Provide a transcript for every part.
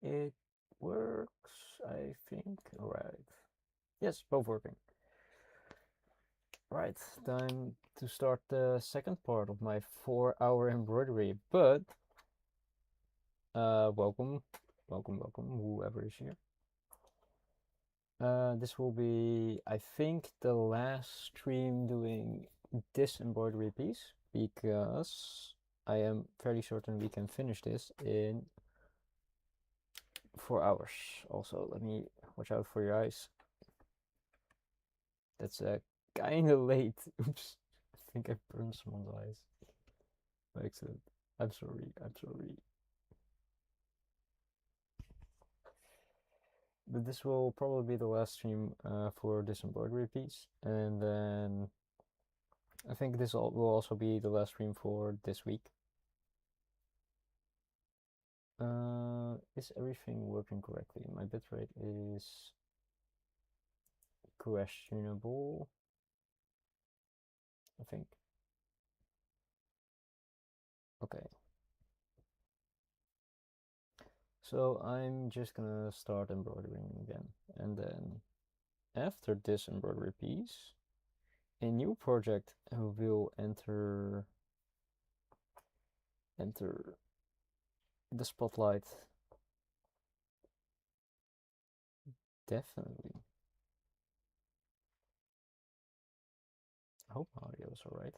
It works, I think. Alright. Yes, both working. Right, time to start the second part of my 4-hour embroidery. But welcome, whoever is here. This will be, I think, the last stream doing this embroidery piece, because I am fairly certain we can finish this in 4 hours. Also, let me watch out for your eyes. That's kind of late. Oops, I think I burned someone's eyes by accident. I'm sorry. But this will probably be the last stream for this embroidery piece, and then I think this will also be the last stream for this week. Is everything working correctly? My bitrate is questionable, I think. Okay. So I'm just gonna start embroidering again, and then after this embroidery piece, a new project will enter the spotlight. Definitely. I hope my audio is alright.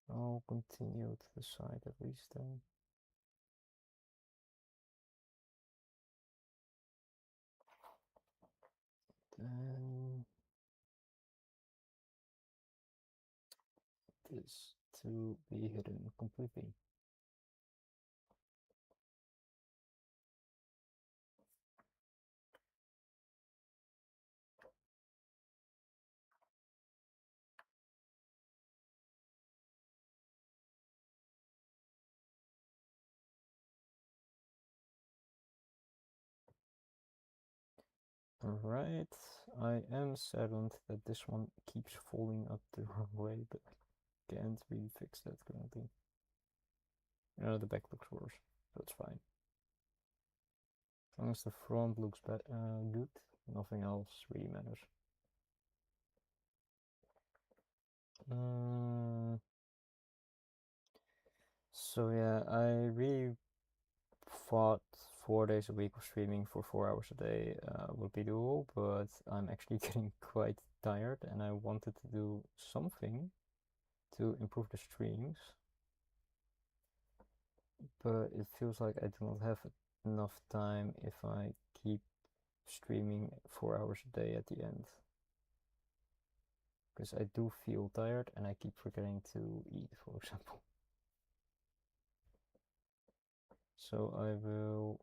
I'll continue to the side at least then. Then this to be hidden completely. Alright, I am saddened that this one keeps falling up the wrong way, but I can't really fix that currently. The back looks worse, so it's fine. As long as the front looks good, nothing else really matters. So yeah, I really thought 4 days a week of streaming for 4 hours a day would be doable, but I'm actually getting quite tired, and I wanted to do something to improve the streams, but it feels like I do not have enough time if I keep streaming 4 hours a day at the end, because I do feel tired and I keep forgetting to eat, for example. So I will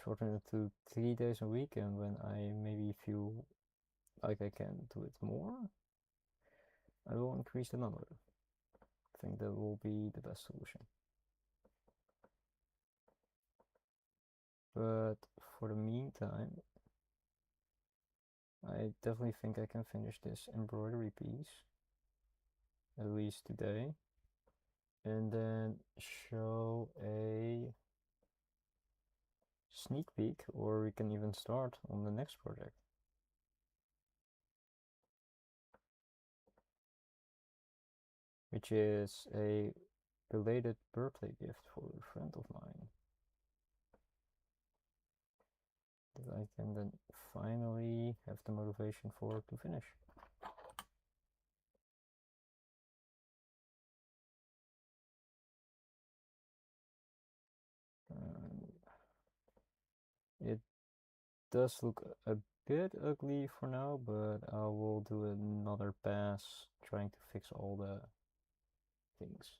shorten it to 3 days a week, and when I maybe feel like I can do it more, I will increase the number. I think that will be the best solution. But for the meantime, I definitely think I can finish this embroidery piece, at least today, and then show a sneak peek, or we can even start on the next project, which is a belated birthday gift for a friend of mine that I can then finally have the motivation for to finish. It does look a bit ugly for now, but I will do another pass trying to fix all the things.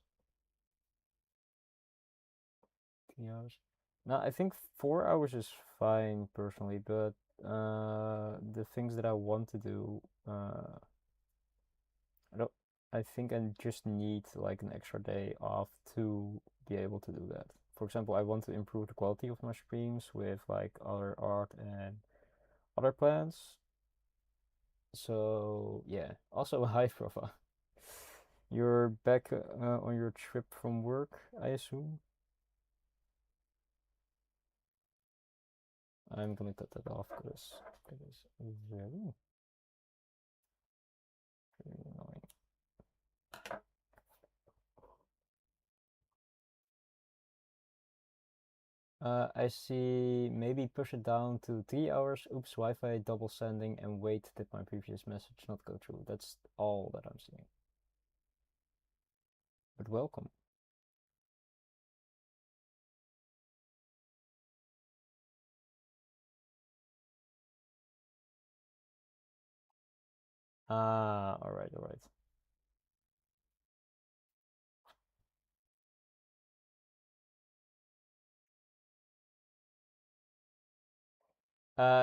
3 hours? No, I think 4 hours is fine personally, but the things that I want to do, I think I just need like an extra day off to be able to do that. For example, I want to improve the quality of my streams with like other art and other plans. So yeah, also a high profile. You're back on your trip from work, I assume. I'm gonna cut that off because it is very, very annoying. I see. Maybe push it down to 3 hours. Oops, Wi-Fi double sending and wait. Did my previous message not go through? That's all that I'm seeing. But welcome. Ah, all right, all right.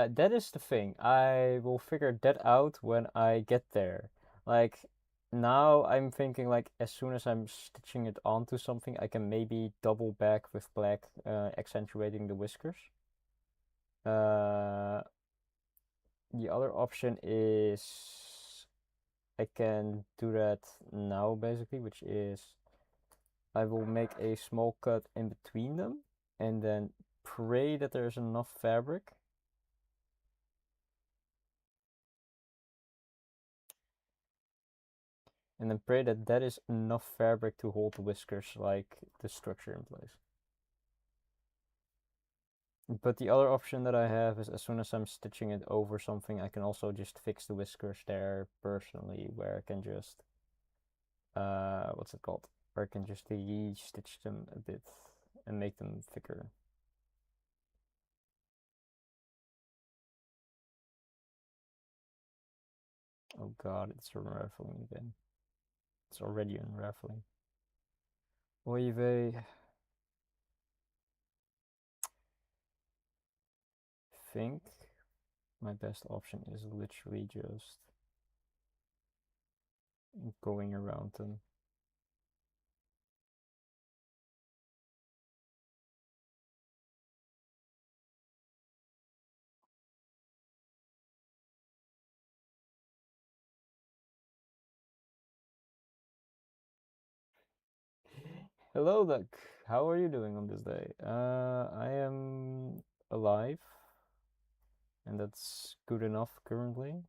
That is the thing. I will figure that out when I get there. Like, now I'm thinking like as soon as I'm stitching it onto something, I can maybe double back with black, accentuating the whiskers. Uh, the other option is I can do that now basically, which is I will make a small cut in between them and then pray that there's enough fabric. And then pray that that is enough fabric to hold the whiskers like the structure in place. But the other option that I have is as soon as I'm stitching it over something, I can also just fix the whiskers there personally, where I can just, what's it called? Where I can just re-stitch them a bit and make them thicker. Oh god, it's unraveling again. It's already unraveling. Oy vey. Think my best option is literally just going around them. Hello, Duck. How are you doing on this day? I am alive, and that's good enough currently.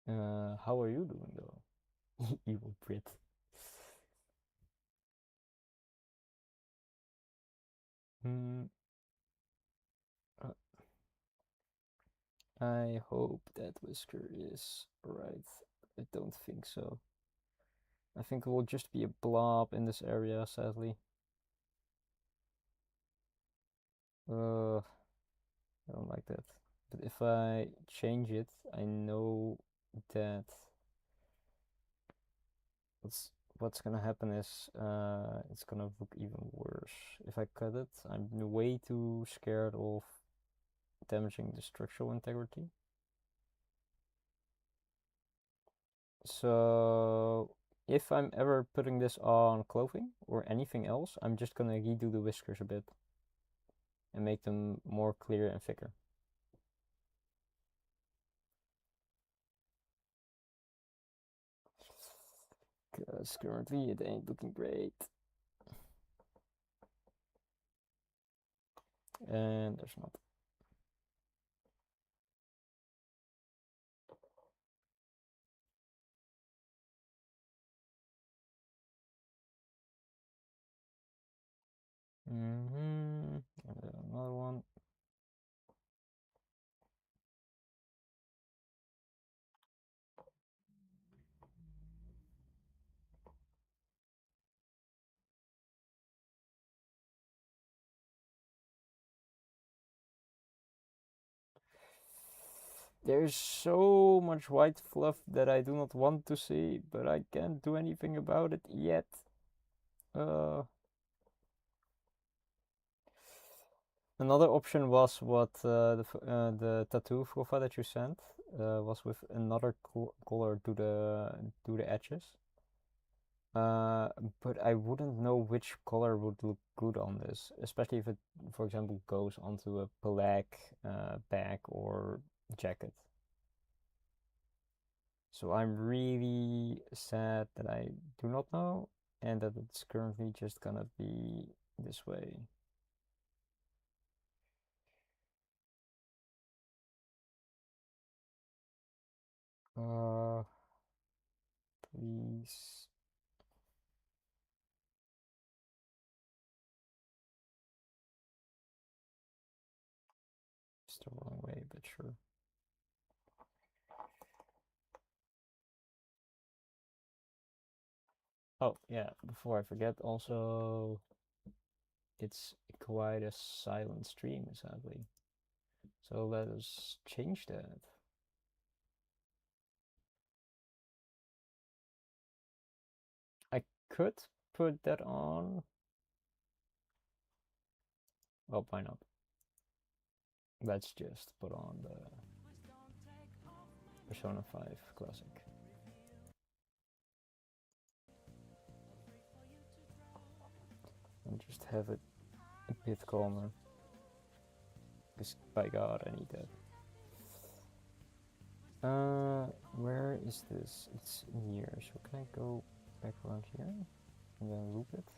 How are you doing though? Evil Brit. Hmm. uh, I hope that whisker is right. I don't think so. I think it will just be a blob in this area, sadly. I don't like that. But if I change it, I know that what's what's gonna happen is it's gonna look even worse. If I cut it, I'm way too scared of damaging the structural integrity. So if I'm ever putting this on clothing or anything else, I'm just gonna redo the whiskers a bit and make them more clear and thicker. Because currently it ain't looking great. And there's not. And another one. There's so much white fluff that I do not want to see, but I can't do anything about it yet. Uh, Another option was what the tattoo profile that you sent was with another color to the edges. But I wouldn't know which color would look good on this, especially if it, for example, goes onto a black bag or jacket. So I'm really sad that I do not know, and that it's currently just gonna be this way. Please. It's the wrong way, but sure. Oh, yeah, before I forget, also, it's quite a silent stream, sadly. So let us change that. I could put that on. Well, why not? Let's just put on the Persona 5 Classic. And just have it a bit calmer. Because by God, I need that. Where is this? It's in here. So can I go back around here and then loop it?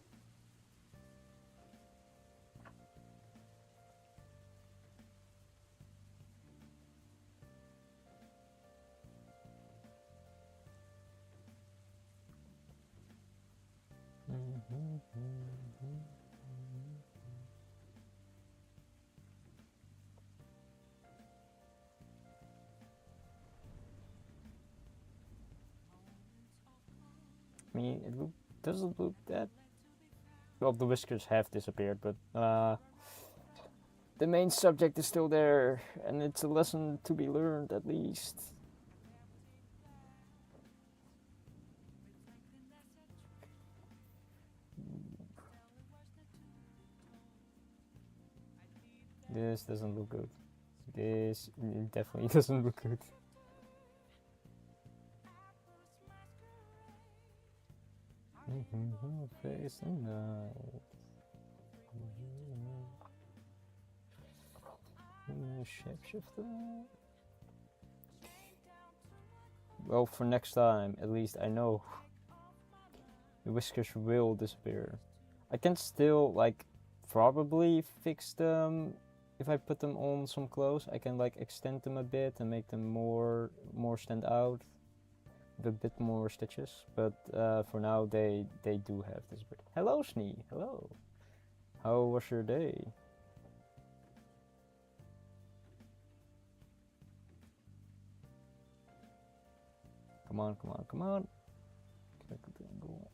I mean, it doesn't look that. Well, the whiskers have disappeared, but the main subject is still there, and it's a lesson to be learned at least. This doesn't look good. This definitely doesn't look good. Face and night. Shapeshifter. Well, for next time, at least I know the whiskers will disappear. I can still, like, probably fix them if I put them on some clothes. I can, like, extend them a bit and make them more stand out with a bit more stitches. But for now, they do have this bit. Hello, Snee. Hello. How was your day? Come on, come on, come on. Click the angle.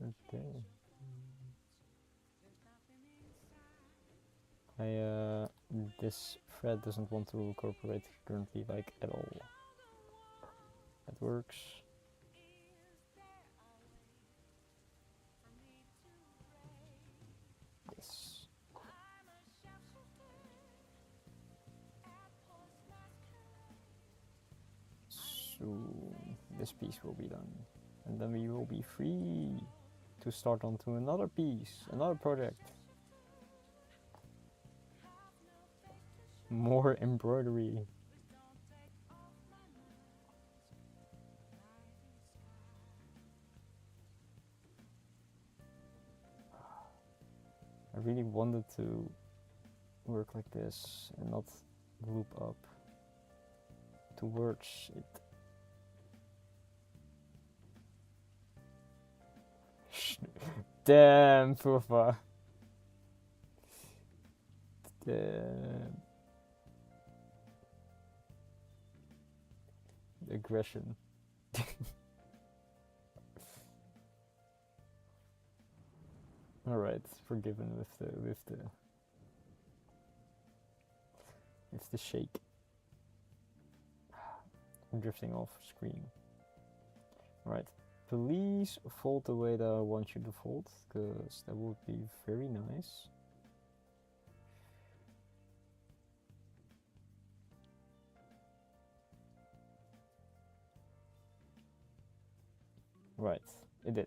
Okay. This thread doesn't want to incorporate currently, like, at all. That works. Yes. Soon this piece will be done, and then we will be free to start onto another piece, another project. More embroidery. I really wanted to work like this and not loop up towards it. Damn, Purva. Damn. Aggression. Alright, forgiven with the shake. I'm drifting off screen. Right, please fold the way that I want you to fold, because that would be very nice. Right, it did.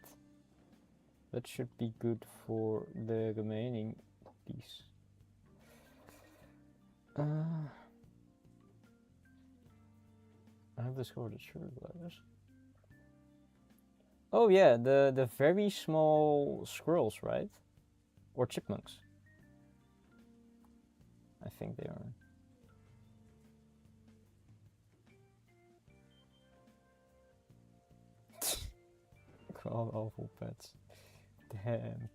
That should be good for the remaining piece. I have discovered the sugar gliders. Oh yeah, the very small squirrels, right? Or chipmunks. I think they are. God awful pets. Damn.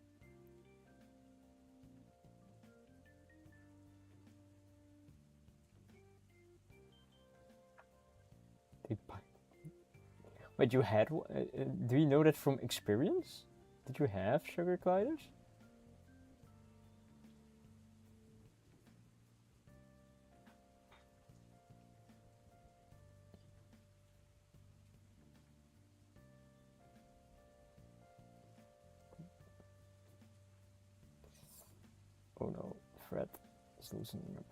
They bite. Wait, you had do you know that from experience? Did you have sugar gliders? Oh no, Fred is loosening up.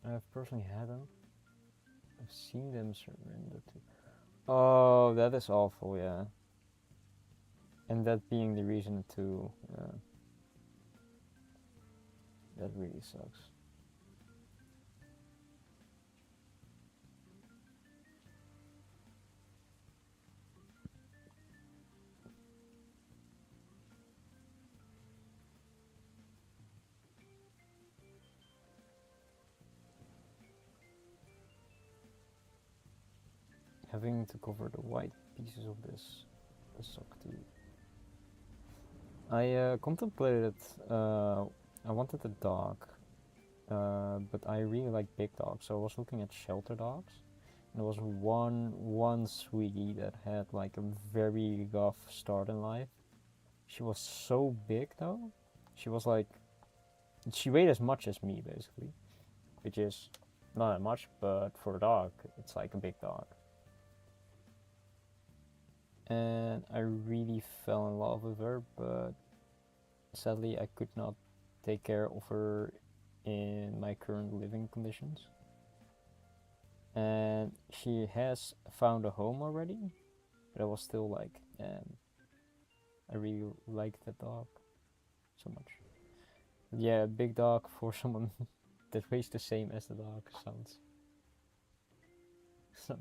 I've personally had them. I've seen them surrender to. Oh, that is awful, yeah. And that being the reason to. That really sucks. Having to cover the white pieces of this suck too. I contemplated. I wanted a dog, but I really like big dogs, so I was looking at shelter dogs. And there was one sweetie that had like a very rough start in life. She was so big though. She was like, she weighed as much as me basically, which is not that much, but for a dog, it's like a big dog. And I really fell in love with her, but sadly I could not take care of her in my current living conditions. And she has found a home already, but I was still like, I really like that dog so much. Yeah, a big dog for someone that weighs the same as the dog sounds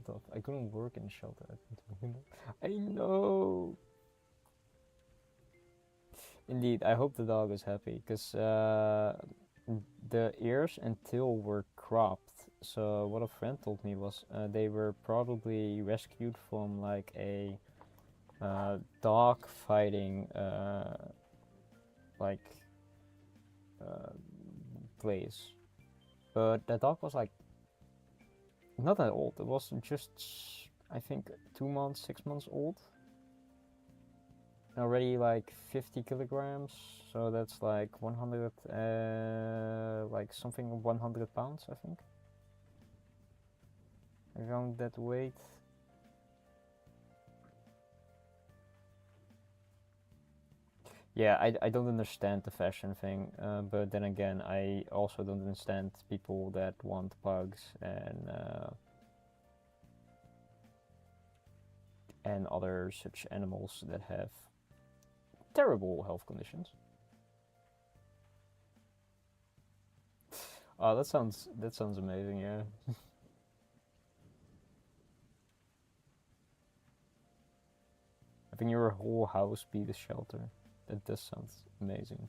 tough. I couldn't work in a shelter. I know. Indeed, I hope the dog is happy because the ears and tail were cropped. So what a friend told me was they were probably rescued from like a dog fighting like place. But that dog was like not that old. It was just I think 2 months, 6 months old. Already like 50 kilograms, so that's like 100, like something 100 pounds, I think. Around that weight. Yeah, I don't understand the fashion thing, but then again, I also don't understand people that want pugs and other such animals that have terrible health conditions. Oh, that sounds amazing, yeah. Having your whole house be the shelter. That does sound amazing.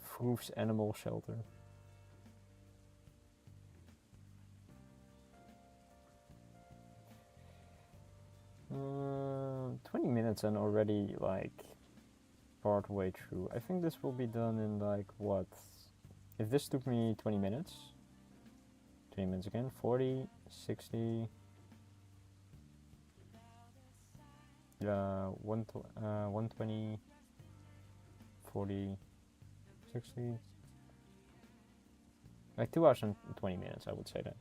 Froof's animal shelter. 20 minutes and already like part way through. I think this will be done in like what? If this took me 20 minutes, 20 minutes again, 40, 60, 120, 40, 60, like 2 hours and 20 minutes, I would say that.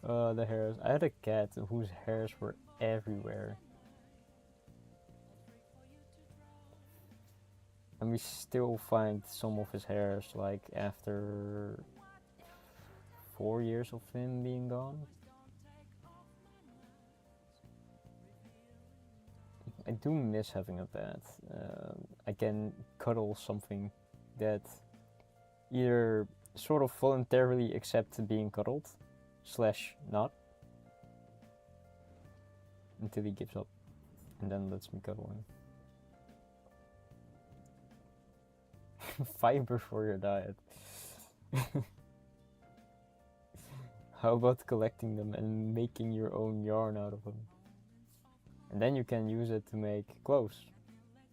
The hairs. I had a cat whose hairs were everywhere. And we still find some of his hairs, like, after 4 years of him being gone. I do miss having a pet. I can cuddle something that either sort of voluntarily accepts being cuddled, slash not, until he gives up, and then lets me cuddle him. Fiber for your diet. How about collecting them and making your own yarn out of them? And then you can use it to make clothes.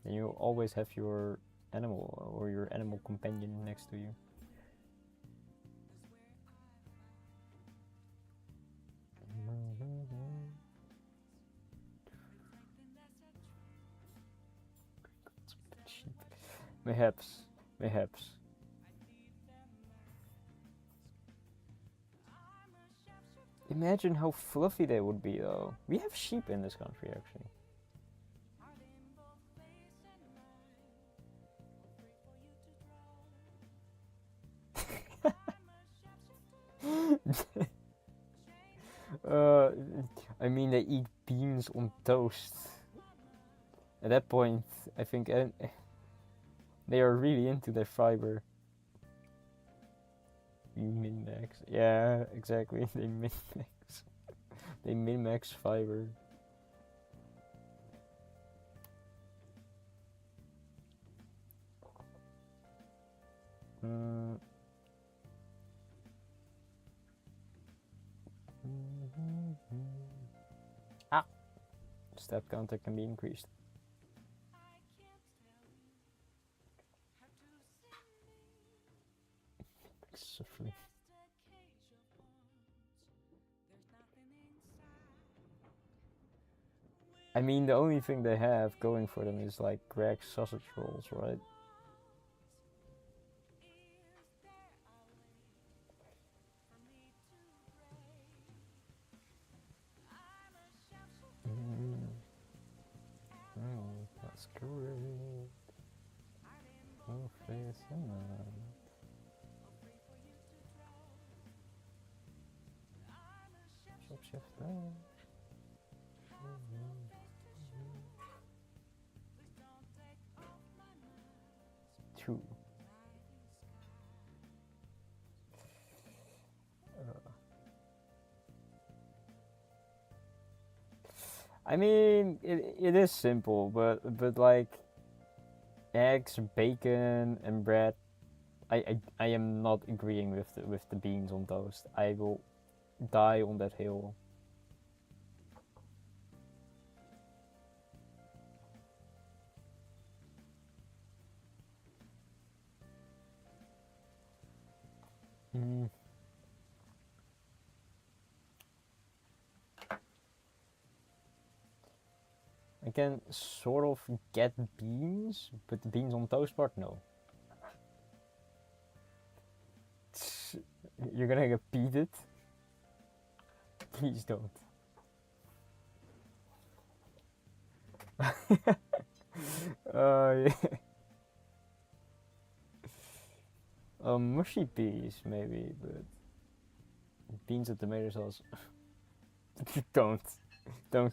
And you always have your animal or your animal companion next to you. Mayhaps. Imagine how fluffy they would be, though. We have sheep in this country, actually. I mean, they eat beans on toast. At that point, I think they are really into their fiber. Min-max. Yeah, exactly. They min-max. They min-max fiber. Ah! Step counter can be increased. Suffering. I mean, the only thing they have going for them is like Greg's sausage rolls, right? That's great. Oh, face and Shapeshifter. Two. I mean, it is simple, but like eggs, bacon, and bread. I am not agreeing with the beans on toast. I will die on that hill. I can sort of get beans, but the beans on toast part, no. You're gonna get peated? Please don't. Yeah. Mushy peas, maybe, but beans and tomato sauce. Don't.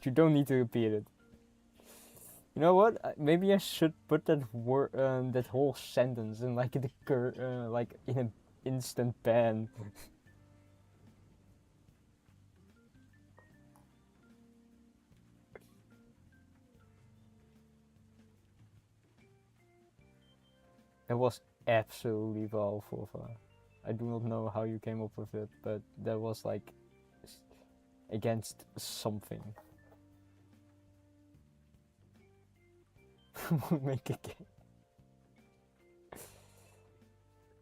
You don't need to repeat it. You know what? Maybe I should put that that whole sentence in like like in an instant pan. It was absolutely Valfova. I do not know how you came up with it, but that was like against something. Make a game.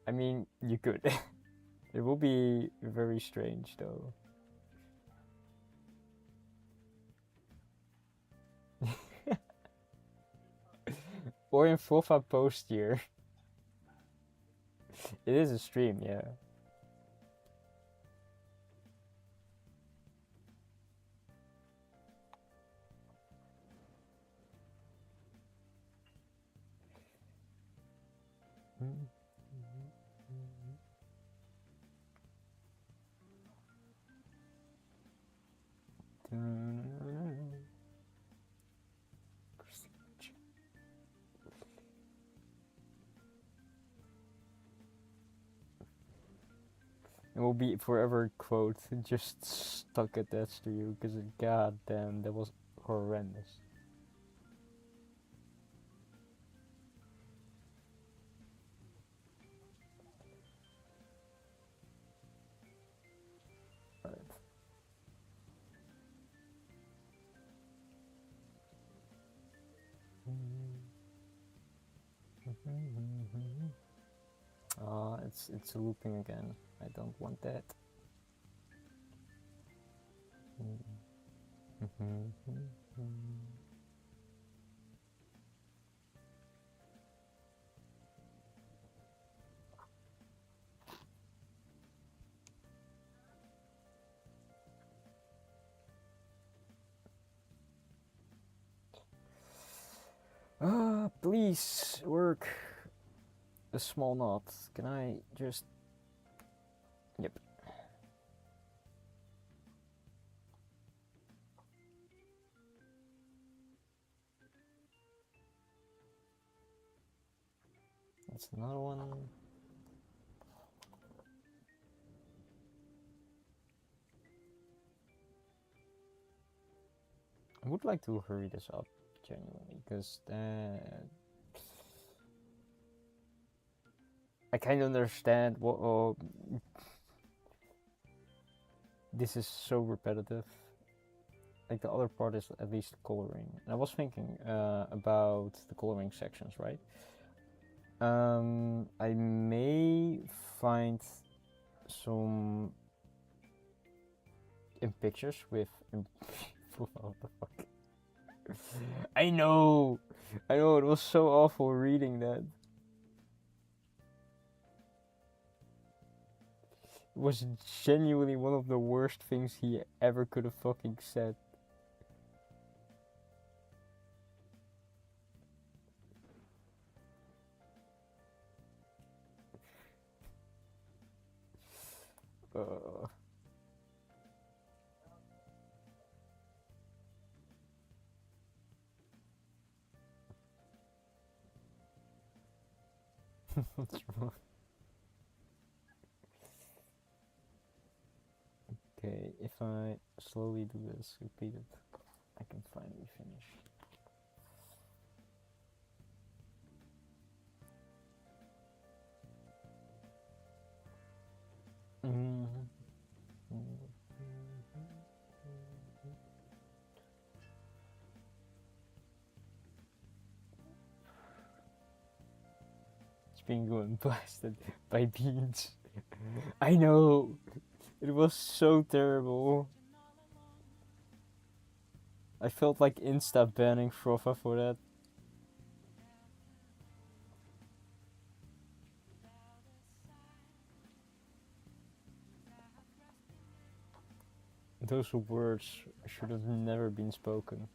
I mean, you could. It will be very strange, though. Or in Fofa post year. It is a stream, yeah. It will be forever quote just stuck attached to you because god damn that was horrendous. Right. It's looping again. I don't want that. Please work a small knot. Can I just... Yep. That's another one. I would like to hurry this up, genuinely, because I kind of understand what... this is so repetitive. Like the other part is at least coloring. And I was thinking about the coloring sections, right? I may find some in pictures with... what the fuck? I know! I know, it was so awful reading that. It was genuinely one of the worst things he ever could have fucking said. What's wrong? Okay, if I slowly do this, repeat it, I can finally finish. It's being going blasted by beans. I know! It was so terrible. I felt like insta banning Frotha for that. Those words should have never been spoken.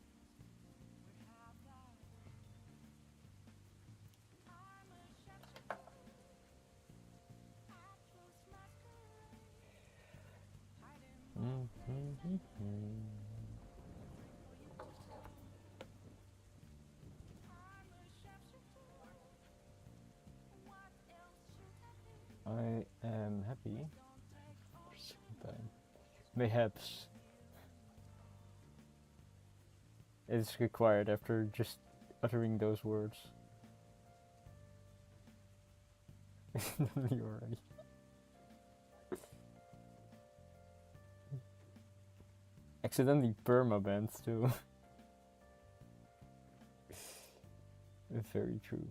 I am happy. Mayhaps it's required after just uttering those words. You already. Accidentally permabanned too. Very true.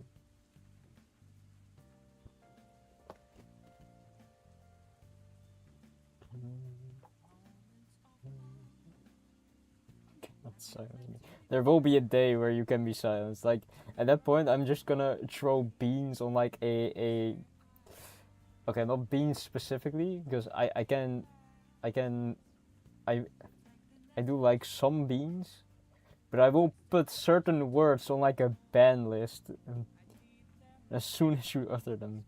Cannot silence me. There will be a day where you can be silenced. Like at that point, I'm just gonna throw beans on like a. Okay, not beans specifically, because I do like some beans, but I will put certain words on like a ban list. As soon as you utter them,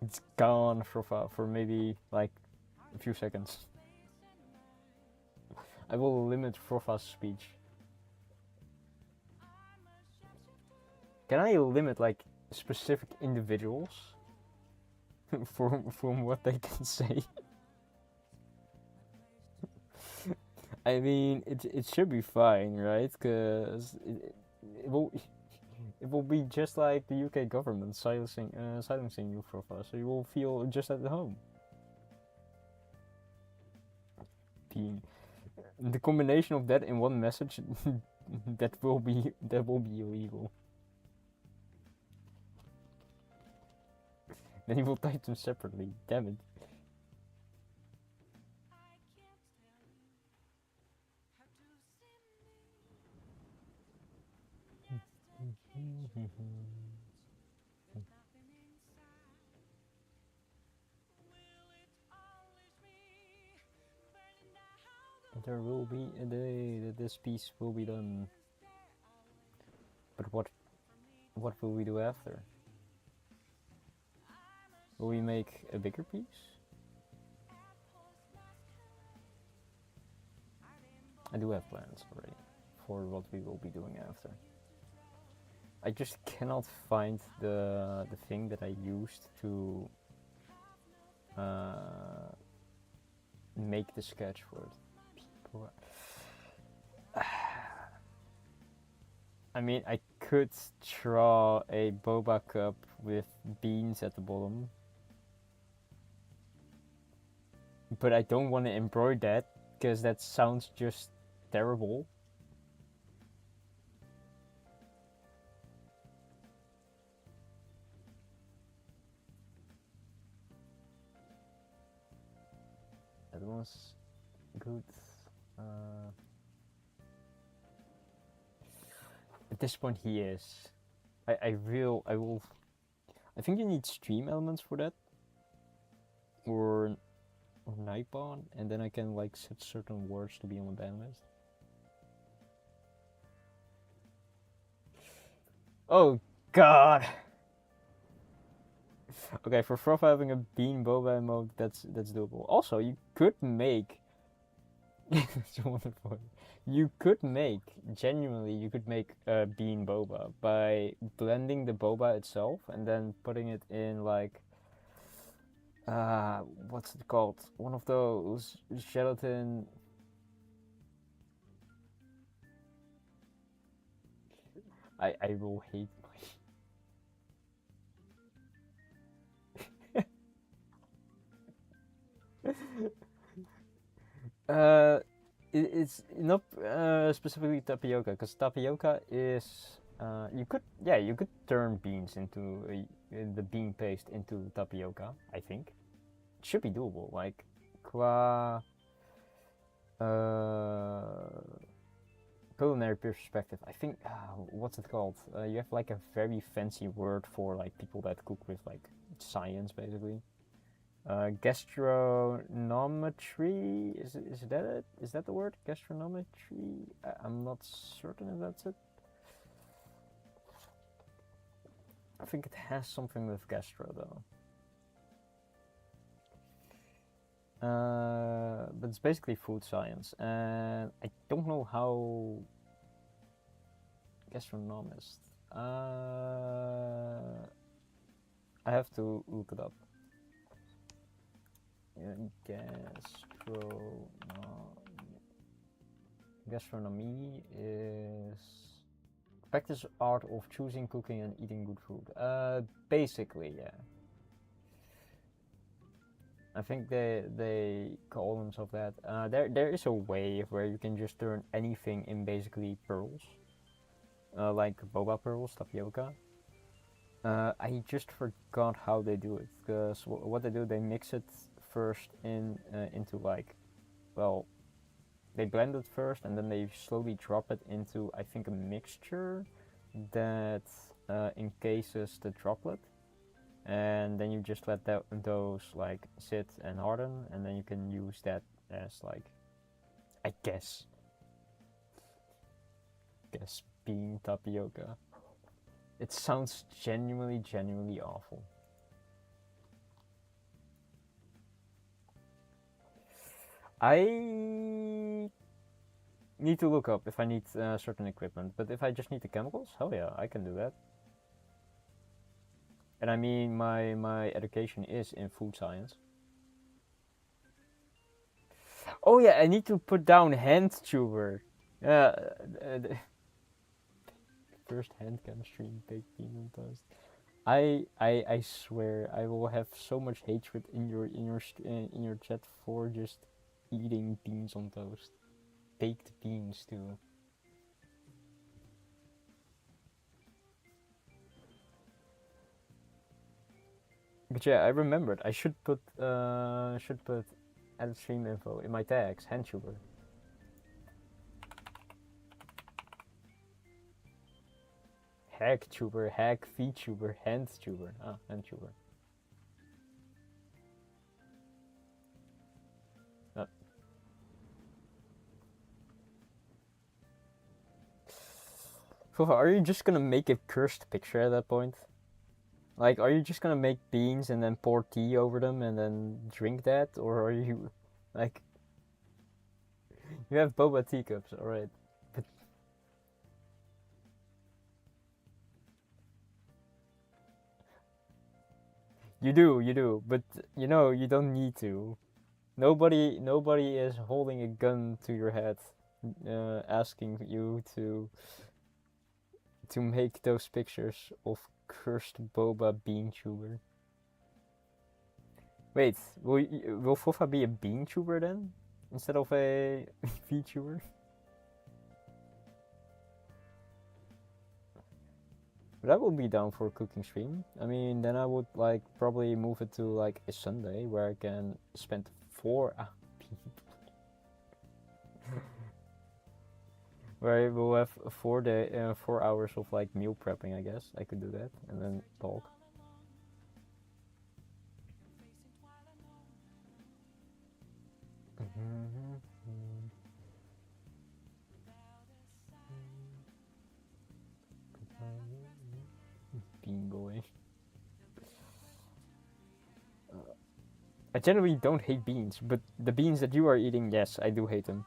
it's gone for maybe like a few seconds. I will limit Frofa's speech. Can I limit like specific individuals from what they can say? I mean, it should be fine, right? Because it will be just like the UK government silencing you for us, so you will feel just at home. The combination of that in one message, that will be illegal. Then you will type them separately. Damn it. There will be a day that this piece will be done. But what will we do after? Will we make a bigger piece? I do have plans already for what we will be doing after. I just cannot find the thing that I used to make the sketch for it. I mean, I could draw a boba cup with beans at the bottom, but I don't want to embroider that because that sounds just terrible. That was good. At this point, he is. I think you need stream elements for that, or Nightbond, and then I can like set certain words to be on the ban list. Oh God. Okay, for Froth having a bean boba mode, that's doable. Also, you could make. It's wonderful. You could make you could make a bean boba by blending the boba itself and then putting it in like what's it called? One of those gelatin. I will hate my. It's not specifically tapioca, because tapioca is you could turn beans into the bean paste into tapioca. I think it should be doable. Like qua culinary perspective, I think what's it called? You have like a very fancy word for like people that cook with like science, basically. Gastronometry, is that it? Is that the word? Gastronometry? I'm not certain if that's it. I think it has something with gastro though. But it's basically food science, and I don't know how gastronomist. I have to look it up. Gastronomy is practice art of choosing, cooking, and eating good food. Basically, yeah. I think they call themselves that. There is a way where you can just turn anything in basically pearls, like boba pearls, tapioca. I just forgot how they do it, because what they do, they mix it first into like, well, they blend it first and then they slowly drop it into, I think, a mixture that encases the droplet, and then you just let those like sit and harden, and then you can use that as like, I guess bean tapioca. It sounds genuinely awful. I need to look up if I need certain equipment, but if I just need the chemicals, hell yeah, I can do that. And I mean, my education is in food science. Oh yeah, I need to put down hand tuber. Yeah, first hand chemistry in baked bean and toast. I swear I will have so much hatred in your chat for just eating beans on toast, baked beans too. But yeah, I remembered. I should put add stream info in my tags. Hand tuber. Hack tuber, hack VTuber, hand tuber. Ah, hand tuber. Fufa, are you just gonna make a cursed picture at that point? Like, are you just gonna make beans and then pour tea over them and then drink that? Or are you, like... You have boba teacups, alright. But... You do, but you know, you don't need to. Nobody is holding a gun to your head, asking you to make those pictures of cursed boba bean tuber. Wait, will Fofa be a bean tuber then? Instead of a VTuber? But I would be down for a cooking stream. I mean, then I would like probably move it to like a Sunday where I can spend 4 where I will have 4 hours of like meal prepping. I guess I could do that and then talk. Bean boy. I generally don't hate beans, but the beans that you are eating, yes, I do hate them.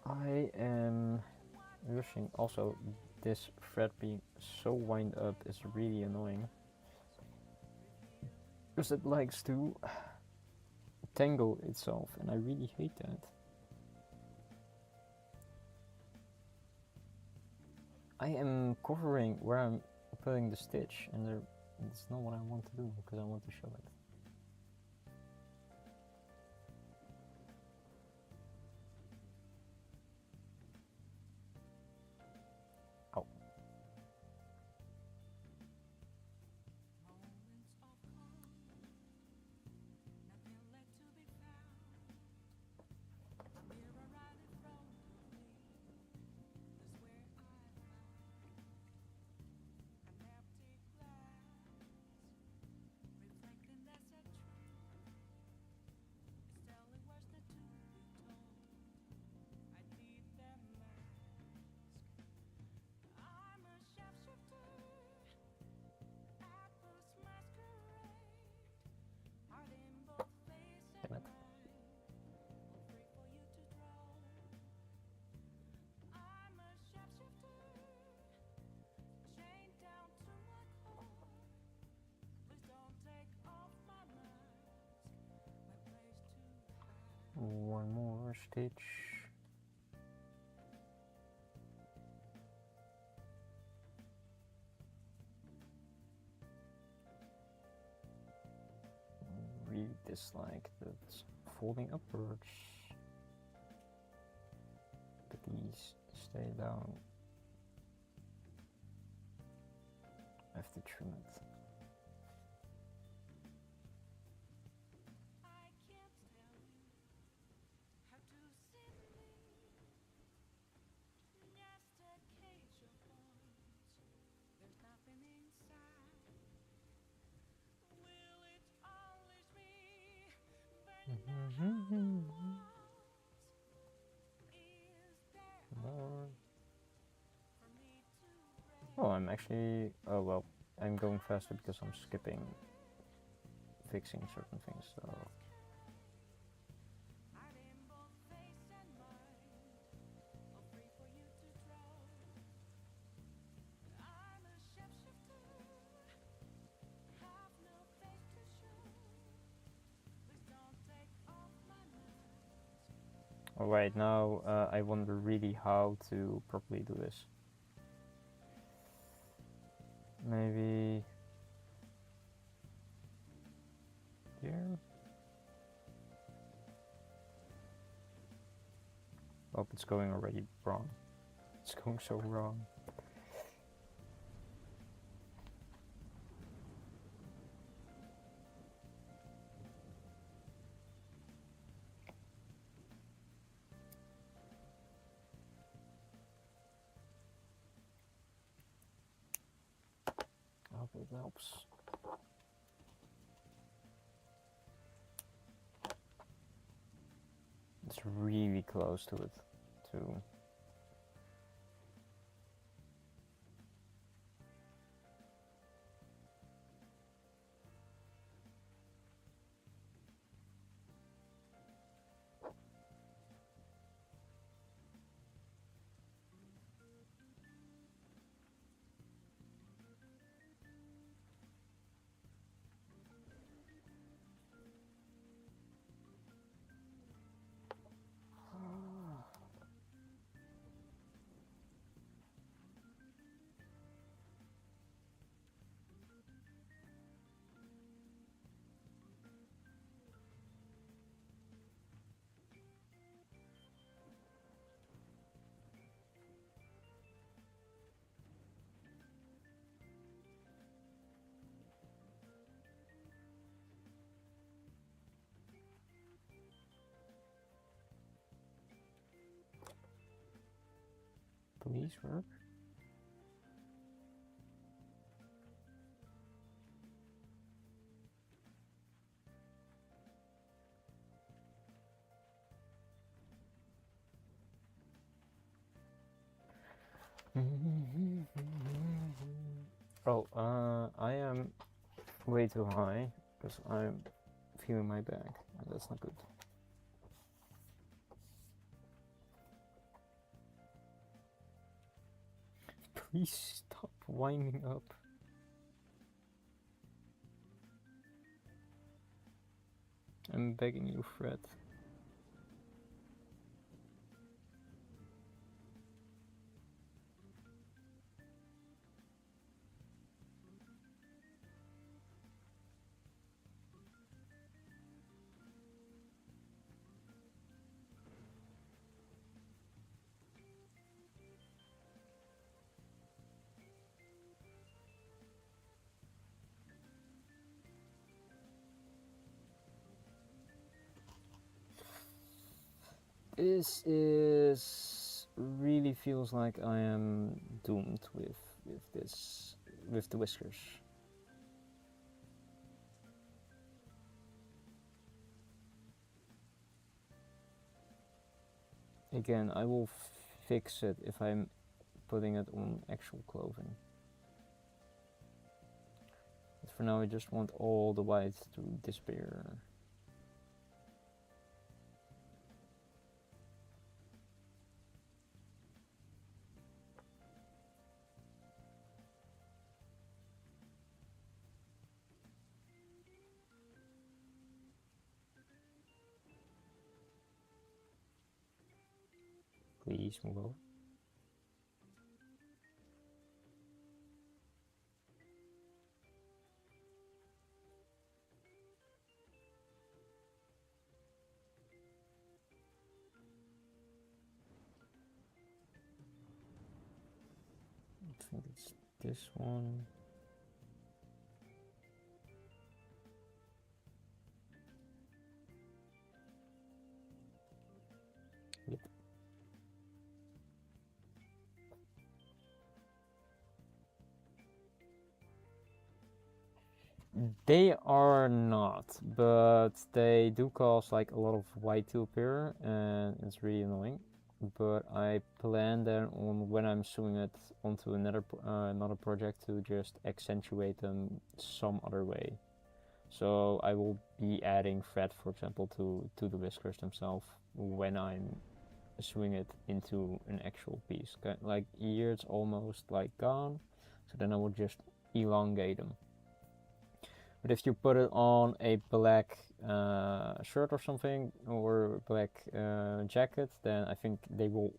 I am wishing also this thread being so wind up is really annoying. Because it likes to tangle itself and I really hate that. I am covering where I'm putting the stitch and it's not what I want to do because I want to show it. Ow. Damn it. One more stitch. Really dislike that folding upwards. But these stay down. I have to trim it. More. Oh, I'm actually... Oh, well, I'm going faster because I'm skipping fixing certain things, so... Alright, now I wonder really how to properly do this. Maybe... here? Oh, it's going already wrong. It's going so wrong. I hope it helps. It's really close to it, too. Please work. Oh, I am way too high because I'm feeling my back, and that's not good. Please stop winding up. I'm begging you, Fred. This is really feels like I am doomed with this, with the whiskers. Again, I will fix it if I'm putting it on actual clothing. But for now I just want all the white to disappear. Please move over. I think it's this one. Yep. They are not, but they do cause like a lot of white to appear, and it's really annoying. But I plan then on when I'm sewing it onto another project to just accentuate them some other way. So I will be adding thread, for example, to the whiskers themselves when I'm sewing it into an actual piece. Like here it's almost like gone, so then I will just elongate them. But if you put it on a black shirt or something, or black jacket, then I think they will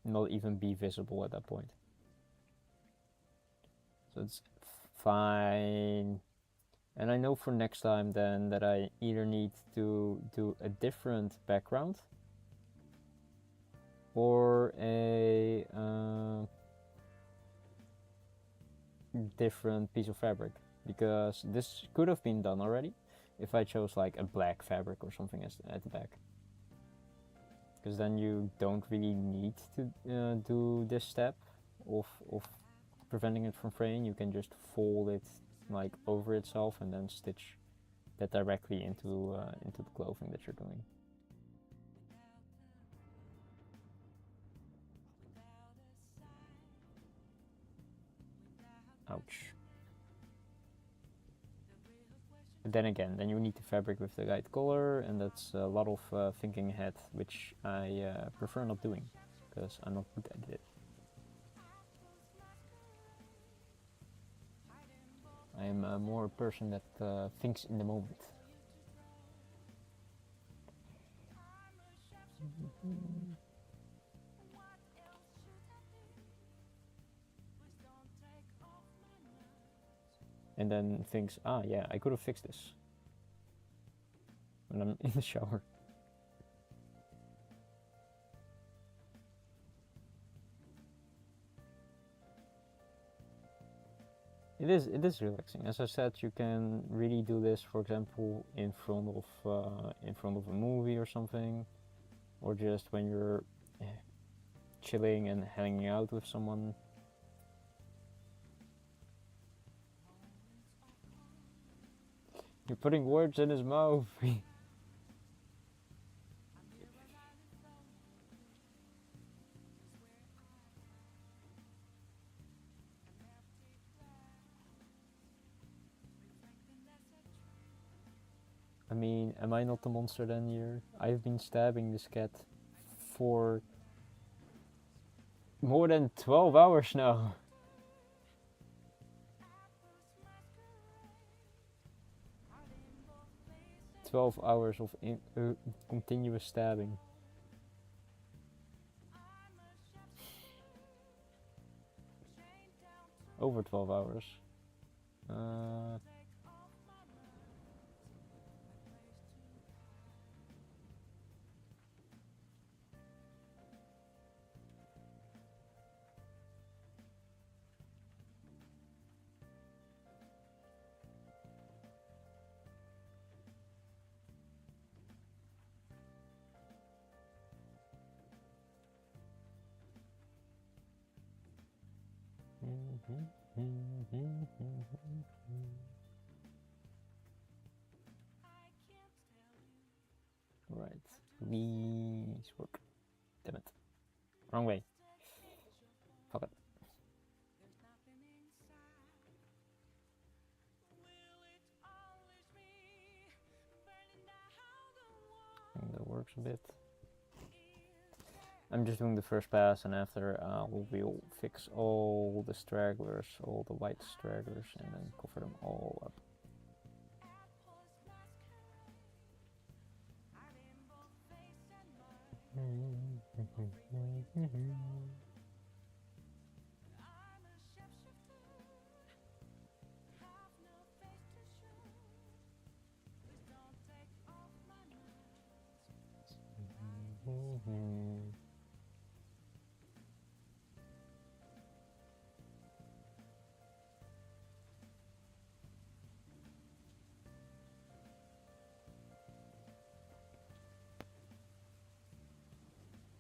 not even be visible at that point. So it's fine. And I know for next time then that I either need to do a different background or a different piece of fabric, because this could have been done already if I chose like a black fabric or something at the back, because then you don't really need to do this step of preventing it from fraying. You can just fold it like over itself and then stitch that directly into the clothing that you're doing. Ouch. But then again, then you need the fabric with the right color, and that's a lot of thinking ahead, which I prefer not doing, because I'm not good at it. I am more a person that thinks in the moment. And then thinks, ah, yeah, I could have fixed this when I'm in the shower. It is relaxing. As I said, you can really do this, for example, in front of a movie or something, or just when you're chilling and hanging out with someone. You're putting words in his mouth. I mean, am I not the monster then here? I've been stabbing this cat for more than 12 hours now. 12 hours of continuous stabbing. Over 12 hours. Right, please work. Damn it. Wrong way. Fuck it. I think that works a bit. I'm just doing the first pass, and after we'll fix all the stragglers, all the white stragglers, and then cover them all up.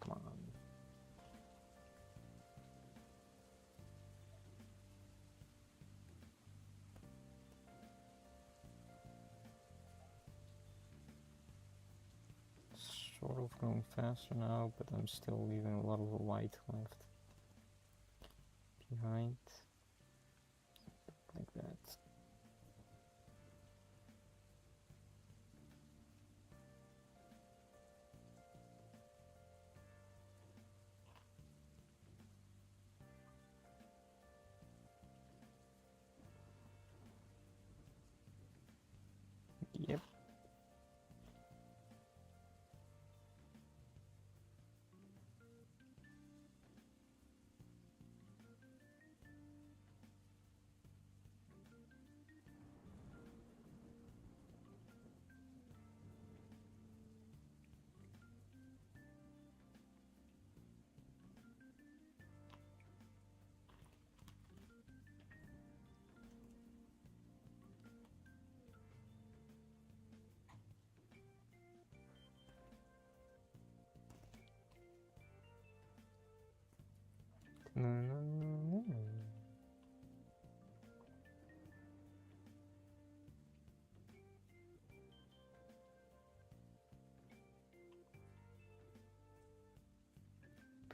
Come on. sort of going faster now, but I'm still leaving a lot of the white left behind. Like that. Yep.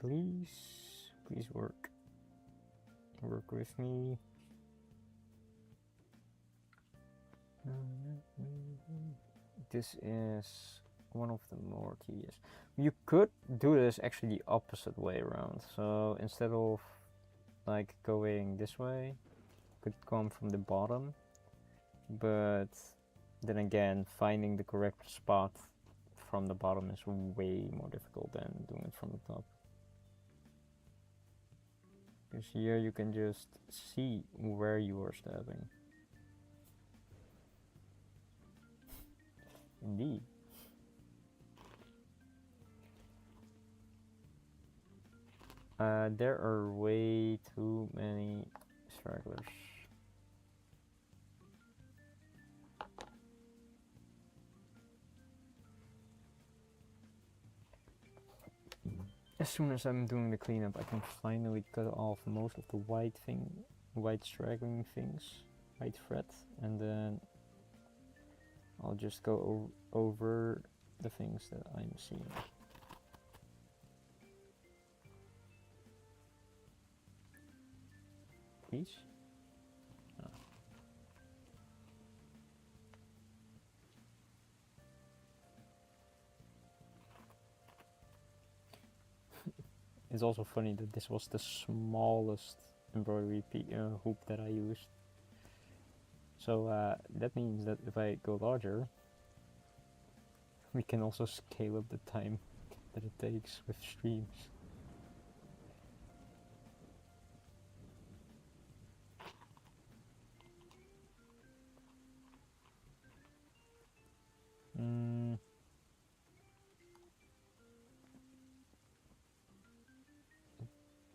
Please work with me. This is one of the more tedious. You could do this actually the opposite way around. So instead of like going this way, could come from the bottom, but then again, finding the correct spot from the bottom is way more difficult than doing it from the top. Because here you can just see where you are stabbing. Indeed. There are way too many stragglers. As soon as I'm doing the cleanup, I can finally cut off most of the white straggling things, white thread, and then I'll just go over the things that I'm seeing. Please? Oh. It's also funny that this was the smallest embroidery hoop that I used. So that means that if I go larger, we can also scale up the time that it takes with streams.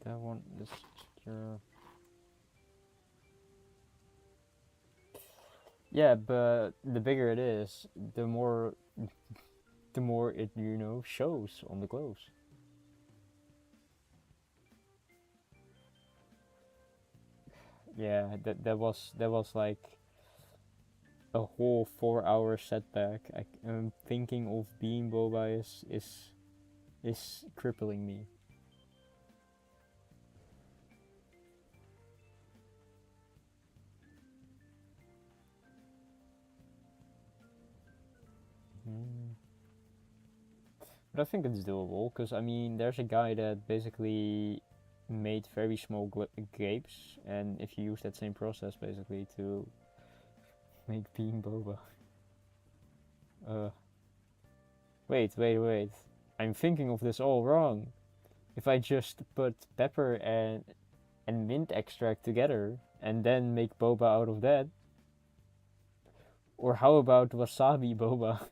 That one is secure. Yeah, but the bigger it is, the more it, you know, shows on the gloves. Yeah, that was like a whole 4-hour setback. I'm thinking of being boba is crippling me. But I think it's doable, because I mean, there's a guy that basically made very small grapes, and if you use that same process basically to make bean boba. Wait. I'm thinking of this all wrong. If I just put pepper and mint extract together and then make boba out of that. Or how about wasabi boba?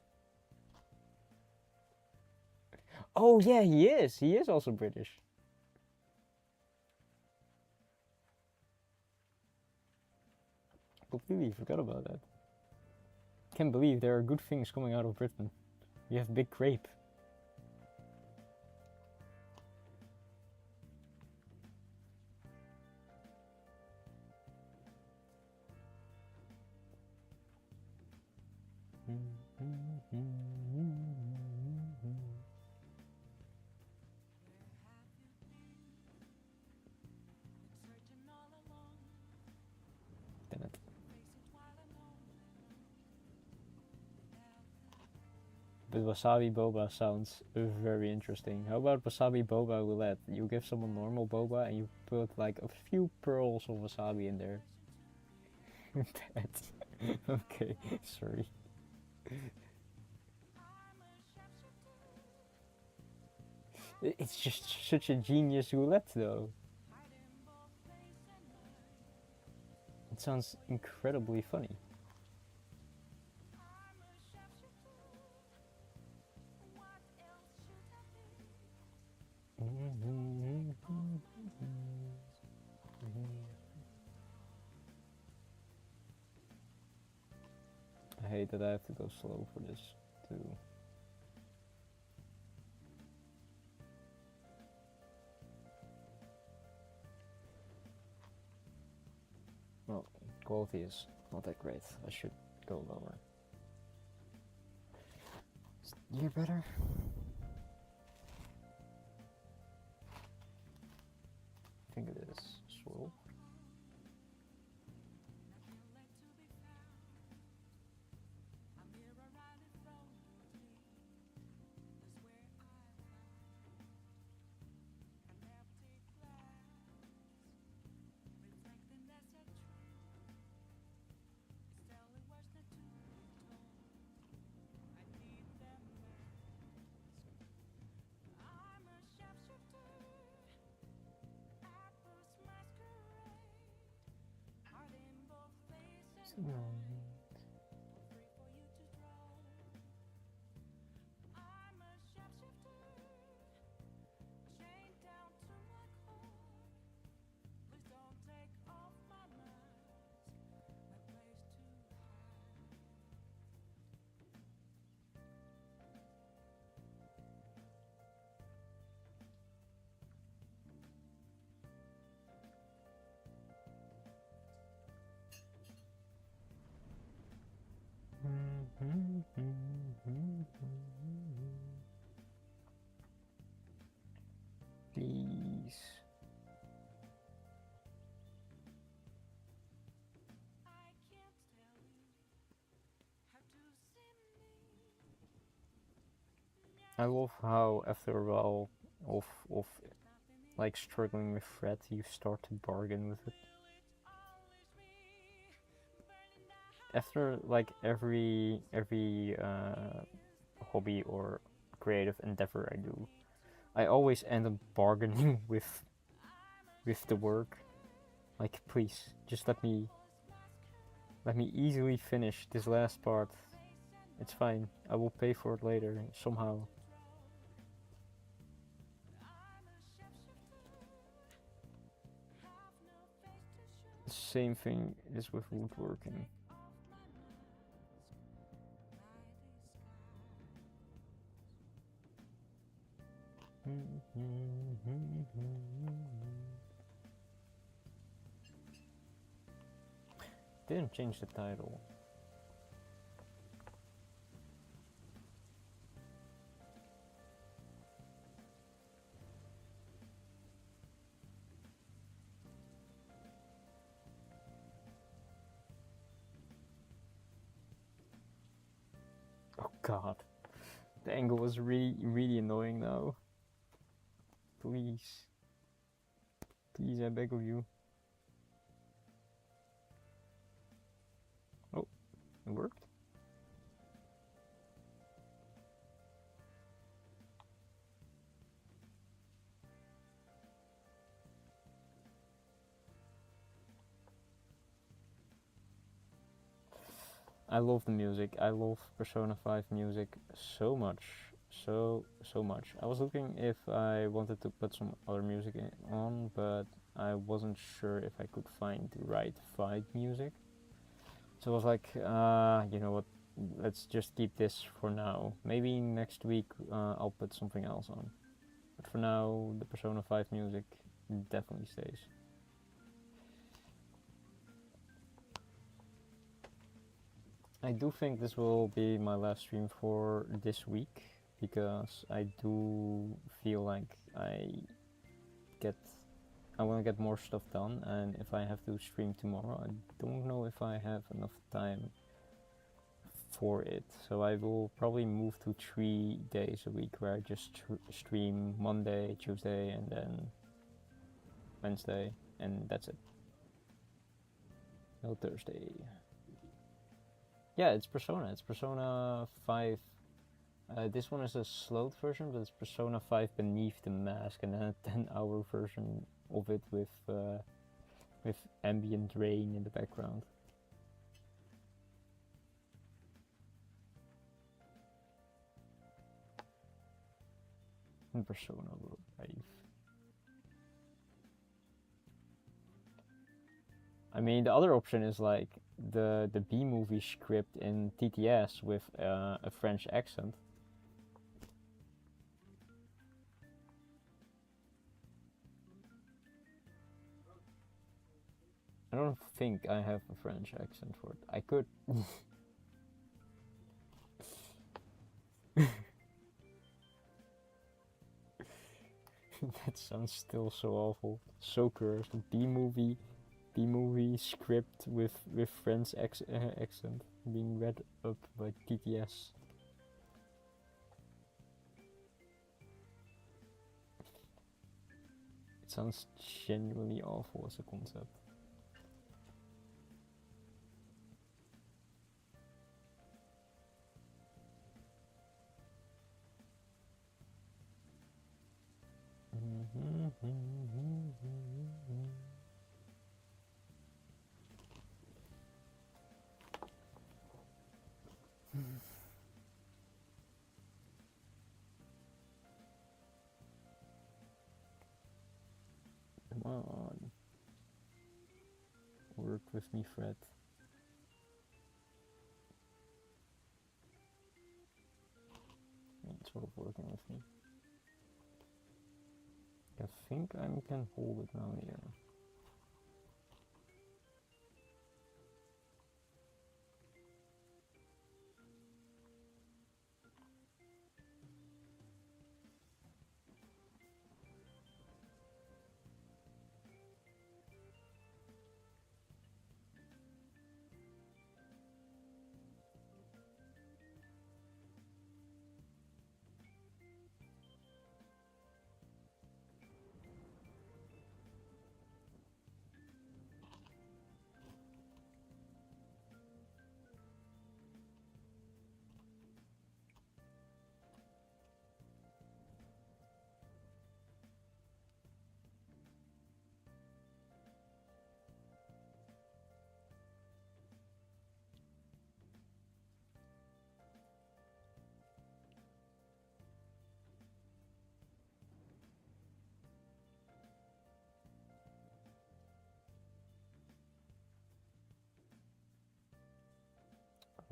Oh yeah, he is. He is also British. Completely forgot about that. Can't believe there are good things coming out of Britain. We have big grape. But wasabi boba sounds very interesting. How about wasabi boba roulette? You give someone normal boba and you put like a few pearls of wasabi in there. That's okay. Sorry. It's just such a genius roulette, though. It sounds incredibly funny. I hate that I have to go slow for this, too. Well, quality is not that great. I should go lower. Is the gear better? I think it is. Swirl. Please. I love how after a while of like struggling with fret, you start to bargain with it. After like every hobby or creative endeavor I do, I always end up bargaining with the work. Like, please, just let me easily finish this last part. It's fine. I will pay for it later somehow. The same thing is with woodworking. Didn't change the title. Oh god. The angle is really annoying now. Please. Please, I beg of you. Oh, it worked. I love the music. I love Persona 5 music so much. So much. I was looking if I wanted to put some other music on, but I wasn't sure if I could find the right vibe music. So I was like, you know what, let's just keep this for now. Maybe next week I'll put something else on. But for now, the Persona 5 music definitely stays. I do think this will be my last stream for this week, because I do feel like I want to get more stuff done, and if I have to stream tomorrow, I don't know if I have enough time for it. So I will probably move to 3 days a week where I just stream Monday, Tuesday, and then Wednesday, and that's it. No Thursday. Yeah, it's Persona. It's Persona 5. This one is a slowed version, but it's Persona 5 Beneath the Mask, and then a 10-hour version of it with ambient rain in the background. And Persona will arrive. I mean, the other option is like the B-movie script in TTS with a French accent. I don't think I have a French accent for it. I could. That sounds still so awful. So cursed. B-movie script with French accent being read up by TTS. It sounds genuinely awful as a concept. Come on. Work with me, Fred. It's sort of working with me. I think I can hold it now here.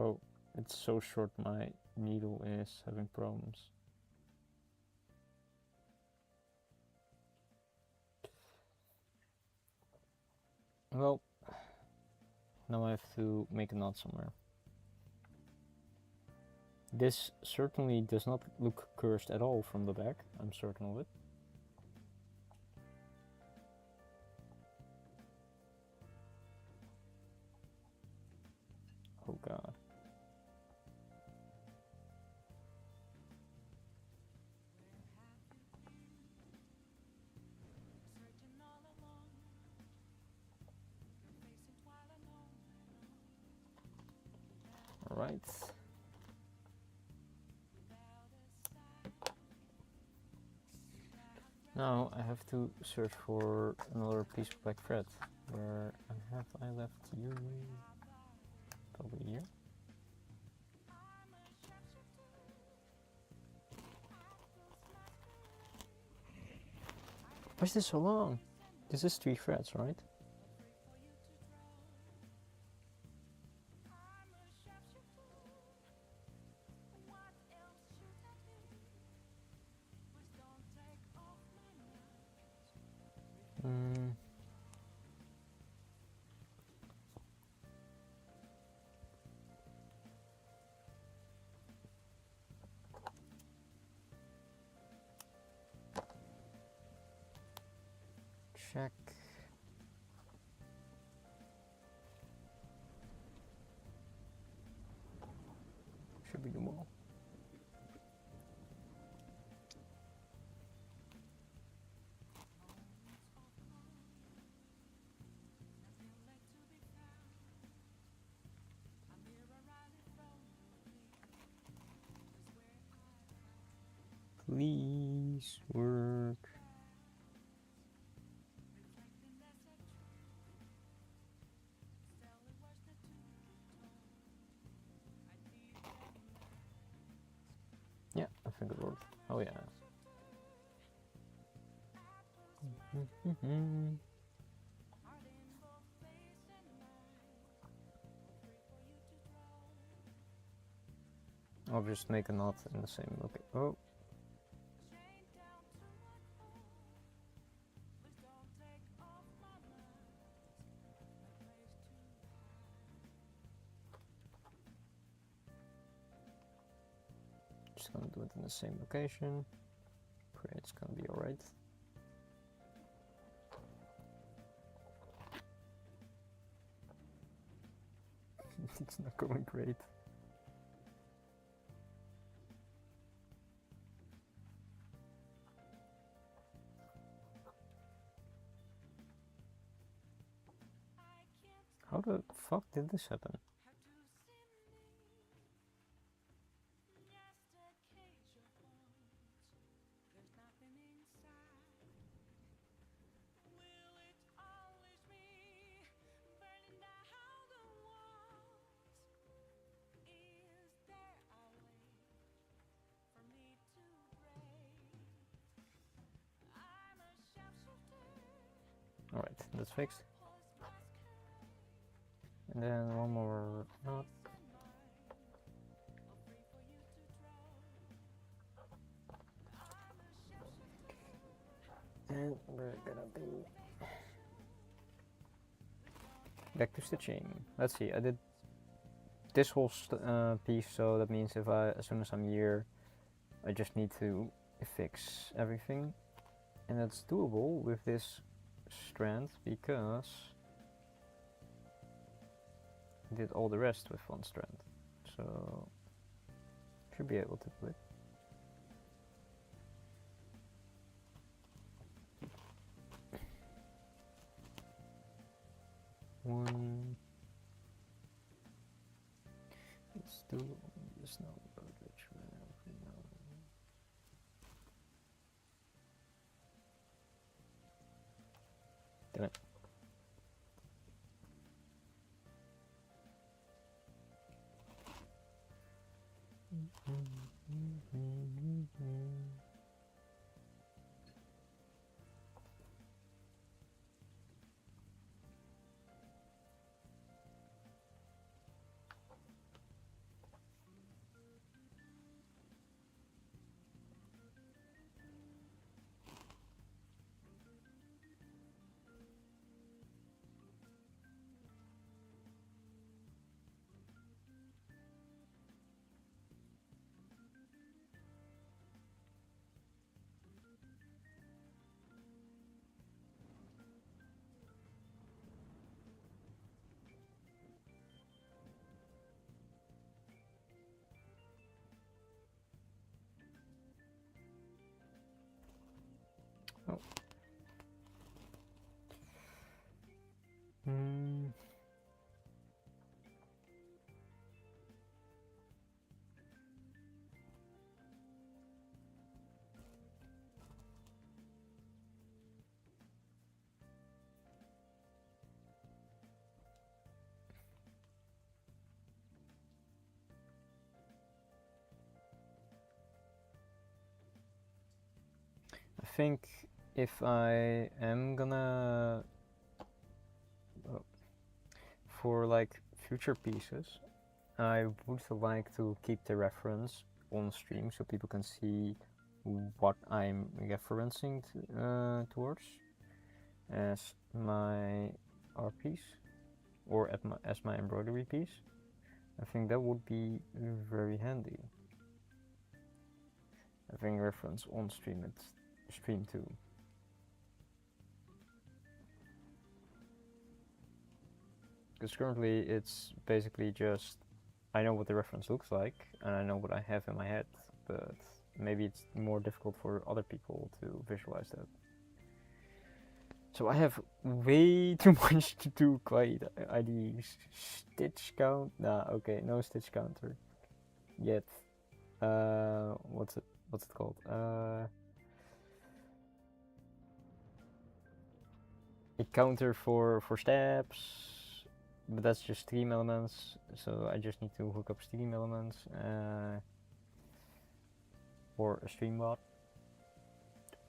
Oh, it's so short my needle is having problems. Well, now I have to make a knot somewhere. This certainly does not look cursed at all from the back, I'm certain of it. Oh god. Alright. Now I have to search for another piece of black thread. Where have I left you? Probably here. Why is this so long? This is 3 threads, right? Check. Please work. Yeah, I think it worked. Oh yeah. I'll just make a knot in the same. Okay. Oh. Just gonna do it in the same location. Pray it's gonna be alright. It's not going great. How the fuck did this happen? Alright, that's fixed. And then one more knot. And we're gonna be back to stitching. Let's see, I did this whole piece, so that means if as soon as I'm here, I just need to fix everything. And that's doable with this strand because I did all the rest with one strand. So should be able to do it. One. Let's do this now. Damn it. Oh. I think if I am gonna for like future pieces, I would like to keep the reference on stream so people can see what I'm referencing towards as my art piece or as my embroidery piece. I think that would be very handy. Having reference on stream too. Because currently it's basically just I know what the reference looks like and I know what I have in my head, but maybe it's more difficult for other people to visualize that. So I have way too much to do. Quite ID stitch count. Nah, okay, no stitch counter yet. What's it? what's it called? A counter for steps, but that's just stream elements, so I just need to hook up stream elements or a stream bot.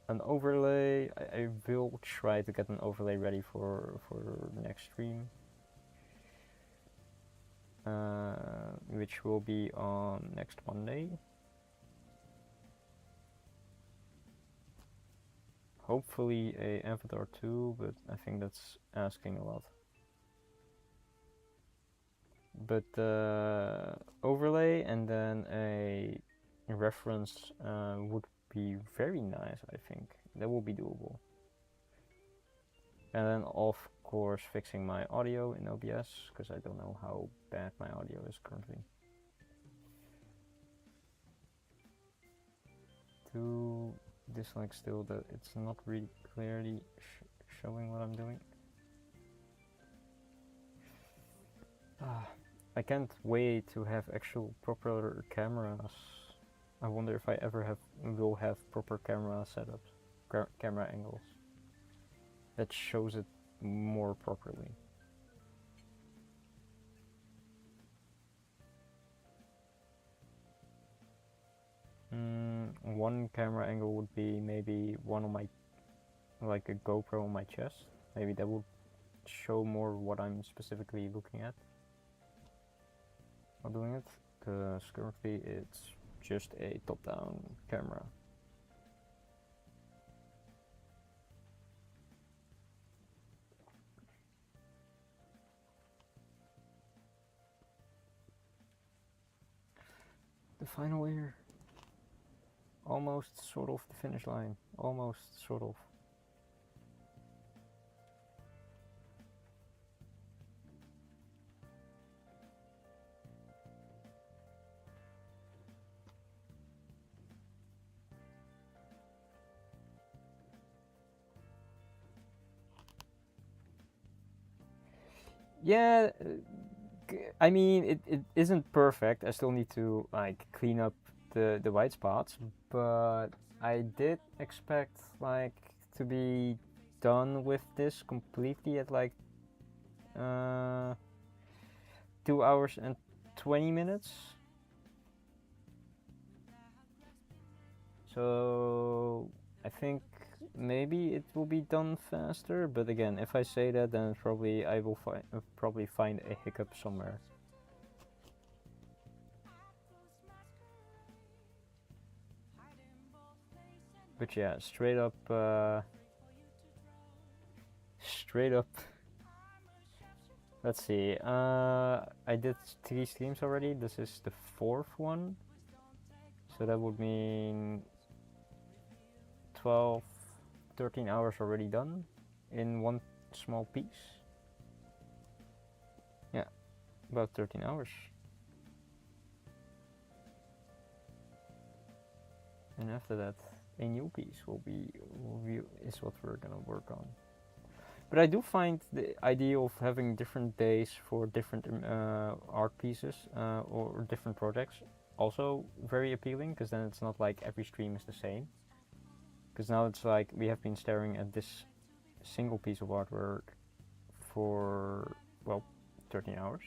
An overlay, I will try to get an overlay ready for the next stream, which will be on next Monday. Hopefully a avatar too, but I think that's asking a lot. But overlay and then a reference would be very nice, I think. That will be doable. And then of course fixing my audio in OBS, because I don't know how bad my audio is currently. To dislike still that it's not really clearly showing what I'm doing. I can't wait to have actual proper cameras. I wonder if I ever will have proper camera setups, camera angles that shows it more properly. One camera angle would be maybe one on my, like a GoPro on my chest. Maybe that would show more what I'm specifically looking at while doing it, because currently it's just a top-down camera. The final year. Almost sort of the finish line. Almost sort of. Yeah, I mean it isn't perfect. I still need to like clean up the white spots, but I did expect like to be done with this completely at like 2 hours and 20 minutes. So I think maybe it will be done faster, but again, if I say that, then probably I will probably find a hiccup somewhere. But yeah, straight up, let's see, I did 3 streams already, this is the 4th one, so that would mean 12, 13 hours already done in one small piece. Yeah, about 13 hours. And after that, a new piece is what we're gonna work on. But I do find the idea of having different days for different art pieces or different projects also very appealing, because then it's not like every stream is the same. Because now it's like we have been staring at this single piece of artwork for, well, 13 hours.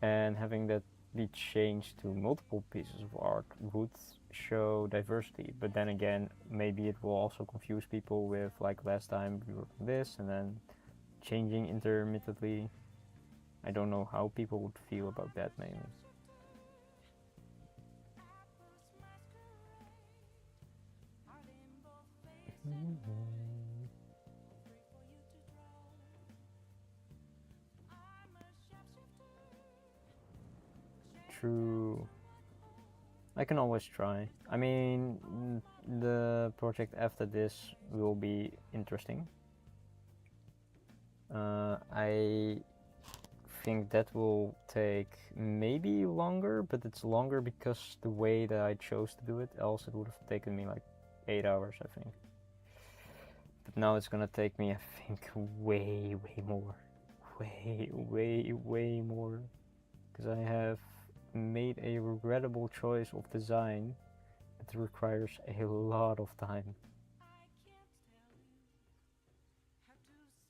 And having that be changed to multiple pieces of art would show diversity, but then again, maybe it will also confuse people with like last time we worked on this and then changing intermittently. I don't know how people would feel about that mainly. True. I can always try. I mean, the project after this will be interesting. I think that will take maybe longer, but it's longer because the way that I chose to do it, else it would have taken me like 8 hours, I think. But now it's gonna take me, I think, way more. Way more. Because I have made a regrettable choice of design. It requires a lot of time.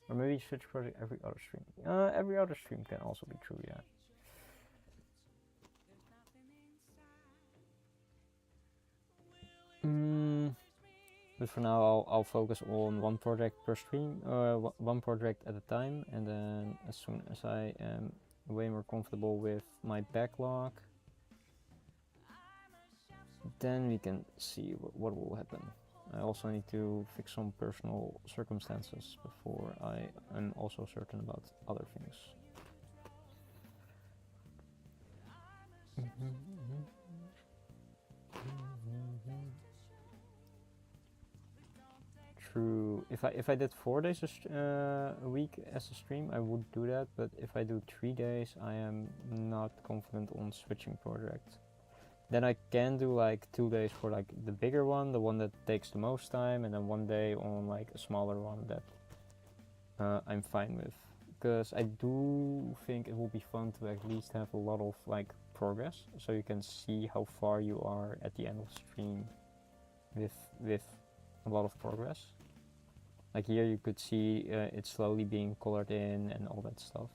Or maybe switch project every other stream. Every other stream can also be true, yeah. But for now, I'll focus on one project per stream, one project at a time, and then as soon as I am way more comfortable with my backlog, then we can see what will happen. I also need to fix some personal circumstances before I am also certain about other things. True. If I did 4 days a week as a stream, I would do that. But if I do 3 days, I am not confident on switching projects. Then I can do like 2 days for like the bigger one, the one that takes the most time, and then 1 day on like a smaller one that I'm fine with. Because I do think it will be fun to at least have a lot of like progress, so you can see how far you are at the end of the stream with a lot of progress. Like here you could see it slowly being colored in and all that stuff.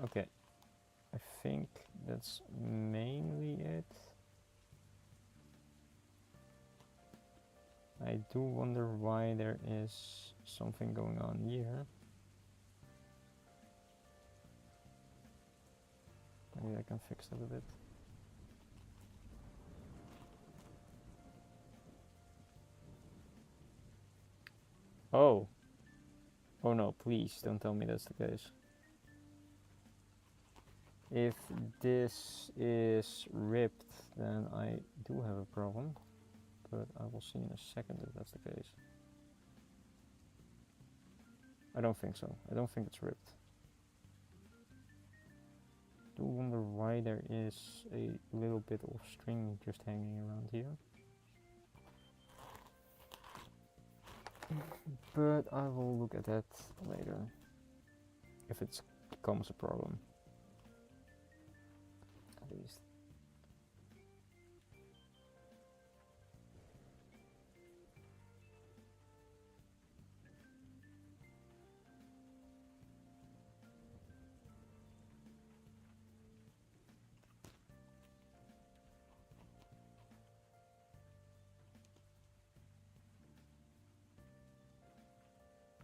Okay, I think that's mainly it. I do wonder why there is something going on here. Maybe I can fix that a bit. Oh. Oh no, please don't tell me that's the case. If this is ripped, then I do have a problem. But I will see in a second if that's the case. I don't think so. I don't think it's ripped. I do wonder why there is a little bit of string just hanging around here. But I will look at that later, if it becomes a problem. At least.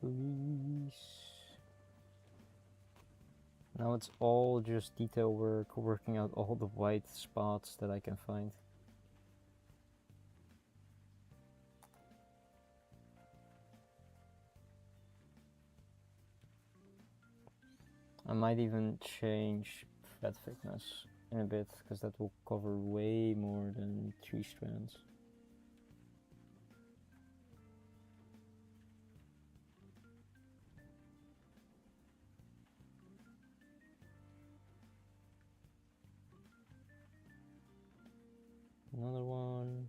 Please. Now it's all just detail work, working out all the white spots that I can find. I might even change thread thickness in a bit, because that will cover way more than 3 strands. Another one.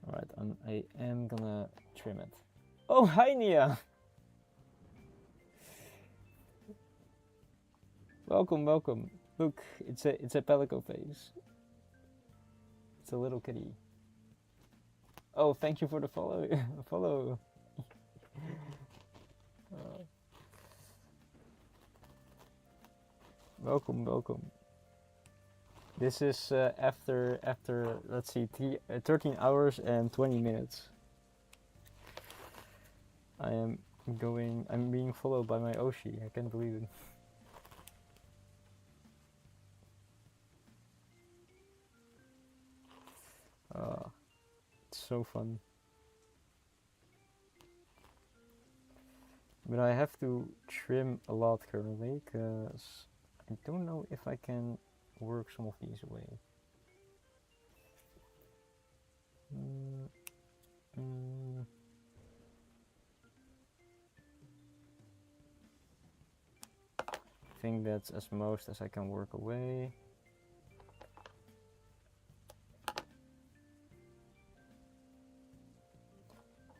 Alright, I am gonna trim it. Oh, hi Nia! Welcome, welcome. Look, it's a pelican face. It's a little kitty. Oh, thank you for the follow. follow. Welcome, welcome. This is after let's see, 13 hours and 20 minutes. I'm being followed by my Oshi. I can't believe it. It's so fun. But I have to trim a lot currently, because I don't know if I can work some of these away. think that's as most as I can work away.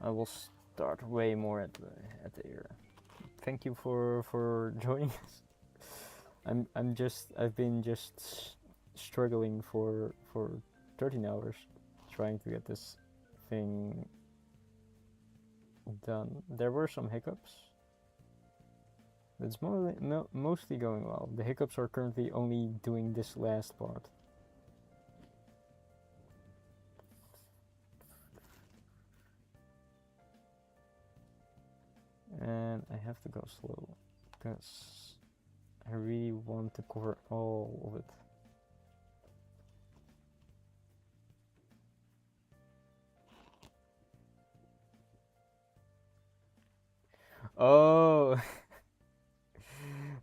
I will start way more at the ear. Thank you for joining us. I've been just struggling for 13 hours trying to get this thing done. There were some hiccups. It's mostly going well. The hiccups are currently only doing this last part. And I have to go slow because I really want to cover all of it. Oh,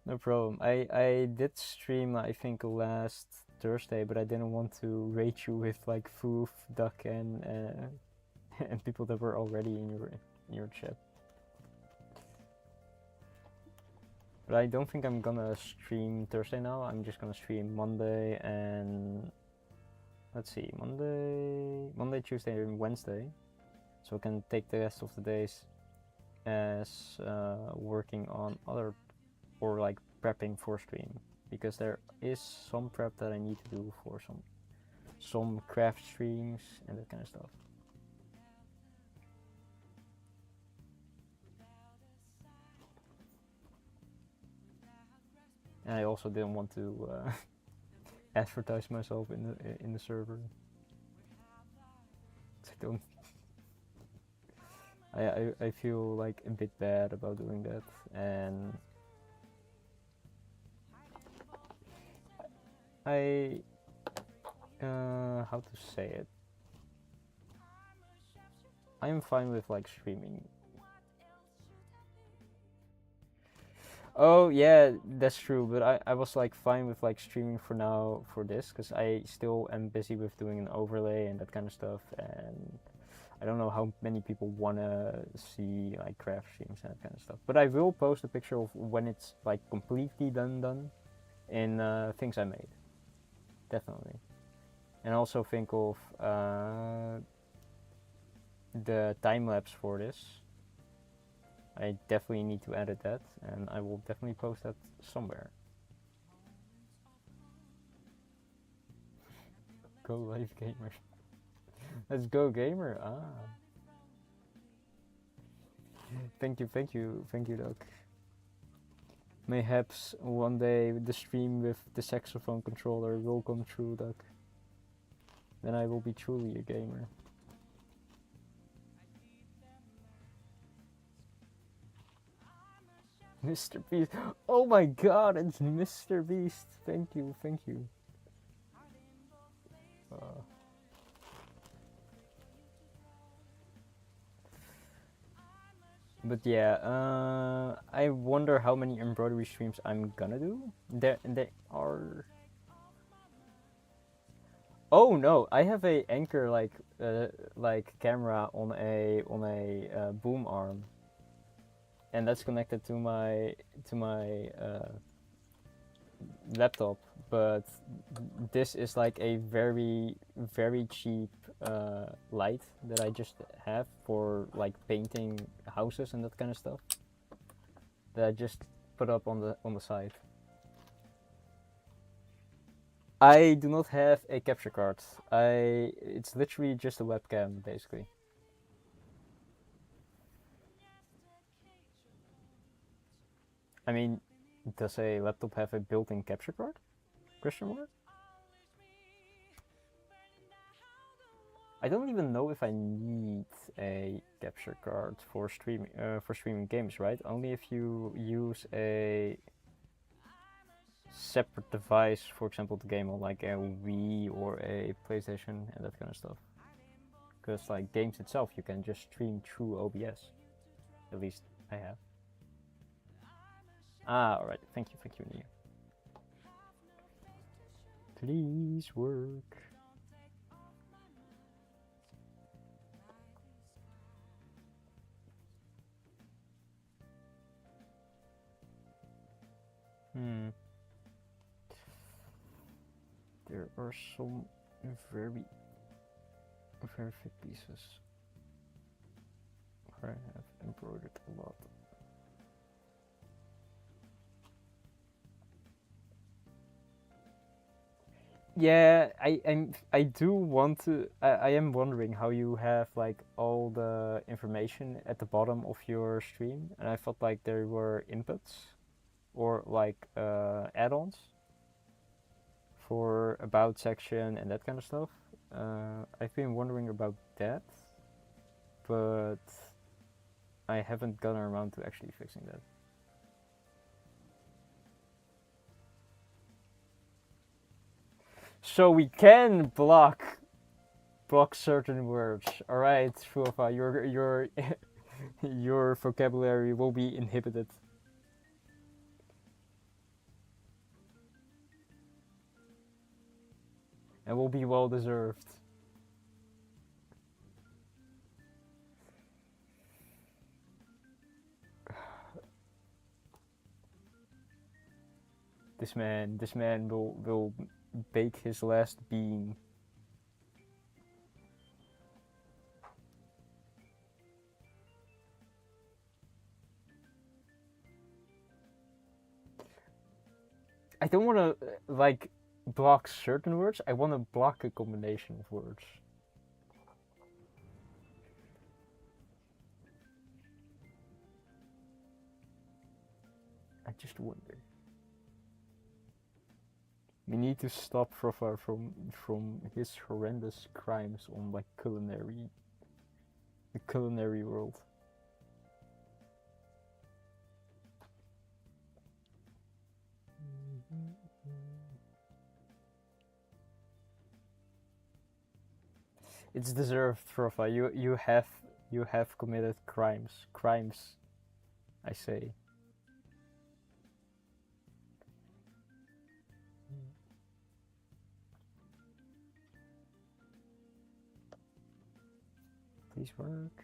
no problem. I did stream I think last Thursday, but I didn't want to rate you with like Foof, Duck, and and people that were already in your chat. But I don't think I'm gonna stream Thursday now. I'm just gonna stream Monday and let's see, Monday, Tuesday, and Wednesday, so I can take the rest of the days as working on other or like prepping for stream, because there is some prep that I need to do for some craft streams and that kind of stuff. And I also didn't want to advertise myself in the server. So I feel like a bit bad about doing that, and how to say it? I'm fine with like streaming. Oh yeah, that's true, but I was like fine with like streaming for now for this, because I still am busy with doing an overlay and that kind of stuff, and I don't know how many people wanna see like craft streams and that kind of stuff. But I will post a picture of when it's like completely done in things I made. Definitely. And also think of the time lapse for this. I definitely need to edit that, and I will definitely post that somewhere. Go live gamer. Let's go gamer. Thank you, Doc. Mayhaps one day the stream with the saxophone controller will come true, Doc. Then I will be truly a gamer. Mr. Beast. Oh my god, it's Mr. Beast. Thank you. But yeah, I wonder how many embroidery streams I'm gonna do. There are. Oh no, I have a anchor like camera on a boom arm, and that's connected to my laptop. But this is like a very cheap light that I just have for like painting houses and that kind of stuff, that I just put up on the side. I do not have a capture card. It's literally just a webcam basically. I mean, does a laptop have a built-in capture card? Question mark? I don't even know if I need a capture card for streaming games, right? Only if you use a separate device, for example, to game on like a Wii or a PlayStation and that kind of stuff. Because like games itself, you can just stream through OBS. At least I have. Alright. Thank you, Nia. Please work. Hmm. There are some very, very thick pieces where I have embroidered a lot. Yeah, I do want to. I am wondering how you have like all the information at the bottom of your stream, and I felt like there were inputs or like add-ons for about section and that kind of stuff. I've been wondering about that, but I haven't gotten around to actually fixing that. So we can block certain words. All right, Fulfa, your your vocabulary will be inhibited. And will be well deserved. This man will bake his last bean. I don't want to like block certain words. I want to block a combination of words. I just wonder. We need to stop Frofar from his horrendous crimes on like the culinary world. It's deserved, Frofar. You have committed crimes. Crimes, I say. Please work.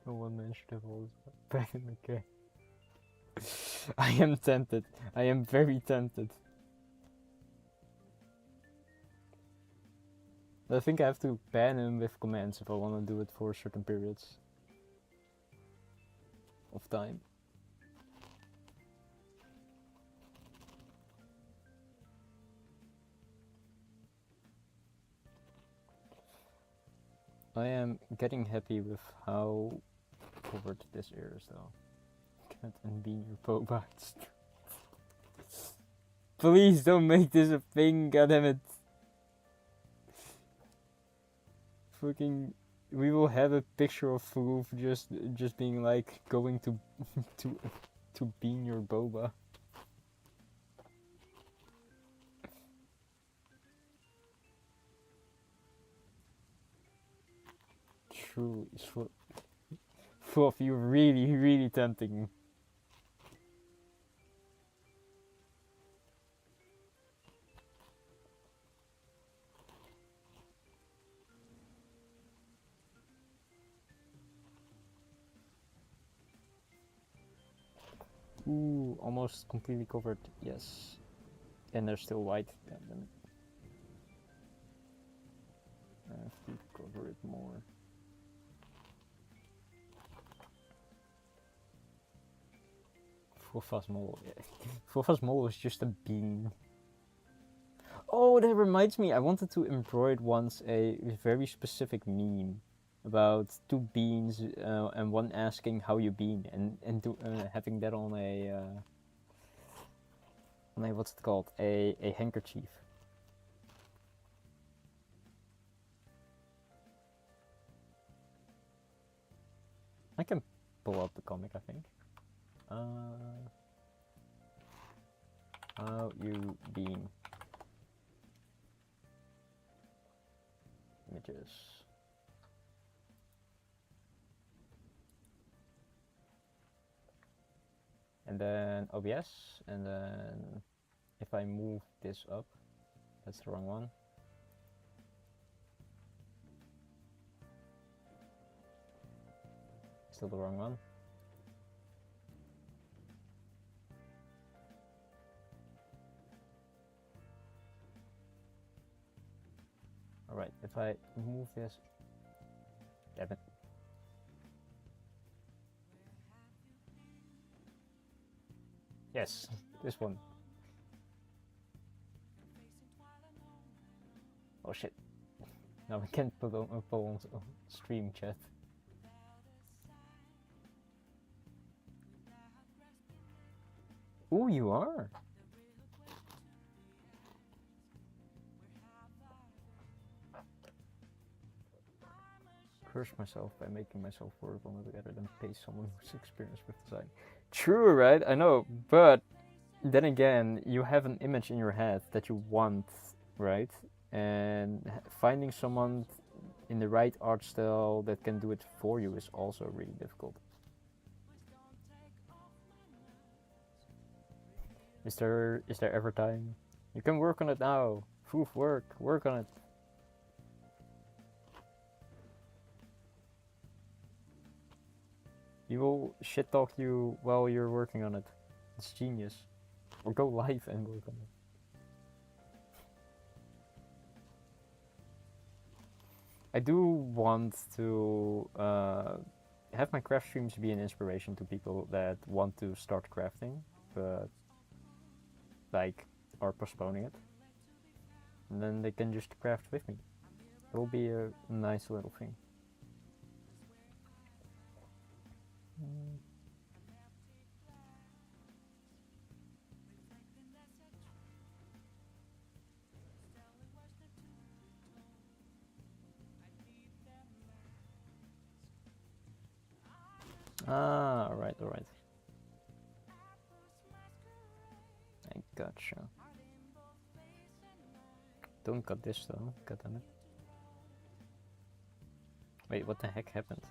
No one mentioned the rules back in the game. I am tempted. I am very tempted. I think I have to ban him with commands if I want to do it for certain periods of time. I am getting happy with how covered this area is though. Can't unbean your boba. Please don't make this a thing, goddammit. Fucking, we will have a picture of Fuluf just being like going to to bean your boba. True, Fuluf, you're really tempting me. Ooh, almost completely covered, yes. And they're still white. Damn. I have to cover it more. Fulfa's mole. Fulfa's mole is just a bean. Oh, that reminds me. I wanted to embroider once a very specific meme about two beans and one asking how you been, and having that on a what's it called, a handkerchief. I can pull up the comic, I think. How you been? Images. and then OBS, and then if I move this up, that's the wrong one. Still the wrong one. Alright, if I move this, damn it. Yes, this one. Oh shit. Now I can't put on stream chat. Oh, you are? Curse myself by making myself work on it rather than pay someone who's experienced with design. True, right? I know, but then again, you have an image in your head that you want, right? And finding someone in the right art style that can do it for you is also really difficult. Is there ever time? You can work on it now. Proof work on it. He will shit talk you while you're working on it. It's genius. Or go live and work on it. I do want to have my craft streams be an inspiration to people that want to start crafting, but like are postponing it. And then they can just craft with me. It'll be a nice little thing. Ah, alright. I gotcha. Don't cut this though, goddammit. Wait, what the heck happened?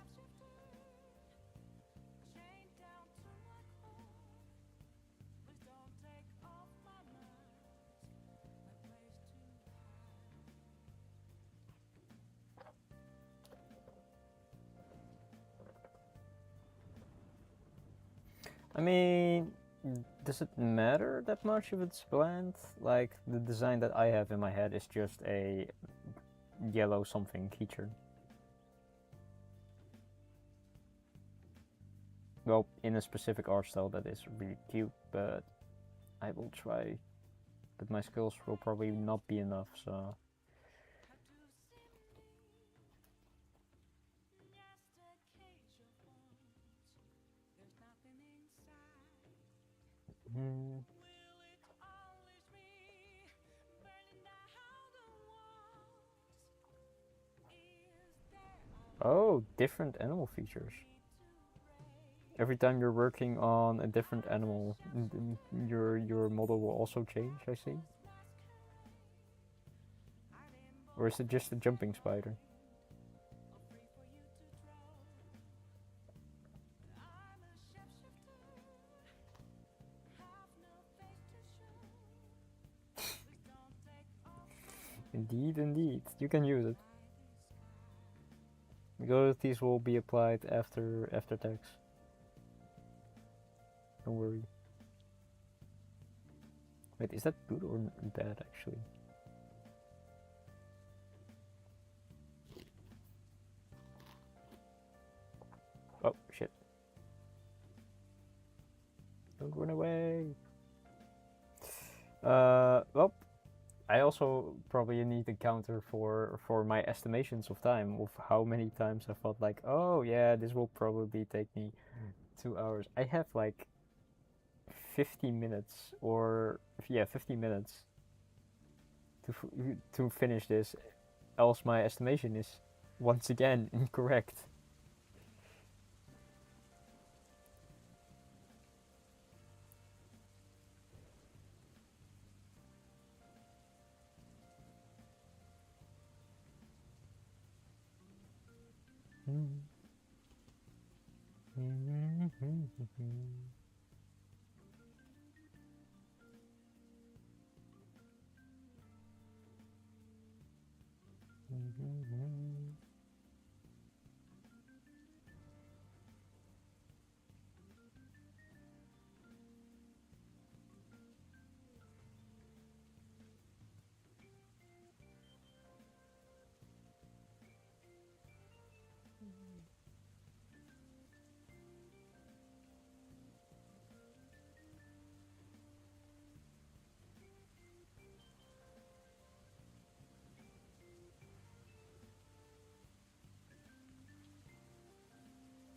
I mean, does it matter that much if it's bland? Like, the design that I have in my head is just a yellow something feature. Well, in a specific art style that is really cute, but I will try. But my skills will probably not be enough, so... Oh, different animal features. Every time you're working on a different animal, your model will also change, I see. Or is it just a jumping spider? Indeed. You can use it. Royalties will be applied after tax. Don't worry. Wait, is that good or bad actually? Oh shit. Don't run away. Well, I also probably need a counter for my estimations of time, of how many times I thought like, oh yeah, this will probably take me 2 hours. I have like 50 minutes, or yeah, 50 minutes to finish this, else my estimation is once again incorrect.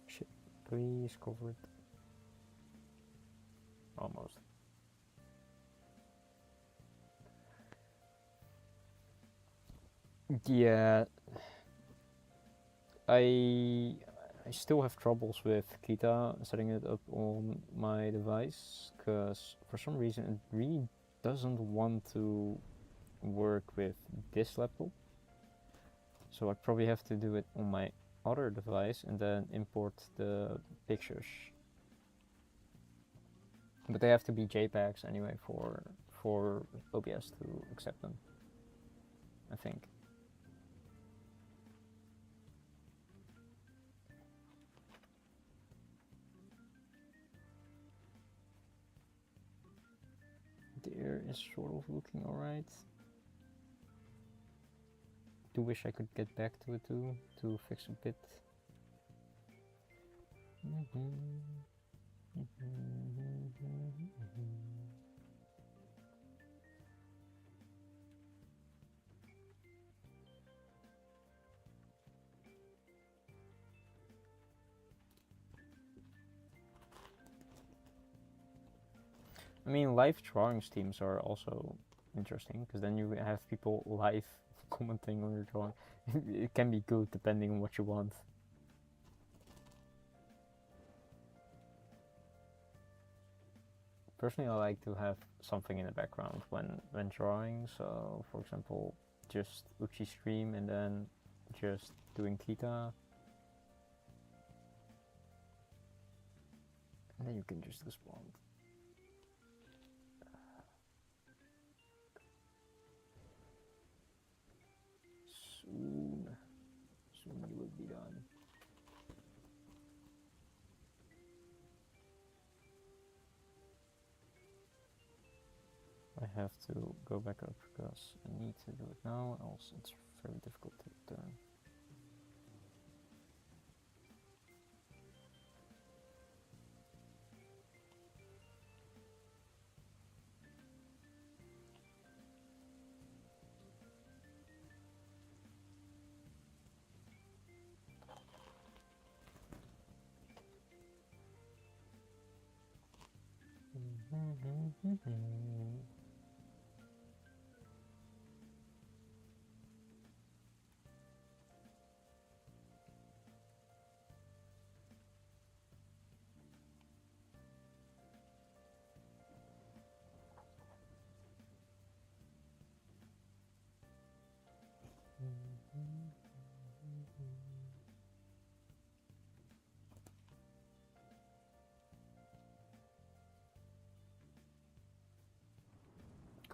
Shit, please cover it. Almost. Yeah, I still have troubles with Kita setting it up on my device because for some reason it really doesn't want to work with this laptop. So I probably have to do it on my other device and then import the pictures. But they have to be JPEGs anyway for OBS to accept them, I think. The air is sort of looking alright. Do wish I could get back to it too, to fix a bit. I mean, live drawing streams are also interesting because then you have people live commenting on your drawing. It can be good depending on what you want. Personally, I like to have something in the background when drawing. So, for example, just Uchi stream and then just doing Kita. And then you can just respond. Soon you will be done. I have to go back up because I need to do it now, else it's very difficult to return.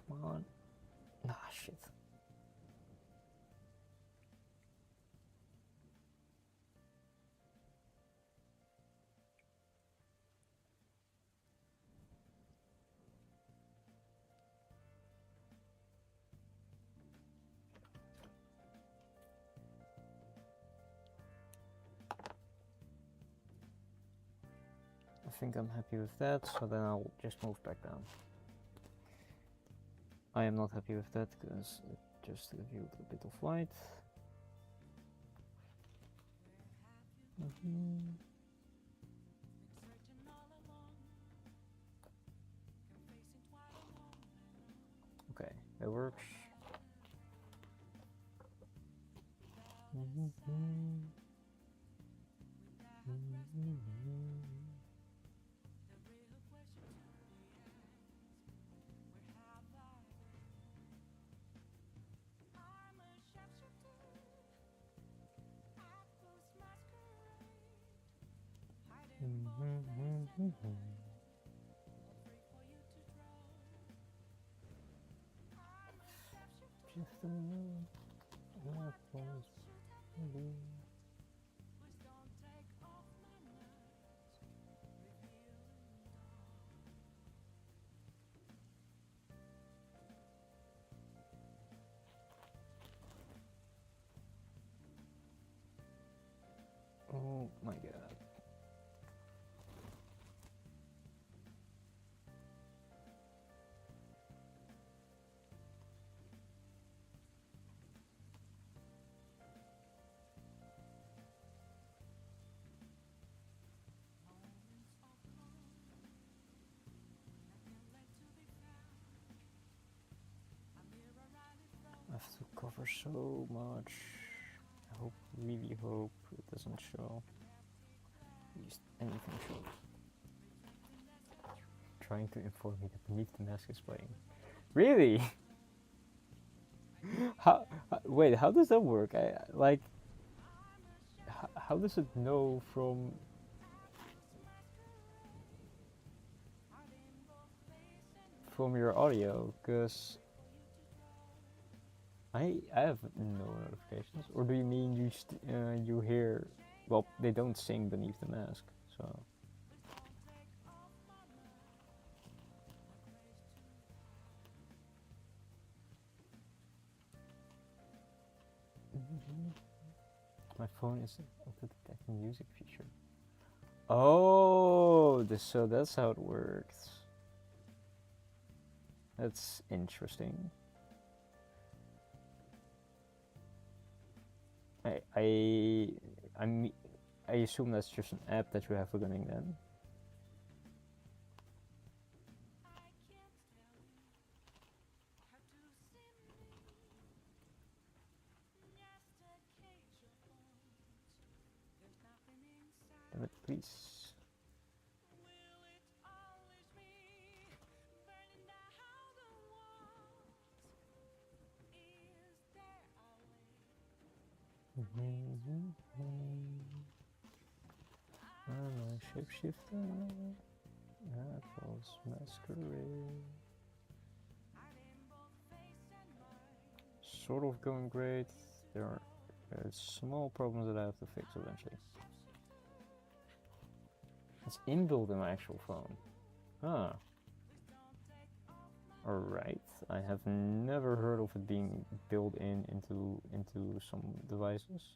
Come on. Ah, shit. I think I'm happy with that, so then I'll just move back down. I am not happy with that because it just revealed a bit of light. Okay, that works. Just a for so much. I hope, really hope it doesn't show. At least anything shows. Trying to inform me that Beneath the Mask is playing. Really? Wait, how does that work? How does it know from your audio? Because I have no notifications. Or do you mean you hear? Well, they don't sing Beneath the Mask, so. My phone is up to detect music feature. Oh, so that's how it works. That's interesting. I assume that's just an app that you have running then. Damn it, please. I'm a shapeshifter. That was masquerade. Sort of going great. There are small problems that I have to fix eventually. It's inbuilt in my actual phone. Ah. Alright. I have never heard of it being built into some devices.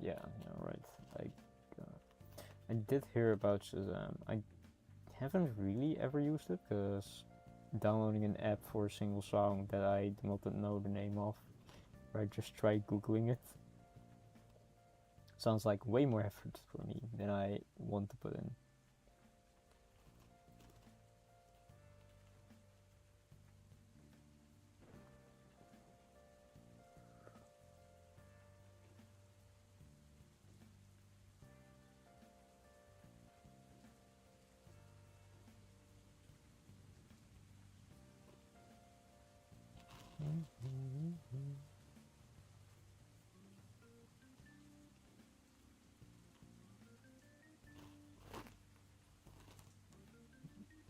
Yeah, right. I did hear about Shazam. I haven't really ever used it because downloading an app for a single song that I do not know the name of, or I just tried googling it, sounds like way more effort for me than I want to put in.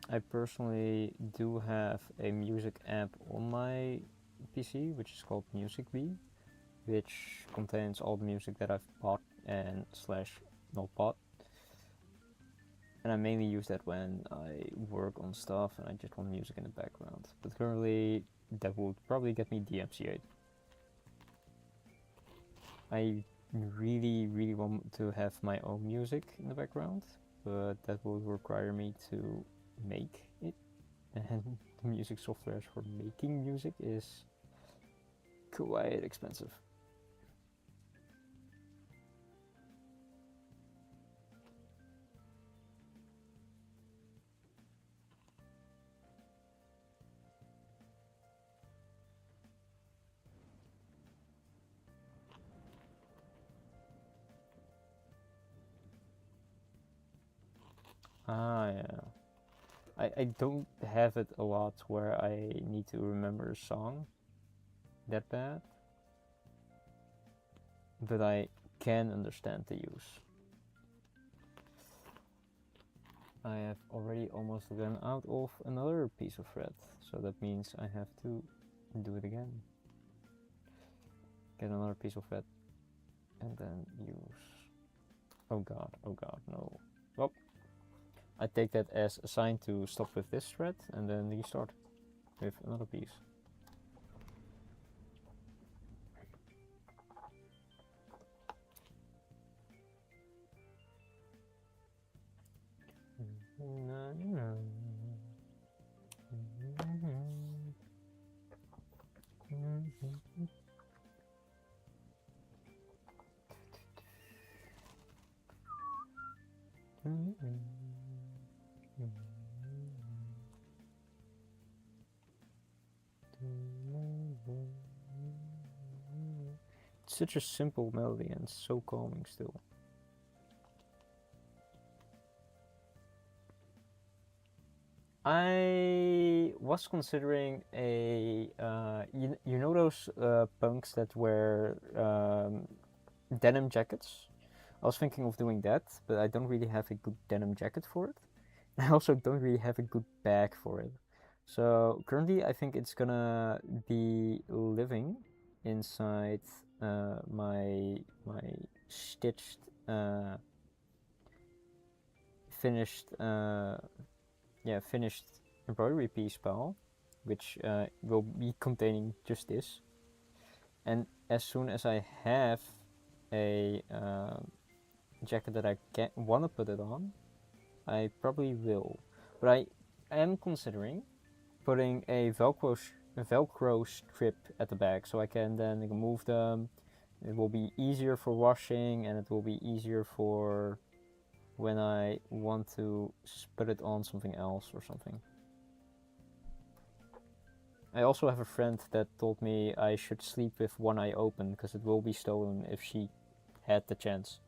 I personally do have a music app on my PC, which is called MusicBee, which contains all the music that I've bought and slash not bought. And I mainly use that when I work on stuff and I just want music in the background. But currently, that would probably get me DMCA'd. I really, really want to have my own music in the background, but that would require me to make it. And the music software for making music is quite expensive. Ah, yeah. I don't have it a lot where I need to remember a song that bad, but I can understand the use. I have already almost run out of another piece of thread, so that means I have to do it again. Get another piece of thread and then use. Oh god, no. Well, I take that as a sign to stop with this thread and then restart with another piece. such a simple melody and so calming still. I was considering a you know those punks that wear denim jackets. I was thinking of doing that, but I don't really have a good denim jacket for it. I also don't really have a good bag for it. So currently, I think it's gonna be living inside my stitched finished finished embroidery piece pile, which will be containing just this. And as soon as I have a jacket that I want to put it on, I probably will. But I am considering putting a Velcro strip at the back, so I can then remove them. It will be easier for washing, and it will be easier for when I want to put it on something else or something. I also have a friend that told me I should sleep with one eye open because it will be stolen if she had the chance.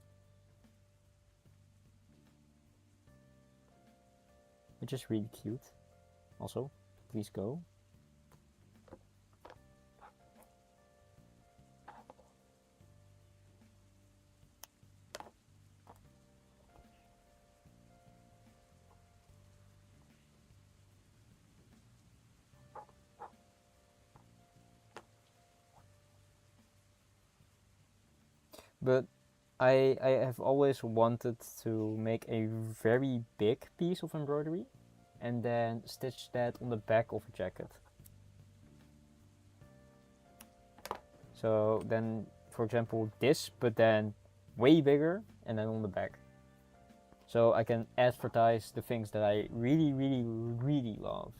Which is really cute. Also, please go. But I have always wanted to make a very big piece of embroidery and then stitch that on the back of a jacket. So then, for example, this, but then way bigger, and then on the back. So I can advertise the things that I really, really, really love.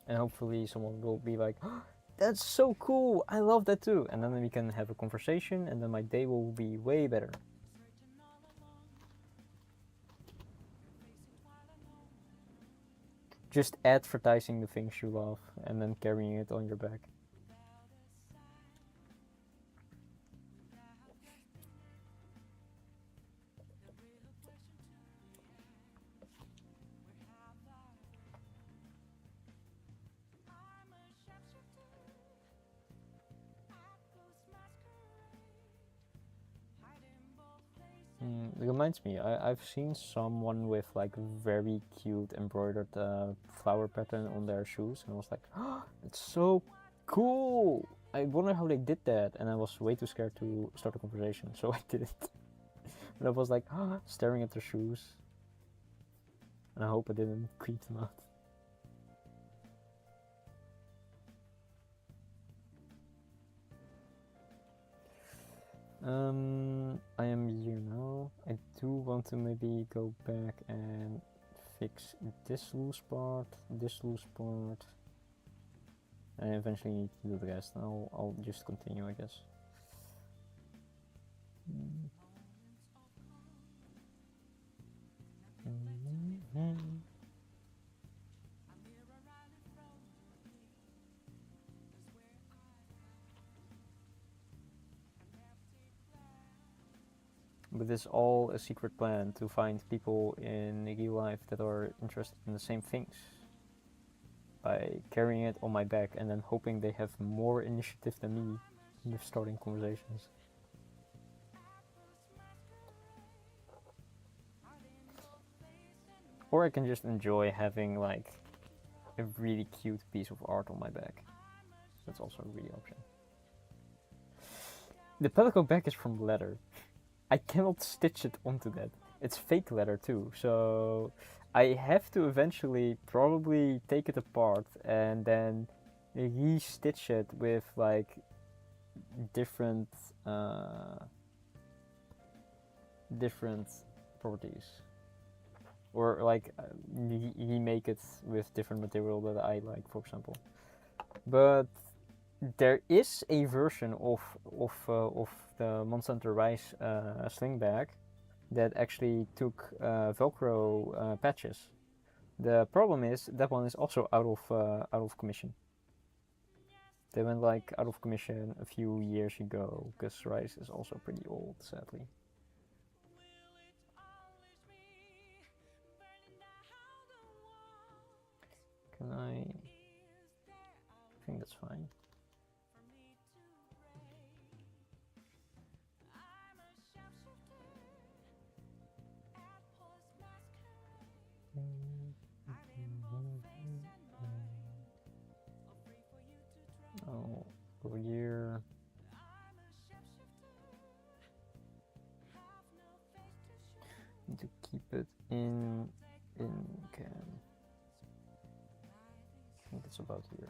And hopefully someone will be like, oh, that's so cool, I love that too. And then we can have a conversation, and then my day will be way better. Just advertising the things you love and then carrying it on your back. It reminds me, I've seen someone with like very cute embroidered flower pattern on their shoes, and I was like, oh, it's so cool! I wonder how they did that, and I was way too scared to start a conversation, so I didn't. But I was like, oh, staring at their shoes, and I hope I didn't creep them out. I am here now. I do want to maybe go back and fix this loose part, and eventually need to do the rest. I'll just continue, I guess. But it's all a secret plan to find people in real life that are interested in the same things by carrying it on my back and then hoping they have more initiative than me in starting conversations. Or I can just enjoy having like a really cute piece of art on my back. That's also a really option. The pelican back is from leather. I cannot stitch it onto that. It's fake leather too, so I have to eventually probably take it apart and then re-stitch it with like different properties, or like remake it with different material that I like, for example. But there is a version of the Monsanto Rice sling bag that actually took Velcro patches. The problem is that one is also out of commission. They went like out of commission a few years ago because rice is also pretty old, sadly. Can I think that's fine. Oh, over here. Need to keep it in can. I think it's about here.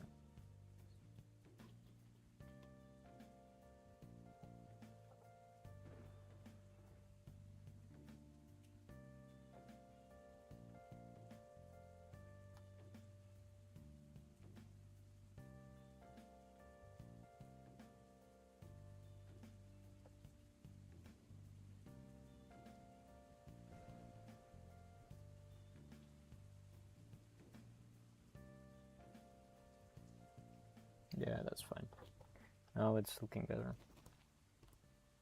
Yeah, that's fine. Now it's looking better.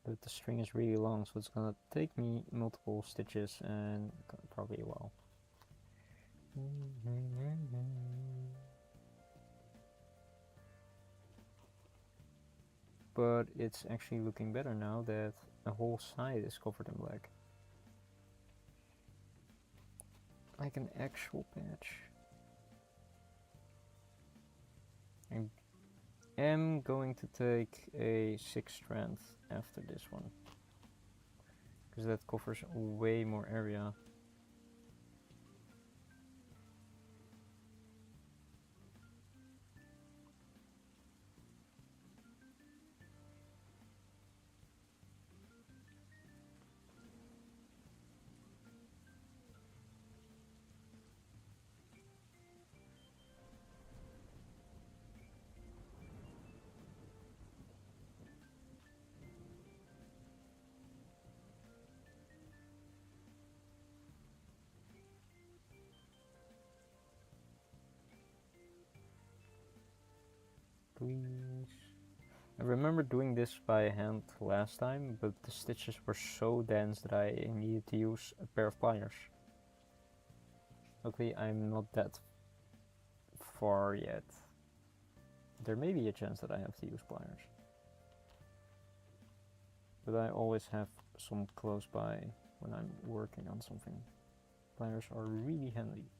But the string is really long, so it's gonna take me multiple stitches and probably a while. But it's actually looking better now that the whole side is covered in black. Like an actual patch. I am going to take a 6 strand after this one, because that covers way more area. Please. I remember doing this by hand last time, but the stitches were so dense that I needed to use a pair of pliers. Luckily, I'm not that far yet. There may be a chance that I have to use pliers, but I always have some close by when I'm working on something. Pliers are really handy.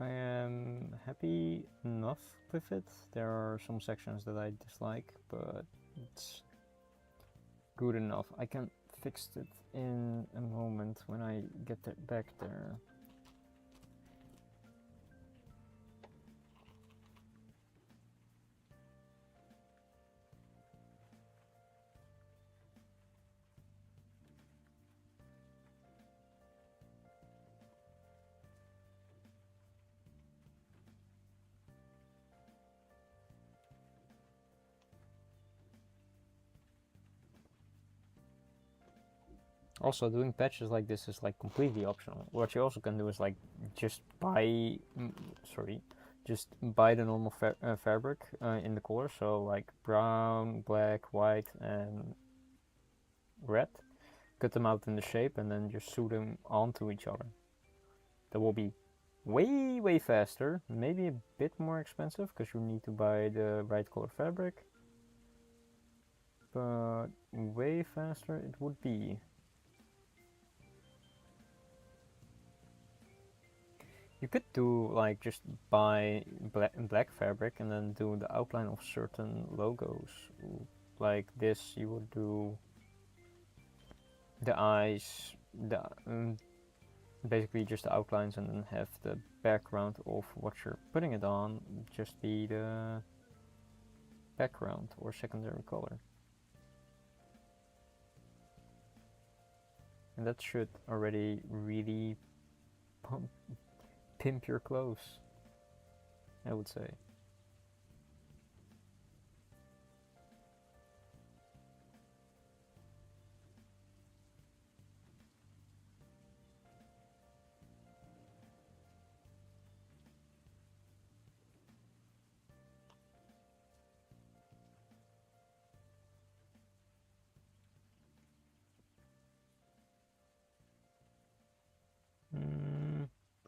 I am happy enough with it. There are some sections that I dislike, but it's good enough. I can fix it in a moment when I get back there. Also, doing patches like this is like completely optional. What you also can do is like just buy, just buy the normal fabric in the color. So like brown, black, white, and red. Cut them out in the shape and then just sew them onto each other. That will be way faster. Maybe a bit more expensive because you need to buy the right color fabric. But way faster it would be. You could do like just buy black fabric and then do the outline of certain logos. Like this you would do the eyes, the basically just the outlines, and then have the background of what you're putting it on just be the background or secondary color. And that should already really pimp your clothes, I would say.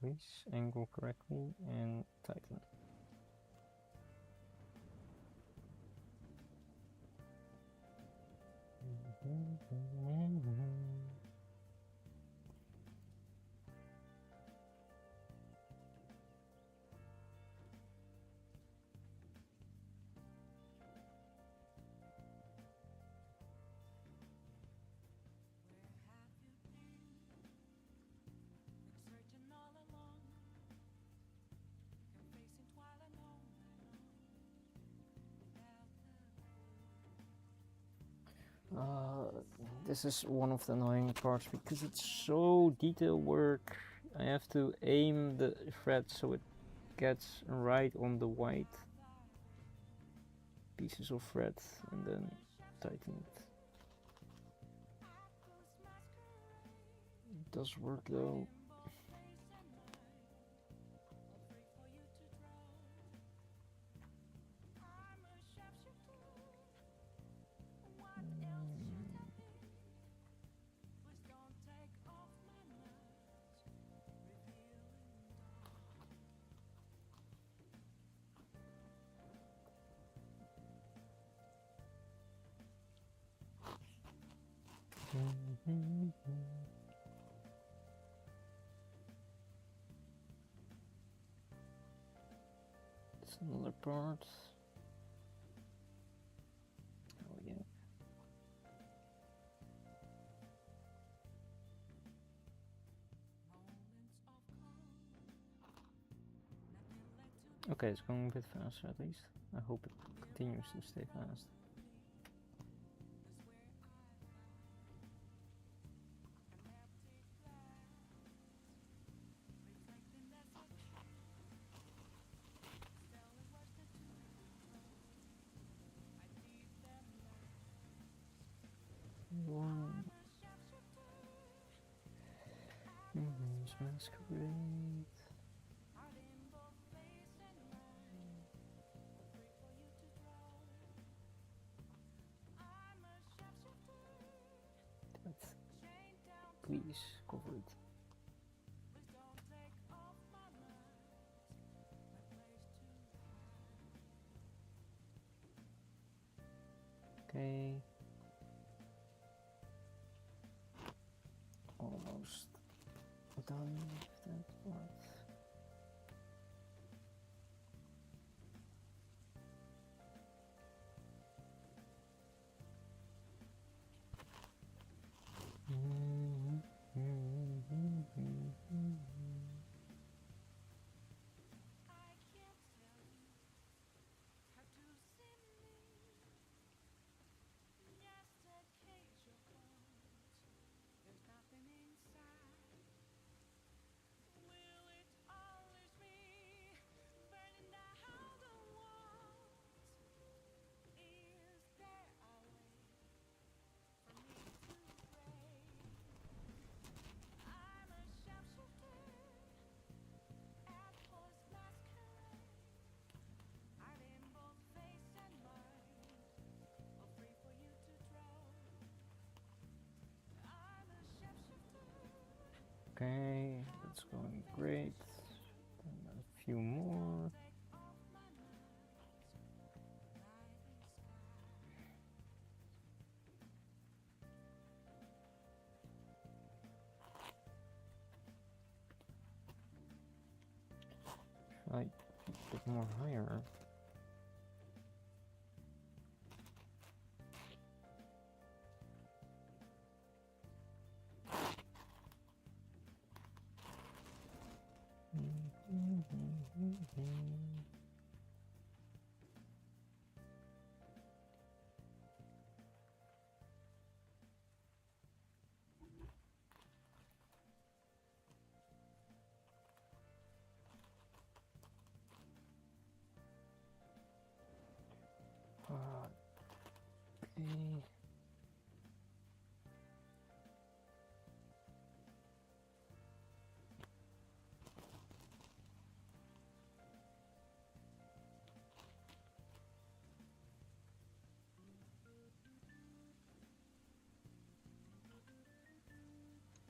Please angle correctly and tighten. This is one of the annoying parts because it's so detail work. I have to aim the thread so it gets right on the white pieces of thread and then tighten it. It does work though. It's another part. Oh yeah. Okay, it's going a bit faster at least. I hope it continues to stay fast. Masquerade. Please cover it. Okay. Almost done with that part. Okay, that's going great. And a few more. Try a bit more higher.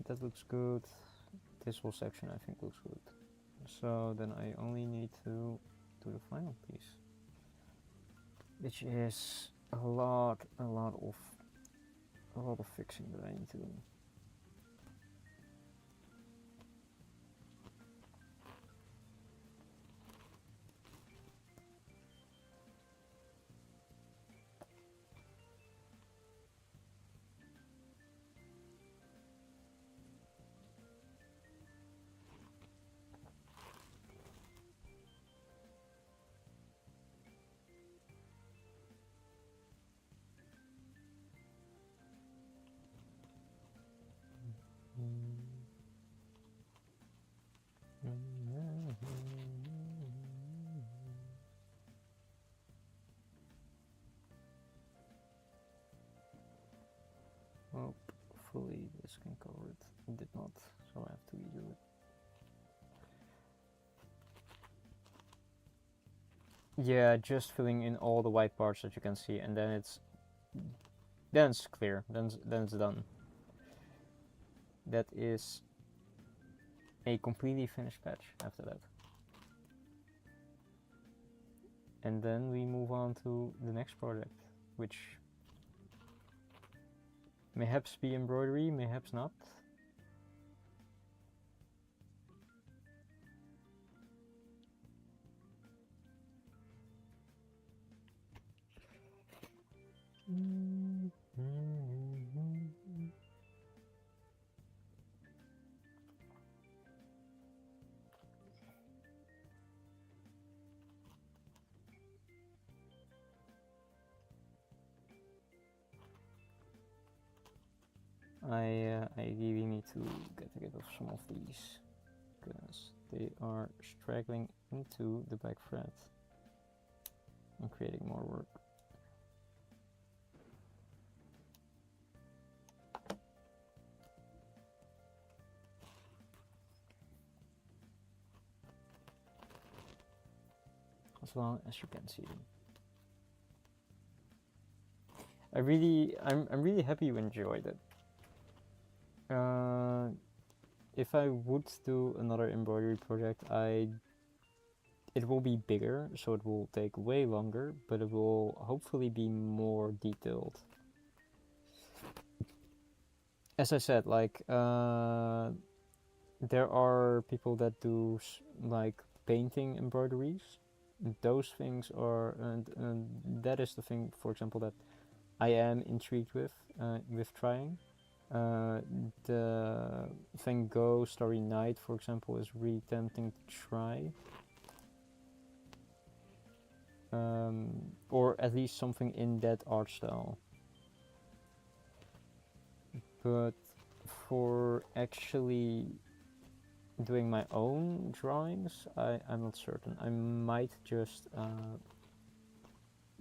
That looks good. This whole section I think looks good. So then I only need to do the final piece, which is a lot of fixing that I need to do. Hopefully this can cover it. It did not, so I have to redo it. Yeah, just filling in all the white parts that you can see, and then it's clear. Then it's done. That is a completely finished patch after that. And then we move on to the next project, which mayhaps be embroidery, mayhaps not. I really need to get rid of some of these because they are straggling into the back thread and creating more work. As long as you can see them. I'm really happy you enjoyed it. If I would do another embroidery project, it will be bigger, so it will take way longer, but it will hopefully be more detailed. As I said, like there are people that do like painting embroideries. Those things are, and that is the thing, for example, that I am intrigued with trying. The Van Gogh Starry Night, for example, is really tempting to try. Or at least something in that art style. But for actually doing my own drawings, I'm not certain. I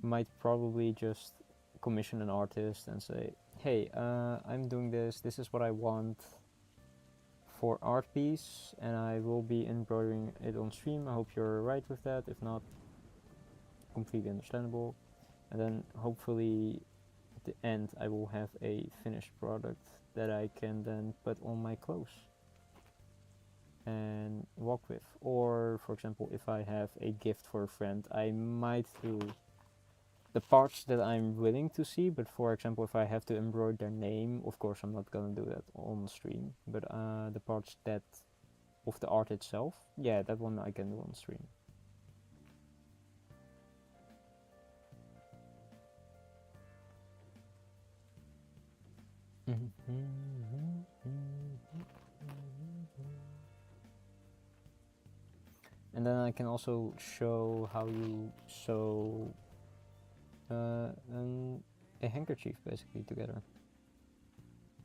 might probably just commission an artist and say, hey, I'm doing this is what I want for art piece, and I will be embroidering it on stream. I hope you're right with that. If not, completely understandable. And then hopefully at the end I will have a finished product that I can then put on my clothes and walk with. Or for example, if I have a gift for a friend, I might do the parts that I'm willing to see, but for example, if I have to embroider their name, of course I'm not gonna do that on stream, but the parts that of the art itself, yeah, that one I can do on stream. And then I can also show how you sew a handkerchief basically together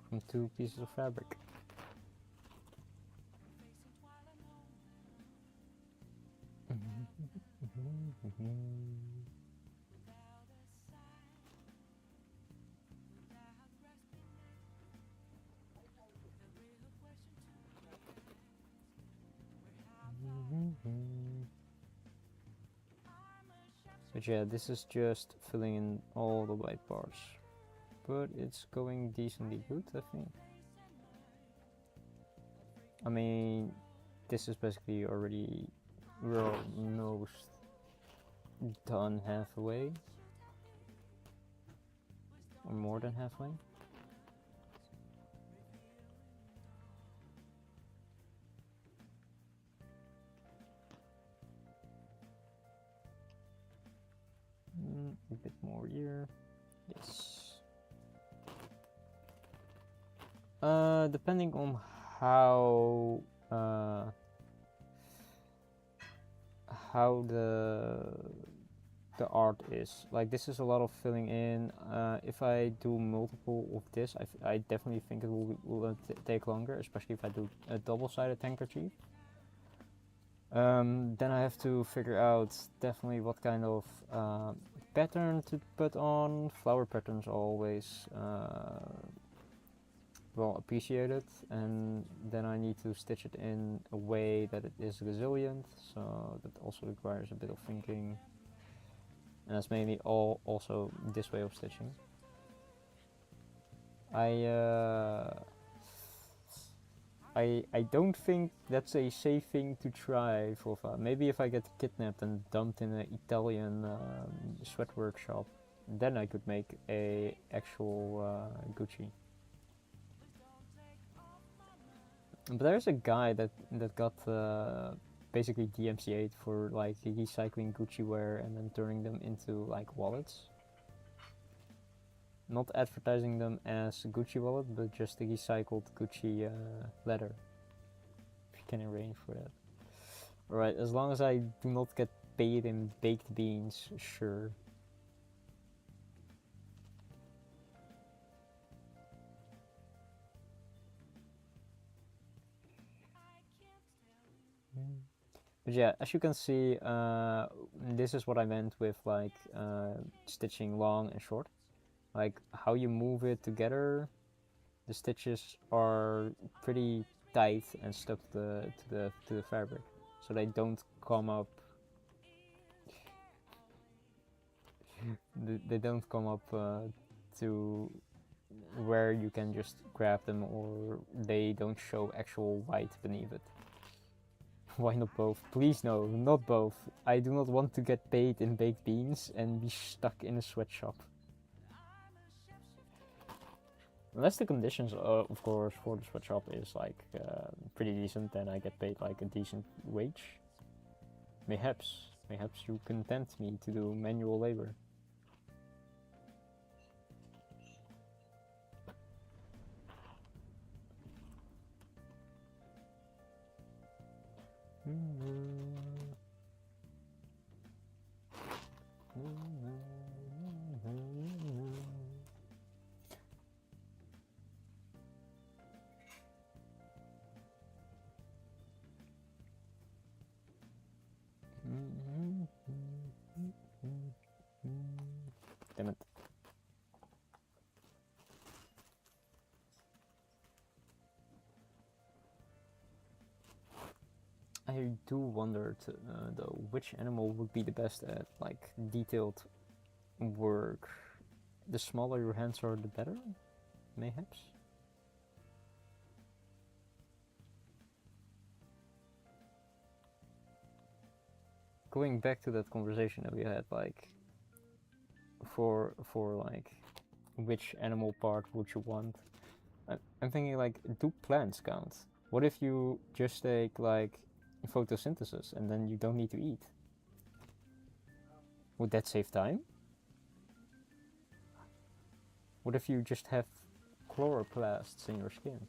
from 2 pieces of fabric. But yeah, this is just filling in all the white parts. But it's going decently good, I think. I mean, this is basically already, we're almost done halfway. Or more than halfway. A bit more here. Yes. Depending on how the art is. Like, this is a lot of filling in. If I do multiple of this, I definitely think it will take longer, especially if I do a double-sided handkerchief. Then I have to figure out definitely what kind of pattern to put on. Flower patterns are always well appreciated, and then I need to stitch it in a way that it is resilient, so that also requires a bit of thinking, and that's mainly also this way of stitching. I don't think that's a safe thing to try, Fofa. Maybe if I get kidnapped and dumped in an Italian sweat workshop, then I could make a actual Gucci. But there's a guy that got basically DMCA'd for like recycling Gucci wear and then turning them into like wallets. Not advertising them as Gucci wallet, but just the recycled Gucci leather. If you can arrange for that. Alright, as long as I do not get paid in baked beans, sure. But yeah, as you can see, this is what I meant with like stitching long and short. Like how you move it together, the stitches are pretty tight and stuck to the fabric, so they don't come up. They don't come up to where you can just grab them, or they don't show actual white beneath it. Why not both? Please no, not both. I do not want to get paid in baked beans and be stuck in a sweatshop. Unless the conditions, of course, for the sweatshop is like pretty decent, then I get paid like a decent wage. Mayhaps you content me to do manual labor. Damn it. I do wonder though, which animal would be the best at like detailed work. The smaller your hands are, the better, mayhaps. Going back to that conversation that we had, like for like which animal part would you want? I'm thinking like, do plants count? What if you just take like photosynthesis and then you don't need to eat? Would that save time? What if you just have chloroplasts in your skin?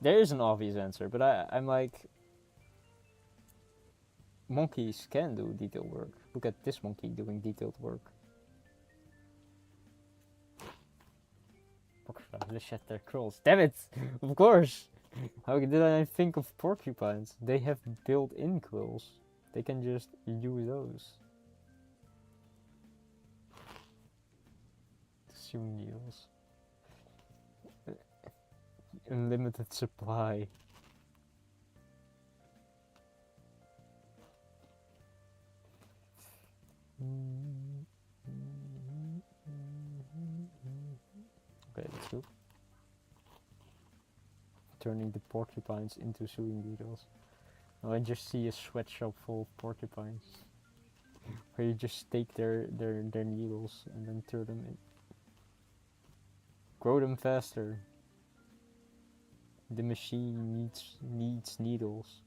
There is an obvious answer, but I'm like, monkeys can do detailed work. Look at this monkey doing detailed work. Let's shed their curls. Damn it! Of course! How did I think of porcupines? They have built-in quills. They can just use those. Sewing needles. Unlimited supply. turning the porcupines into sewing needles. Now I just see a sweatshop full of porcupines. Where you just take their needles and then turn them in. Grow them faster. The machine needs needles.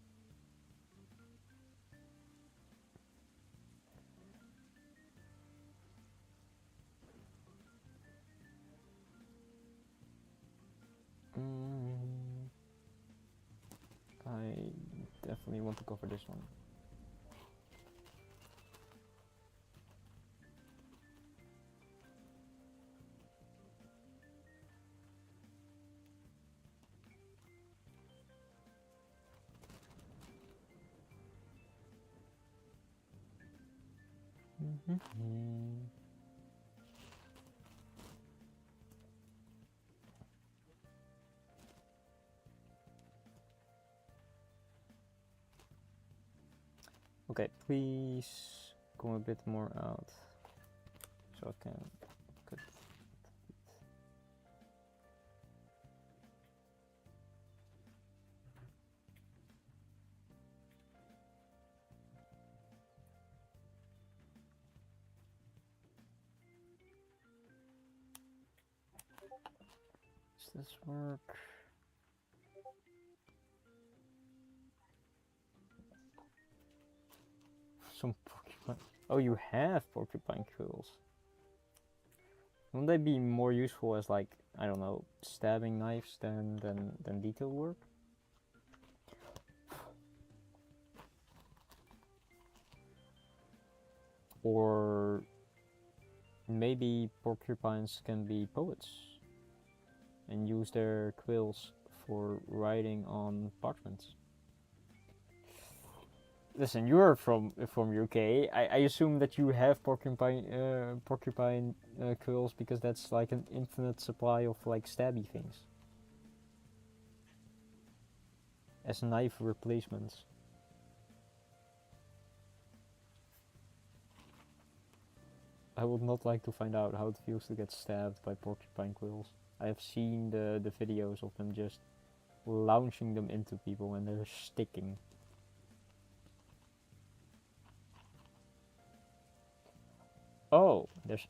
I definitely want to cover this one. Okay, please go a bit more out so I can cut. Does this work? Some porcupine. Oh, you have porcupine quills. Wouldn't they be more useful as, like, I don't know, stabbing knives than detail work? Or maybe porcupines can be poets and use their quills for writing on parchments. Listen, you're from UK. I assume that you have porcupine quills because that's like an infinite supply of like stabby things as knife replacements. I would not like to find out how it feels to get stabbed by porcupine quills. I have seen the videos of them just launching them into people and they're sticking. Oh, there's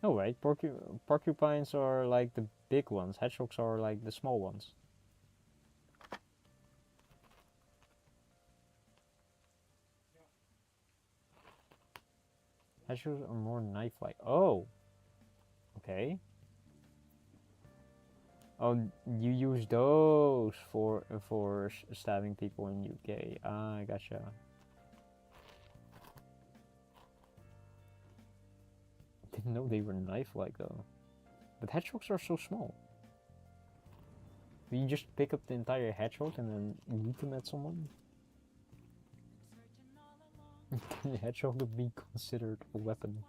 Oh right, porcupines are like the big ones. Hedgehogs are like the small ones. Hedgehogs are more knife-like. Oh, okay. Oh, you use those for stabbing people in UK. Ah, gotcha. Didn't know they were knife-like though. But hedgehogs are so small. You just pick up the entire hedgehog and then eat them at someone? Can the hedgehog be considered a weapon?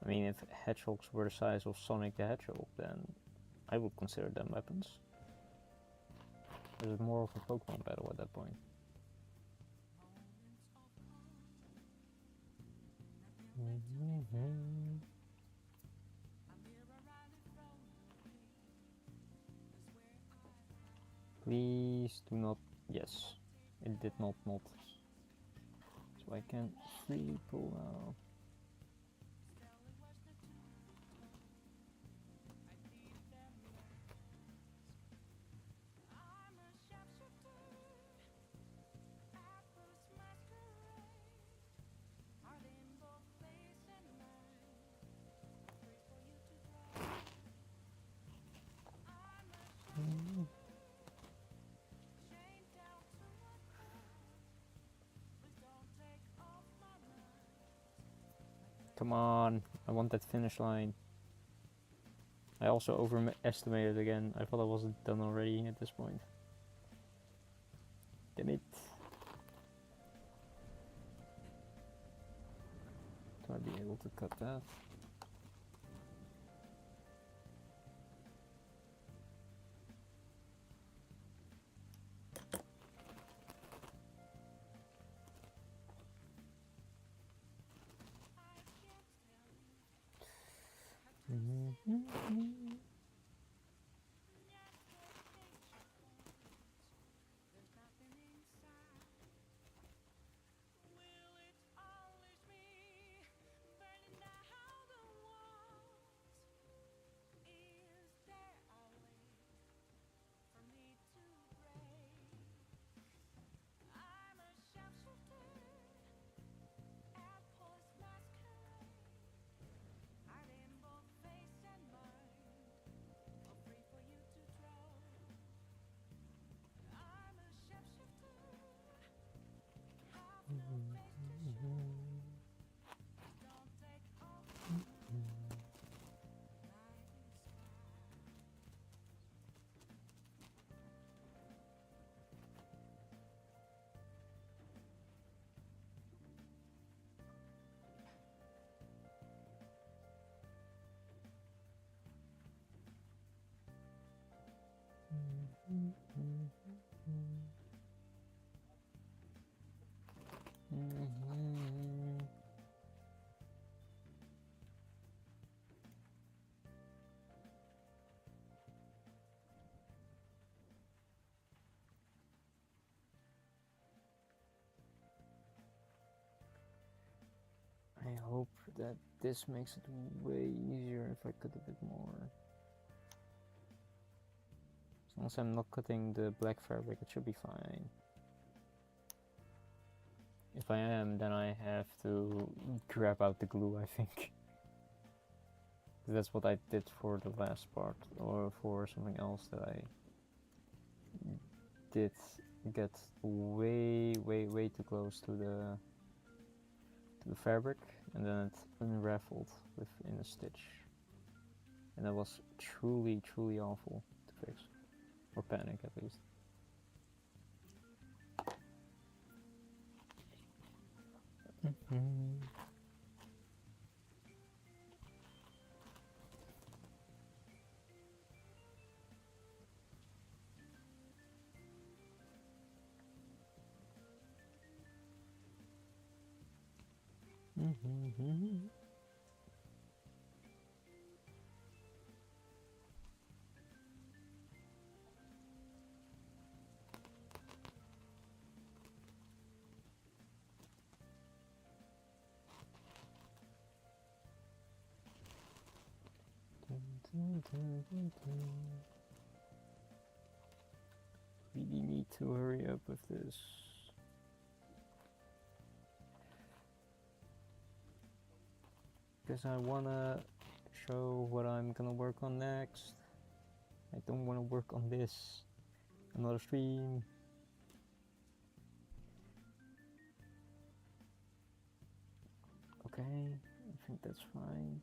I mean, if hedgehogs were the size of Sonic the Hedgehog, then I would consider them weapons. There's more of a Pokemon battle at that point. Please do not. Yes, it did not. So I can freely pull now. Come on, I want that finish line. I also overestimated again. I thought I wasn't done already at this point. Damn it. Do I be able to cut that? I hope that this makes it way easier if I cut a bit more. As long as I'm not cutting the black fabric, it should be fine. If I am, then I have to grab out the glue, I think. That's what I did for the last part, or for something else that I did get way too close to the fabric, and then it unraveled within a stitch, and that was truly awful to fix, or panic at least. Really need to hurry up with this. Because I wanna show what I'm gonna work on next. I don't wanna work on this another stream. Okay, I think that's fine.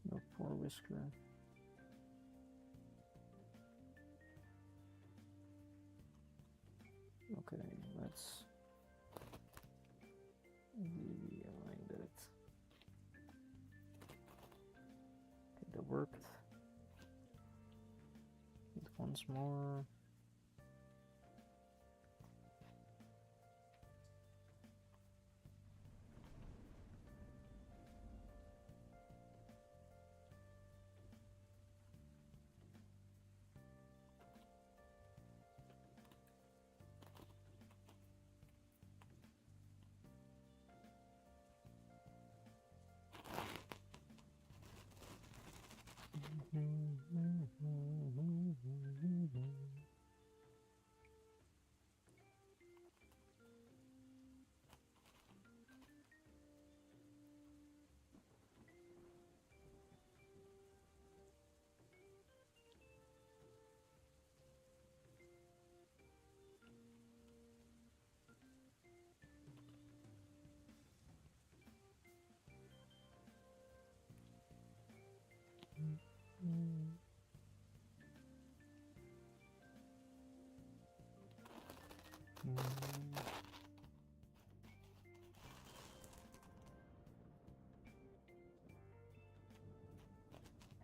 No, poor whisker. Okay, let's realign that. Okay, that worked. Hit once more.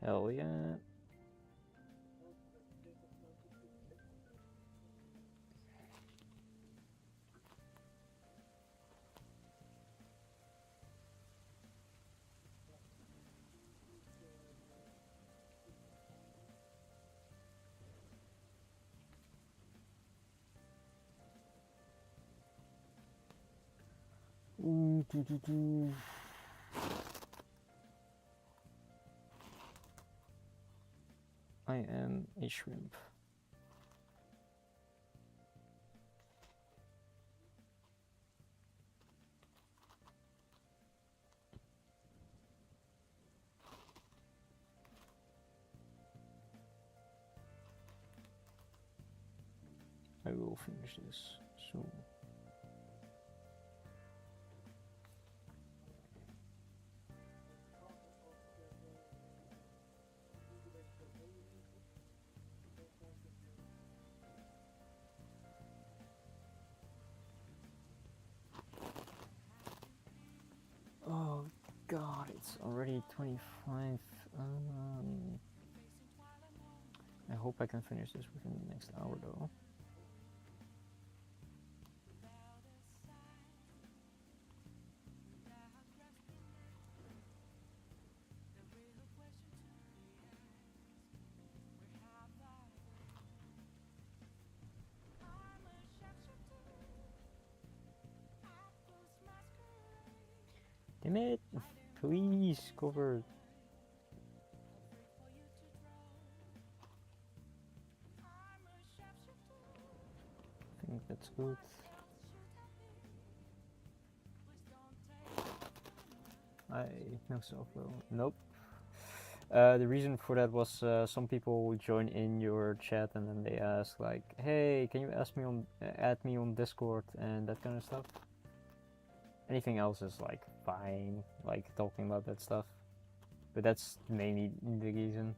Hell yeah. Ooh, doo -doo -doo. I am a shrimp. I will finish this soon. Oh god, it's already 25. I hope I can finish this within the next hour though. Damn it! Please cover. I think that's good. No self-blow. Nope. The reason for that was some people join in your chat and then they ask like, "Hey, can you add me on Discord and that kind of stuff?" Anything else is like fine, like talking about that stuff, but that's mainly the reason.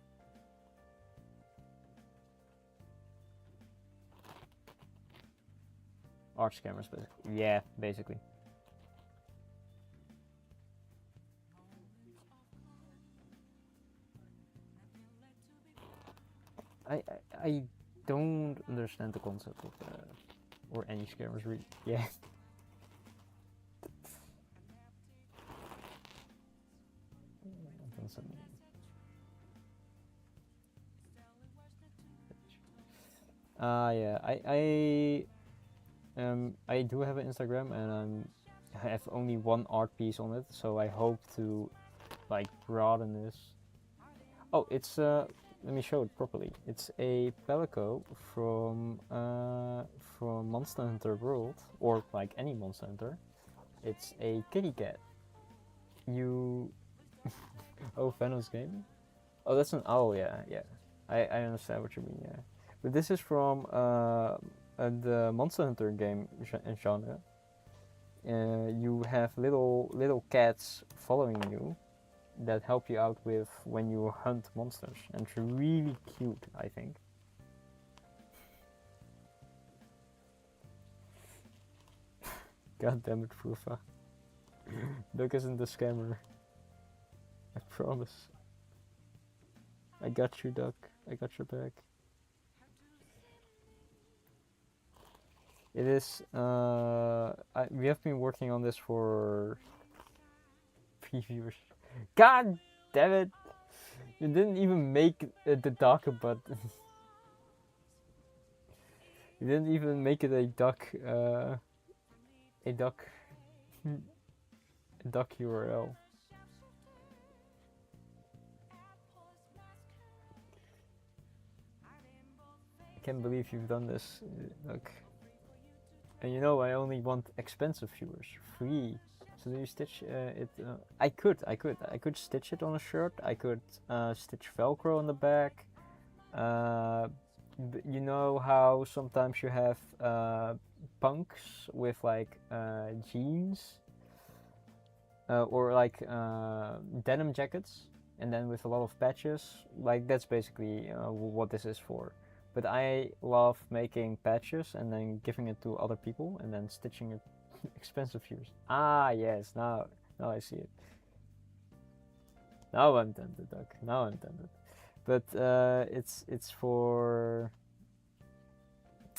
Art scammers, basically. Yeah, basically. I don't understand the concept of or any scammers really. Yeah. Yeah. I do have an Instagram and I have only one art piece on it, so I hope to like broaden this. Oh, it's let me show it properly. It's a Pelico from Monster Hunter World, or like any Monster Hunter. It's a kitty cat. You oh, Venom's game? Oh, that's an owl, yeah, yeah. I understand what you mean, yeah. But this is from the Monster Hunter game genre. You have little cats following you that help you out with when you hunt monsters, and it's really cute, I think. God damn it, Fufa. Duck isn't the scammer. I promise. I got you, Duck. I got your back. It is. We have been working on this for previewers. God damn it! You didn't even make the duck button. You didn't even make it a duck. A duck. A duck URL. I can't believe you've done this, duck. And you know I only want expensive viewers, free. So do you stitch it? I could stitch it on a shirt. I could stitch Velcro on the back. You know how sometimes you have punks with like jeans or like denim jackets. and then with a lot of patches, like that's basically what this is for. But I love making patches and then giving it to other people and then stitching it. Expensive shoes. Ah, yes, now I see it. Now I'm tempted, Doc. Now I'm tempted. But it's for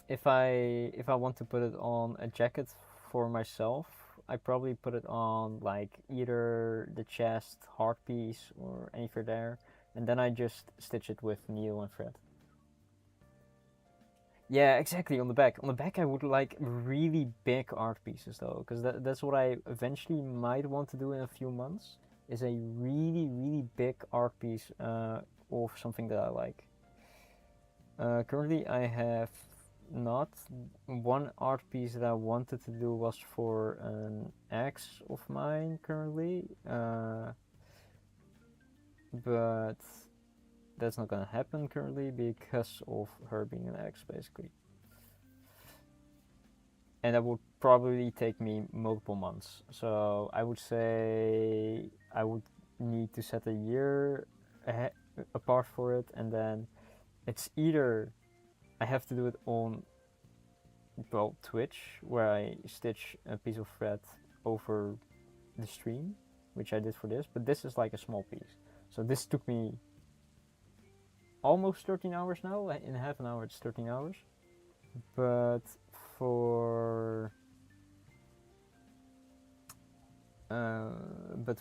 if I want to put it on a jacket for myself, I probably put it on like either the chest, heart piece, or anywhere there, and then I just stitch it with needle and thread. Yeah, exactly. On the back. On the back, I would like really big art pieces though, because that's what I eventually might want to do in a few months. Is a really big art piece of something that I like. Currently, I have not. One art piece that I wanted to do was for an ex of mine currently, but that's not gonna happen currently because of her being an ex, basically. And that would probably take me multiple months. So I would say I would need to set a year apart for it, and then it's either I have to do it on Twitch, where I stitch a piece of thread over the stream, which I did for this, but this is like a small piece. So this took me almost 13 hours now. In half an hour, it's 13 hours. But for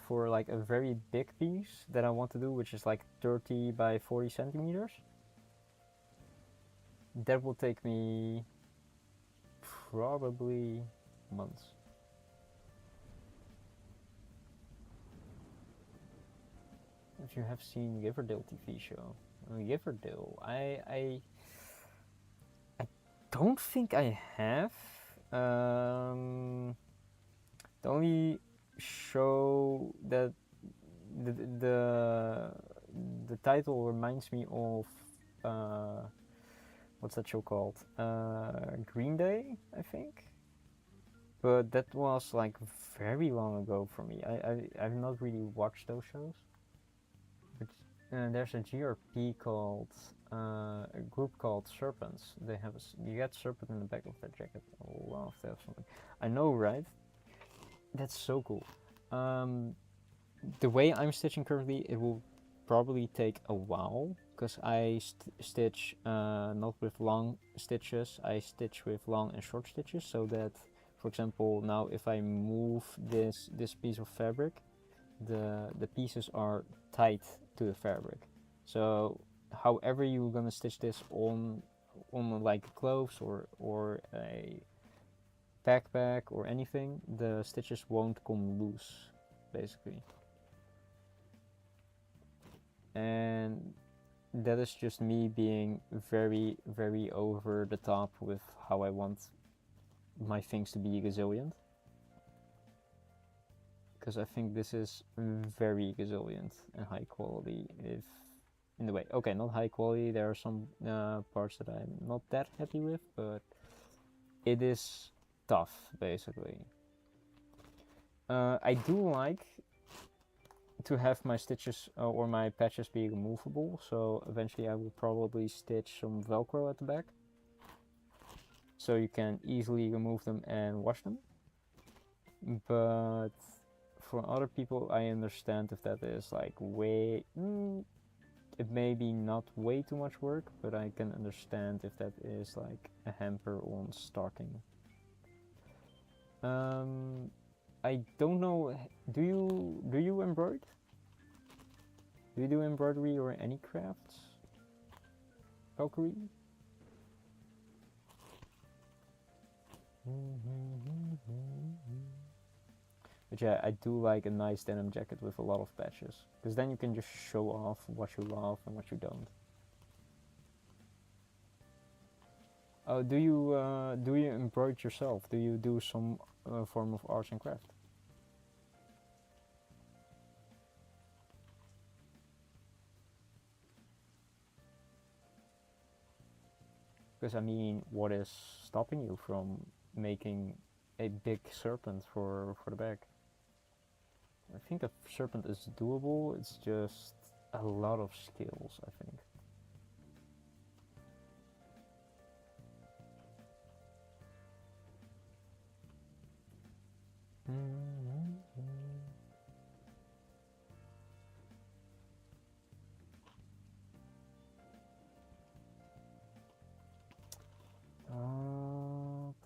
for like a very big piece that I want to do, which is like 30 by 40 centimeters, that will take me probably months. If you have seen Riverdale TV show, Riverdale, I don't think I have. The only show that the the, the title reminds me of what's that show called? Green Day, I think. But that was like very long ago for me. I've not really watched those shows. But there's a GRP called a group called Serpents. They have you get serpent in the back of their jacket. I would love to have something. I know, right? That's so cool. The way I'm stitching currently, it will probably take a while because I stitch not with long stitches. I stitch with long and short stitches, so that, for example, now if I move this piece of fabric, the pieces are tight to the fabric. So however you're gonna stitch this on like clothes or a backpack or anything, the stitches won't come loose, basically. And that is just me being very over the top with how I want my things to be resilient, because I think this is very resilient and high quality. If in the way, okay, not high quality, there are some parts that I'm not that happy with, but it is tough, basically. I do like to have my stitches or my patches be removable, so eventually I will probably stitch some Velcro at the back, so you can easily remove them and wash them. But for other people, I understand if that is like way it may be not way too much work, but I can understand if that is like a hamper on starting. I don't know. Do you embroider? Do you do embroidery or any crafts? Valkyrie? But yeah, I do like a nice denim jacket with a lot of patches, because then you can just show off what you love and what you don't. Oh, do you embroider yourself? Do you do some form of arts and craft? Because I mean, what is stopping you from making a big serpent for the bag? I think a serpent is doable. It's just a lot of skills, I think.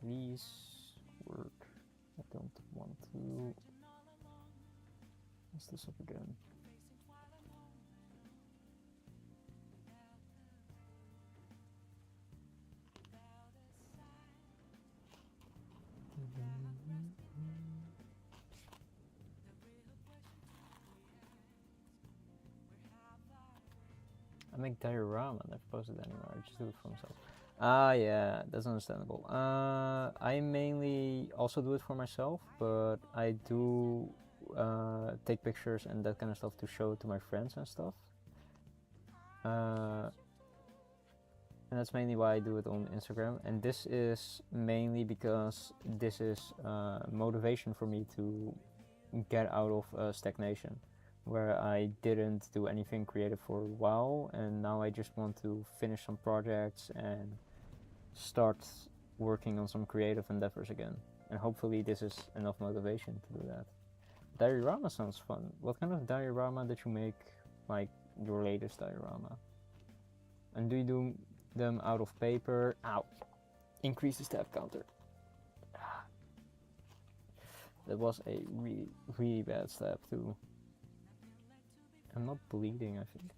Please work. I don't want to mess this up again. I make diorama, never posted anywhere, I just do it for myself. Ah, yeah, that's understandable. I mainly also do it for myself, but I do take pictures and that kind of stuff to show it to my friends and stuff. And that's mainly why I do it on Instagram. And this is mainly because this is motivation for me to get out of stagnation, where I didn't do anything creative for a while, and now I just want to finish some projects and start working on some creative endeavors again. And hopefully this is enough motivation to do that. Diorama sounds fun. What kind of diorama did you make, like your latest diorama? And do you do them out of paper? Ow! Increase the stab counter. That was a really, really bad stab too. I'm not bleeding, I think.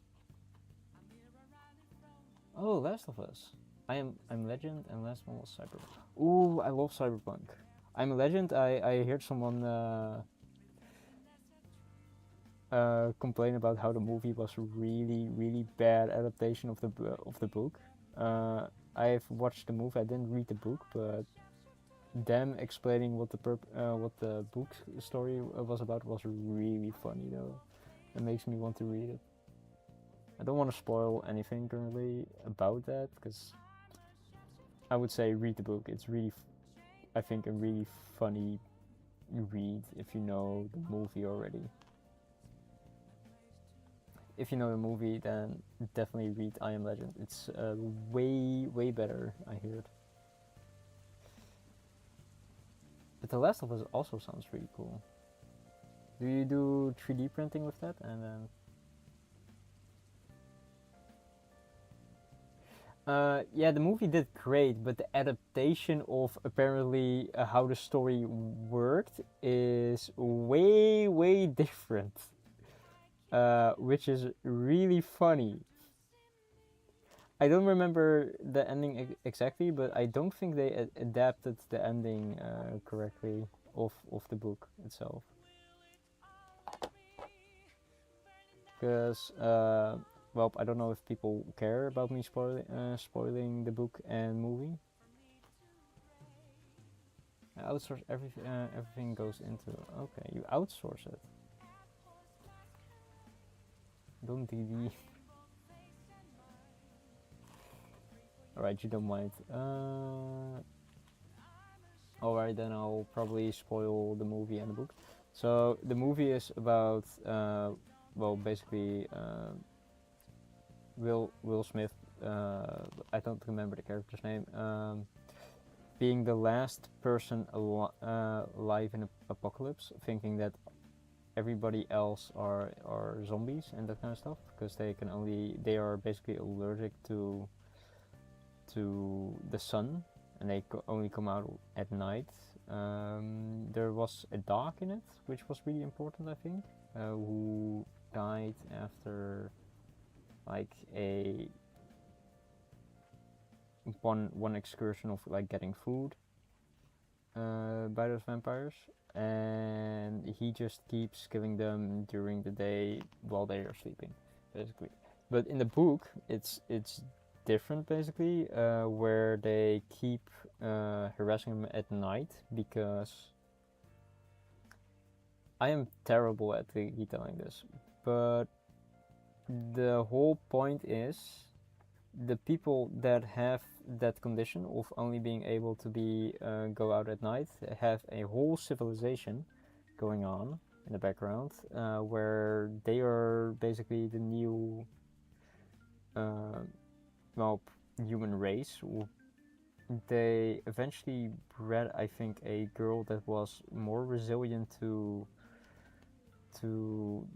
Oh, Last of Us. I'm Legend, and last one was Cyberpunk. Ooh, I love Cyberpunk. I'm Legend. I heard someone complain about how the movie was really, really bad adaptation of the book. I've watched the movie. I didn't read the book, but them explaining what the book story was about was really funny though. It makes me want to read it. I don't want to spoil anything currently about that, because I would say read the book. It's really, I think, a really funny read if you know the movie already. If you know the movie, then definitely read I Am Legend. It's way, way better, I heard. But The Last of Us also sounds really cool. Do you do 3D printing with that? And then yeah, the movie did great, but the adaptation of apparently how the story worked is way, way different, which is really funny. I don't remember the ending exactly, but I don't think they adapted the ending correctly of the book itself. Because well, I don't know if people care about me spoiling the book and movie. I outsource everything. Everything goes into. Okay, you outsource it. Don't DD. Alright, you don't mind. Alright, then I'll probably spoil the movie and the book. So the movie is about well, basically Will Smith. I don't remember the character's name. Being the last person alive in an apocalypse, thinking that everybody else are zombies and that kind of stuff, because they are basically allergic to the sun, and they only come out at night. There was a dog in it, which was really important, I think, who died after like a one excursion of like getting food by those vampires, and he just keeps killing them during the day while they are sleeping, basically. But in the book, it's different, basically, where they keep harassing him at night, because I am terrible at retelling this, but the whole point is the people that have that condition of only being able to be go out at night have a whole civilization going on. in the background, where they are basically the new, well, human race. They eventually bred, I think, a girl that was more resilient to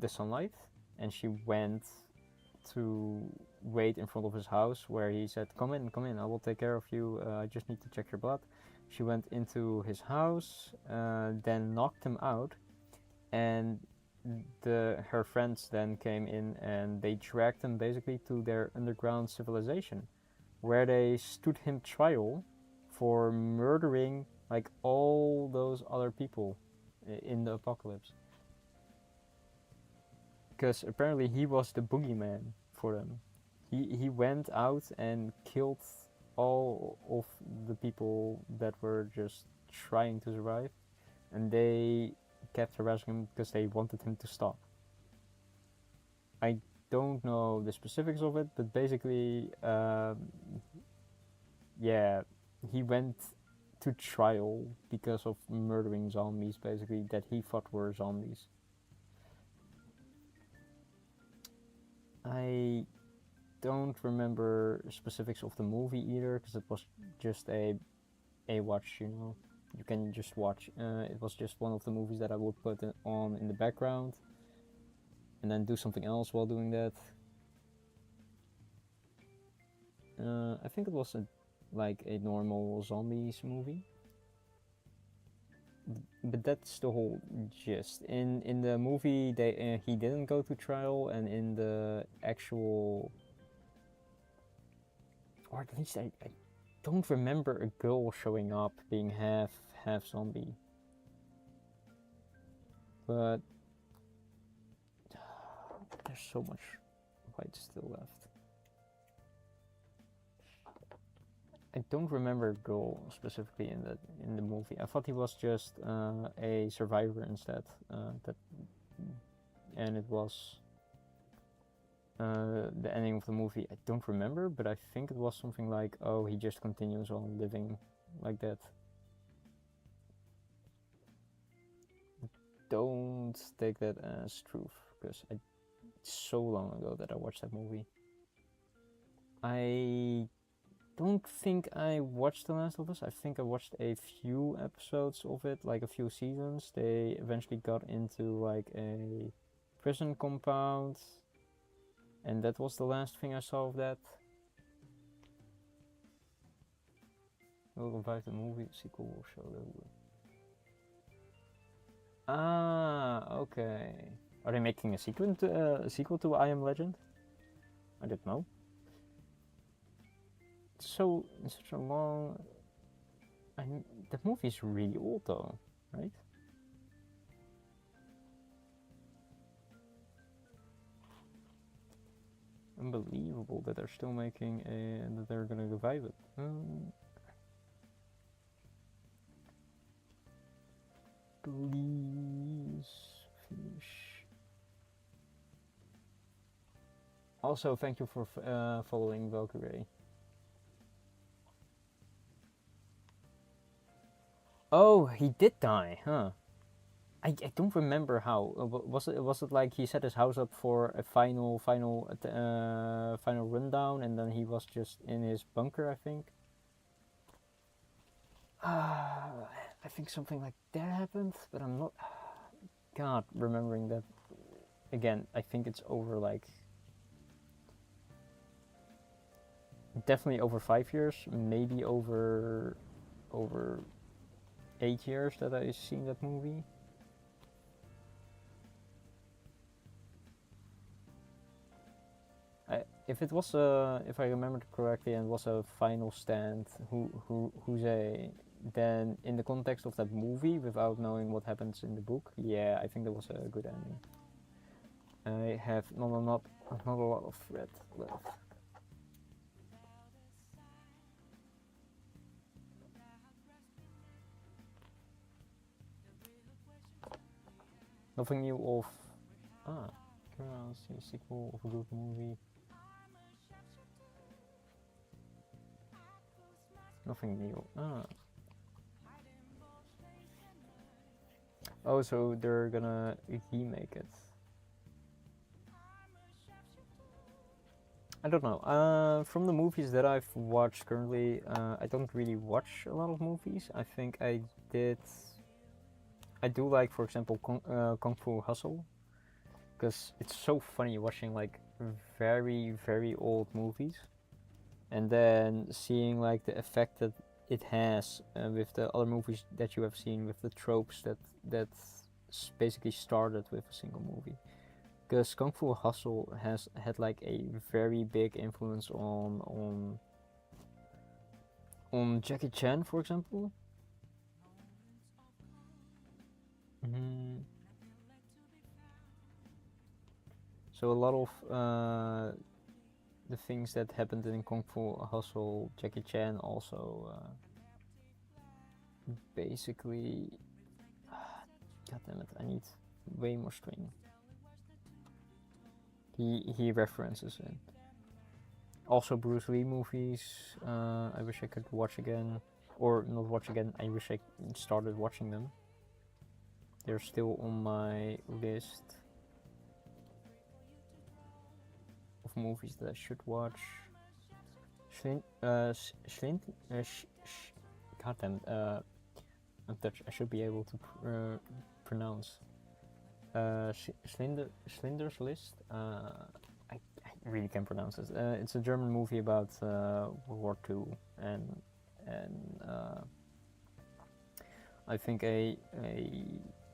the sunlight, and she went to wait in front of his house, where he said, come in, I will take care of you, I just need to check your blood. She went into his house, then knocked him out, and her friends then came in and they dragged him basically to their underground civilization, where they stood him trial for murdering like all those other people in the apocalypse. Because apparently he was the boogeyman for them. He went out and killed all of the people that were just trying to survive, and they kept harassing him because they wanted him to stop. I don't know the specifics of it, but basically, yeah, he went to trial because of murdering zombies, basically, that he thought were zombies. I don't remember specifics of the movie either, because it was just a watch, you know. You can just watch. It was just one of the movies that I would put on in the background, and then do something else while doing that. I think it was like a normal zombies movie. But that's the whole gist. In the movie, he didn't go to trial, and in the actual, or at least I don't remember a girl showing up being half zombie. But there's so much white still left. I don't remember a girl specifically in the movie. I thought he was just a survivor instead. And it was the ending of the movie. I don't remember, but I think it was something like, oh, he just continues on living like that. Don't take that as truth, because it's so long ago that I watched that movie. I don't think I watched The Last of Us. I think I watched a few episodes of it, like a few seasons. They eventually got into like a prison compound, and that was the last thing I saw of that. Will revive the movie. Sequel will show the. Ah, okay. Are they making a sequel to I Am Legend? I didn't know. So such a long. The movie's really old though, right? Unbelievable that they're still making and that they're gonna revive it. Please finish. Also, thank you for following Valkyrie. Oh, he did die, huh? I don't remember how. Was it like he set his house up for a final rundown, and then he was just in his bunker, I think. I think something like that happened, but I'm not remembering that. Again, I think it's over like definitely over 5 years, maybe over 8 years that I've seen that movie. If it was if I remember correctly, and was a final stand, then in the context of that movie, without knowing what happens in the book, yeah, I think that was a good ending. I have not a lot of thread left. Nothing new of curiosity, sequel of a good movie. Nothing new. Oh, so they're gonna remake it. I don't know. From the movies that I've watched currently, I don't really watch a lot of movies. I think I did. I do like, for example, Kung Fu Hustle, because it's so funny watching like very old movies, and then seeing like the effect that it has with the other movies that you have seen, with the tropes that basically started with a single movie. Because Kung Fu Hustle has had like a very big influence on Jackie Chan, for example. Mm. So a lot of the things that happened in Kung Fu Hustle, Jackie Chan also basically. God damn it! I need way more string. He references it. Also Bruce Lee movies. I wish I could watch again, or not watch again. I wish I started watching them. They're still on my list of movies that I should watch. God damn it. I'm Dutch. I should be able to pronounce. Schindler's List. I really can't pronounce it. It's a German movie about World War II, and I think a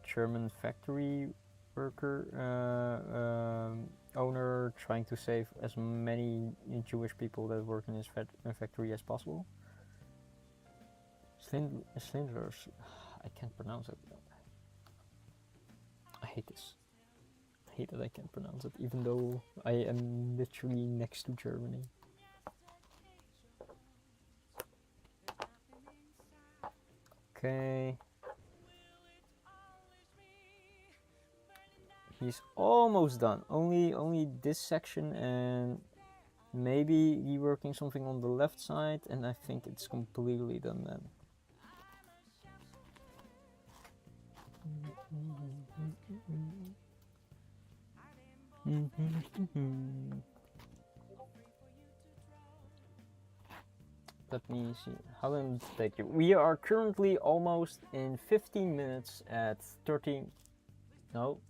German factory worker owner trying to save as many Jewish people that work in his factory as possible. Schindler's. I can't pronounce it. I hate this. I hate that I can't pronounce it, even though I am literally next to Germany. Okay. He's almost done. Only this section, and maybe reworking something on the left side, and I think it's completely done then. Let me see. How long did it take you? We are currently almost in 15 minutes at 13. No.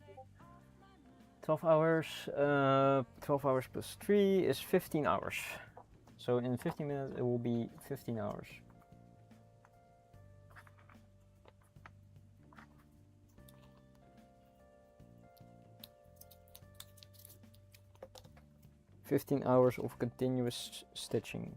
12 hours. 12 hours plus 3 is 15 hours. So in 15 minutes it will be 15 hours. "15 hours of continuous stitching."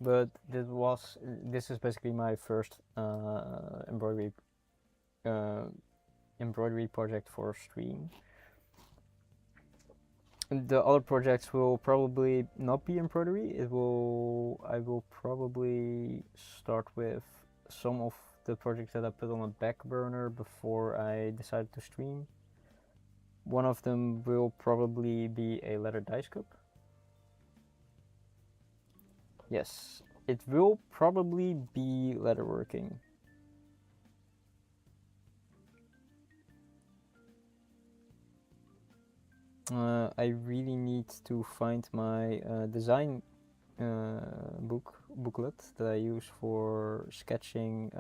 But this is basically my first embroidery project for stream. The other projects will probably not be embroidery. I will probably start with some of the projects that I put on a back burner before I decided to stream. One of them will probably be a leather dice cup. Yes, it will probably be leatherworking. I really need to find my design booklet that I use for sketching.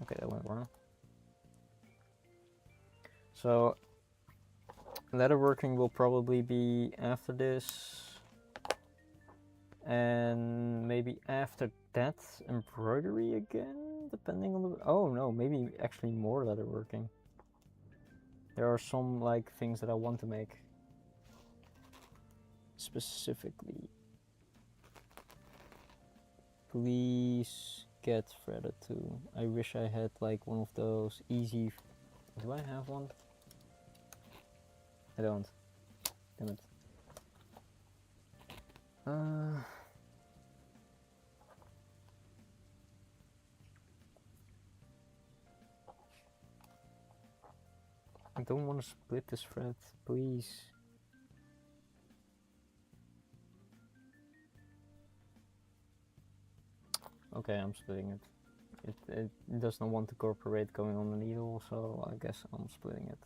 Okay, that went wrong. So leatherworking will probably be after this, and maybe after that embroidery again, depending on the. Oh no, maybe actually more leatherworking. There are some like things that I want to make specifically. Please get threaded too. I wish I had like one of those easy. Do I have one? I don't. Damn it. I don't want to split this thread, please. Okay, I'm splitting it. It does not want to cooperate going on the needle, so I guess I'm splitting it.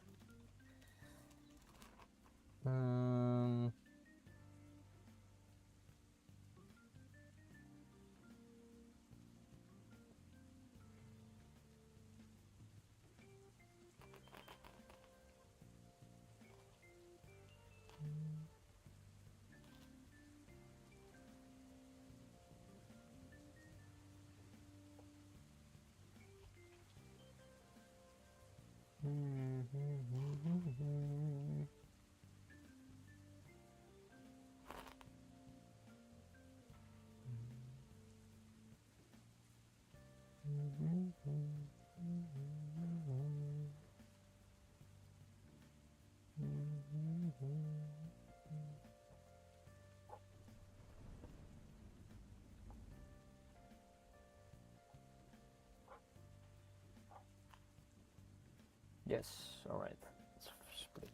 Yes, alright, let's split.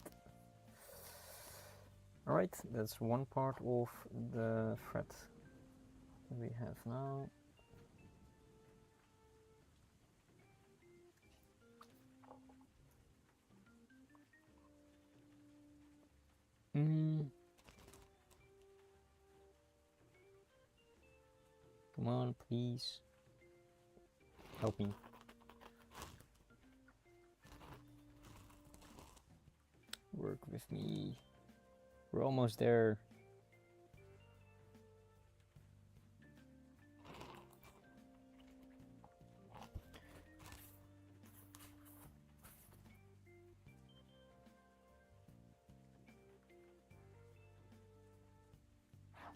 Alright, that's one part of the thread that we have now. Come on, please. Help me. Work with me. We're almost there.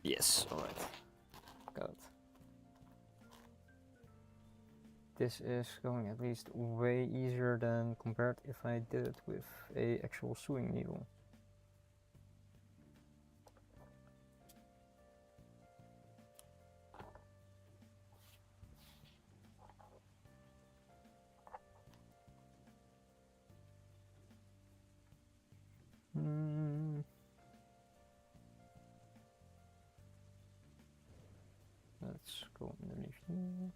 Yes, alright. Got it. This is going at least way easier than compared if I did it with a actual sewing needle. Let's go underneath here.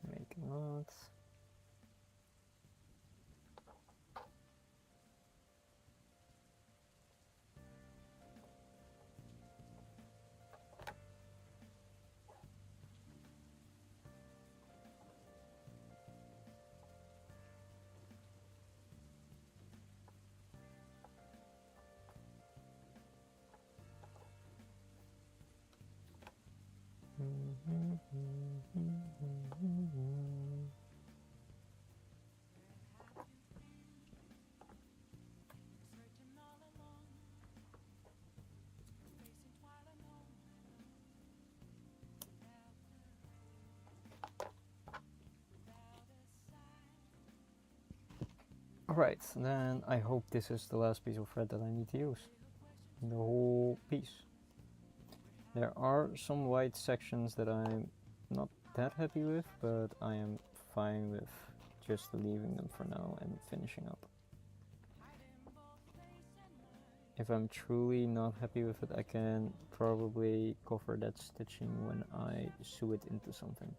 Make a knot. Alright, then I hope this is the last piece of thread that I need to use. The whole piece. There are some white sections that I'm not that happy with, but I am fine with just leaving them for now and finishing up. If I'm truly not happy with it, I can probably cover that stitching when I sew it into something.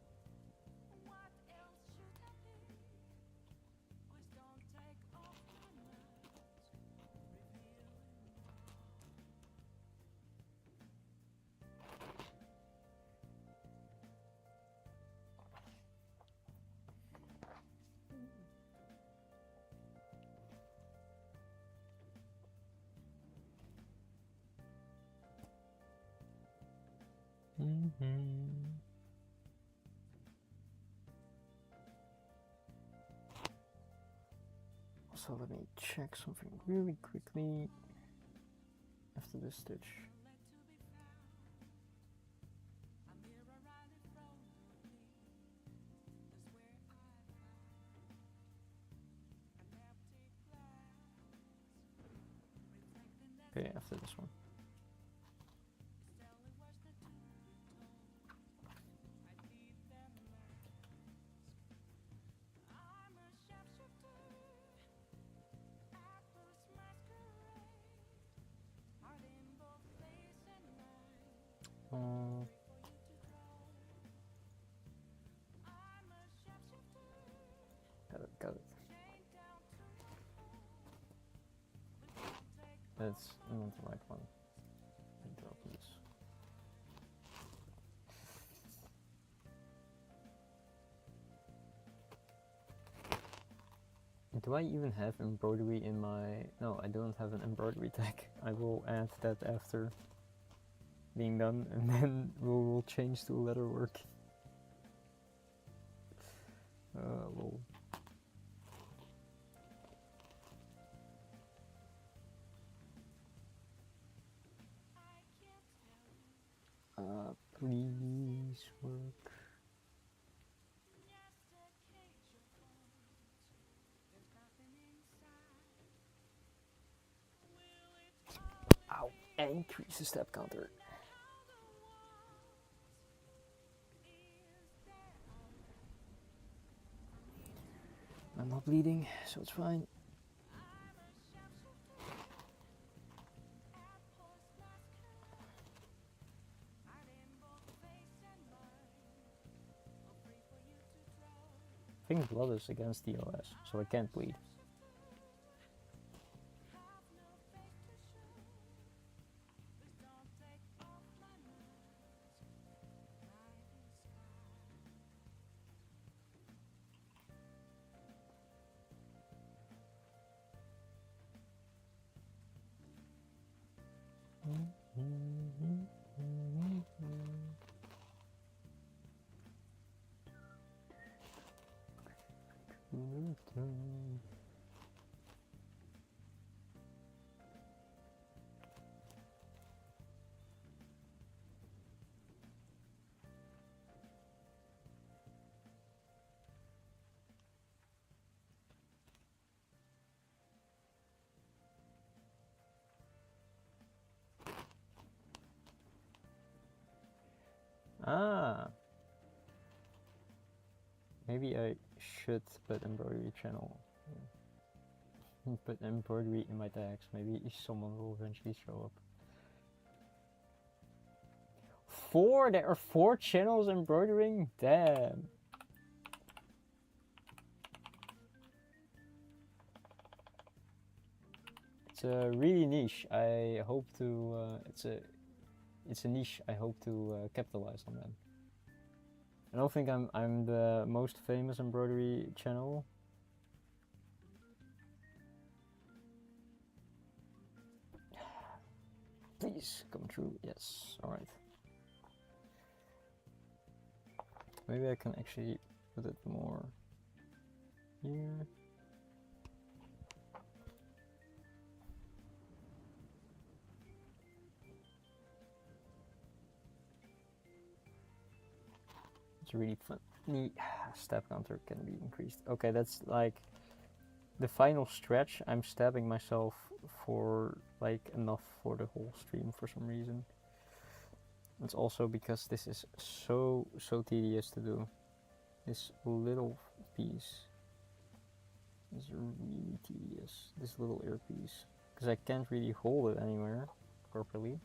So let me check something really quickly after this stitch. Okay, after this one. That's not the right one. Drop this. Do I even have embroidery in my... No, I don't have an embroidery tag. I will add that after being done, and then we'll change to leatherwork. Lol. Please work. Ow, and increase the step counter. I'm not bleeding, so it's fine. I think blood is against DOS, so I can't bleed. Ah, maybe I should put embroidery channel. Put embroidery in my tags. Maybe someone will eventually show up. 4? There are 4 channels embroidering? Damn. It's a really niche. I hope to. It's a niche. I hope to capitalize on that. I don't think I'm the most famous embroidery channel. Please come true. Yes. All right. Maybe I can actually put it more here. It's really fun. The stab counter can be increased. Okay, that's like the final stretch. I'm stabbing myself for like enough for the whole stream for some reason. It's also because this is so tedious to do. This little piece is really tedious. This little earpiece, because I can't really hold it anywhere properly.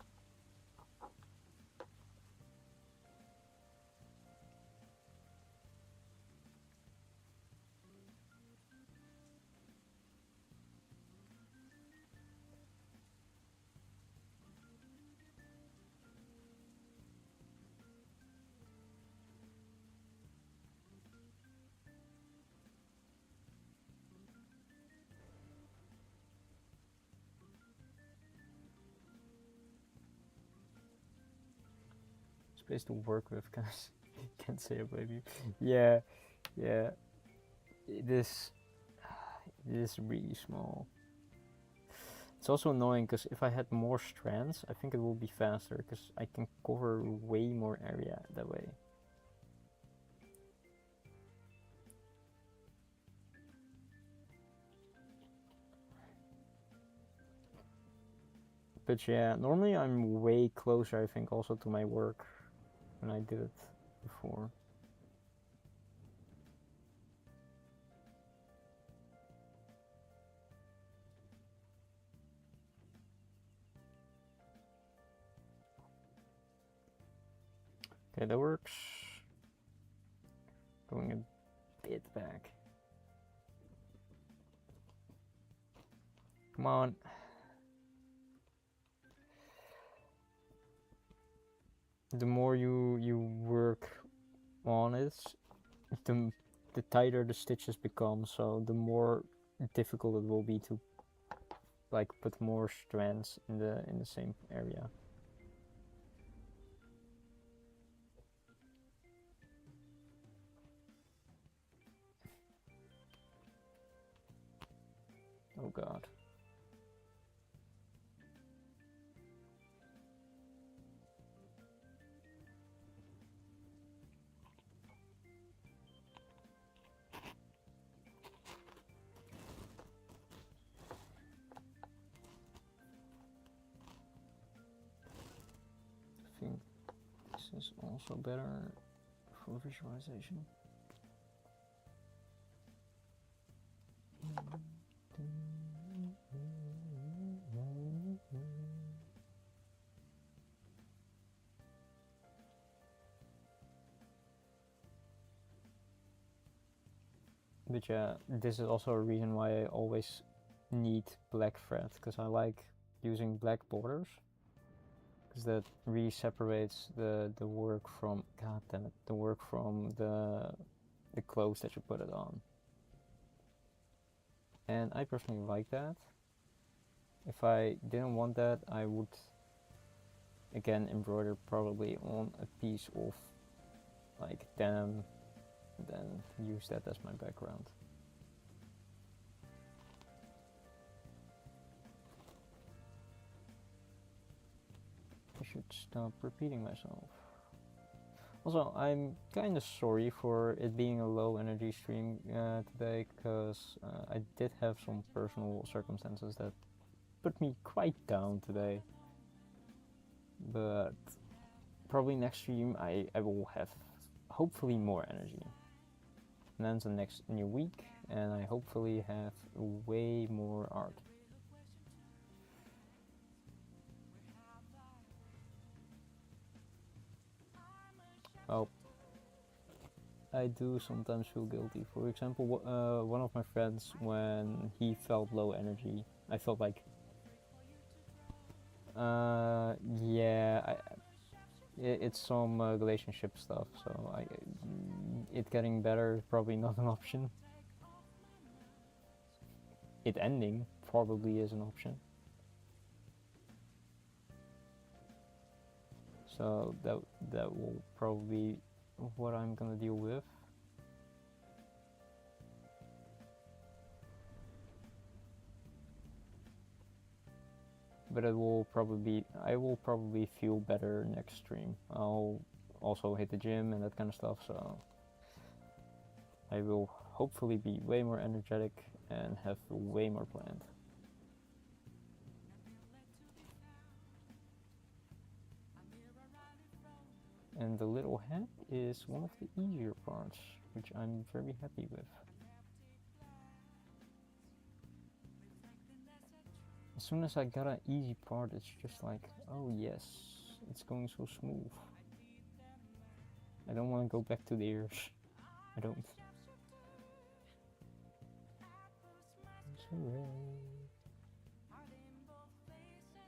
Space to work with, guys. Can't say it, baby. Yeah. This is really small. It's also annoying because if I had more strands, I think it will be faster because I can cover way more area that way. But yeah, normally I'm way closer, I think, also to my work when I did it before. Okay, that works. Going a bit back. Come on. the more you work on it, the tighter the stitches become, so the more difficult it will be to like put more strands in the same area. Oh god. I think this is also better for visualization. But yeah, this is also a reason why I always need black thread, because I like using black borders, because that really separates the work from, god damn it, the work from the clothes that you put it on. And I personally like that. If I didn't want that, I would again embroider probably on a piece of like denim, and then use that as my background. I should stop repeating myself. Also, I'm kind of sorry for it being a low energy stream today, because I did have some personal circumstances that put me quite down today. But probably next stream I will have hopefully more energy. And then the next new week, and I hopefully have way more art. Oh, I do sometimes feel guilty. For example, one of my friends, when he felt low energy, I felt like, yeah, it's some relationship stuff. So it getting better is probably not an option. It ending probably is an option. So that will probably be what I'm gonna deal with. But it will probably I will probably feel better next stream. I'll also hit the gym and that kind of stuff, so I will hopefully be way more energetic and have way more planned. And the little hat is one of the easier parts, which I'm very happy with. As soon as I got an easy part, it's just like, oh yes, it's going so smooth. I don't want to go back to the ears. I don't.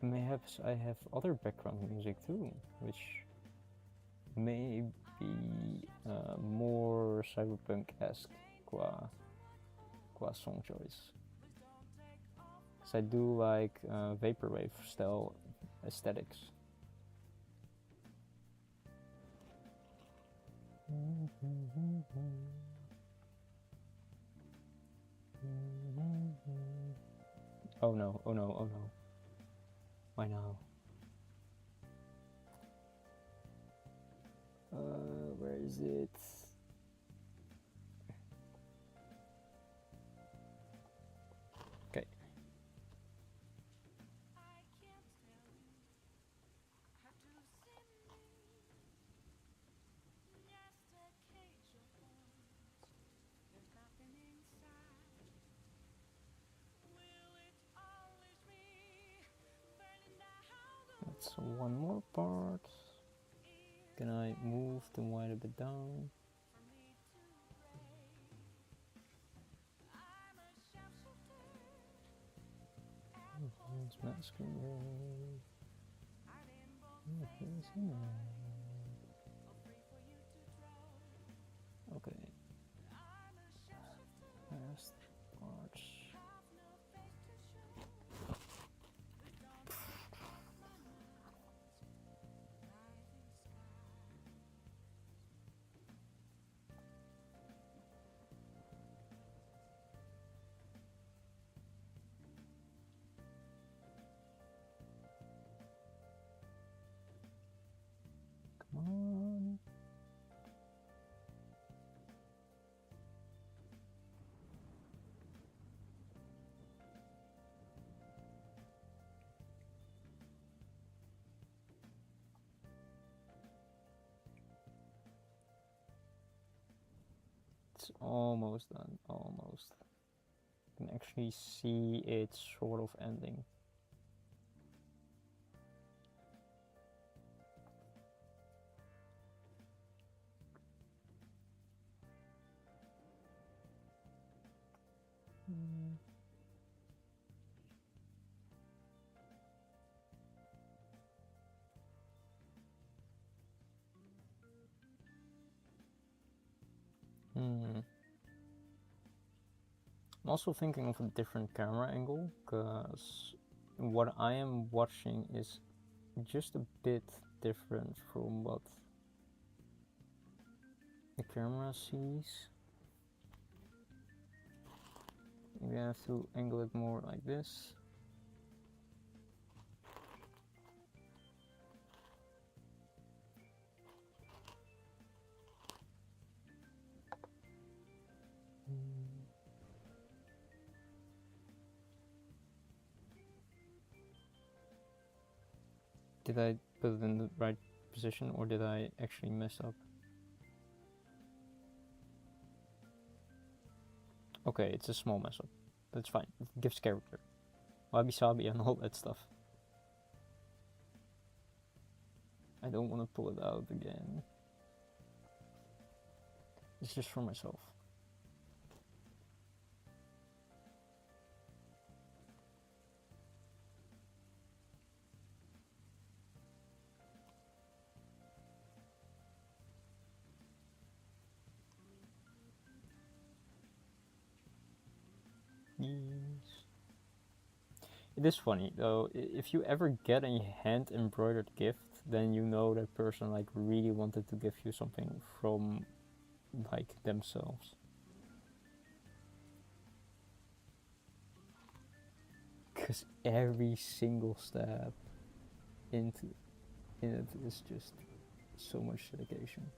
Mayhaps I have other background music too, which may be more cyberpunk-esque qua song choice. Because I do like vaporwave style aesthetics. Oh no, oh no, oh no. Why now? Where is it? Okay. That's one more part. Can I move the white a bit down? It's masking. It's almost done, almost. You can actually see it sort of ending. I'm also thinking of a different camera angle, because what I am watching is just a bit different from what the camera sees. We have to angle it more like this. Did I put it in the right position, or did I actually mess up? Okay, it's a small mess up. That's fine. It gives character. Wabi sabi and all that stuff. I don't want to pull it out again. It's just for myself. Yes. It is funny though, if you ever get a hand embroidered gift, then you know that person like really wanted to give you something from like themselves. Because every single step into it is just so much dedication.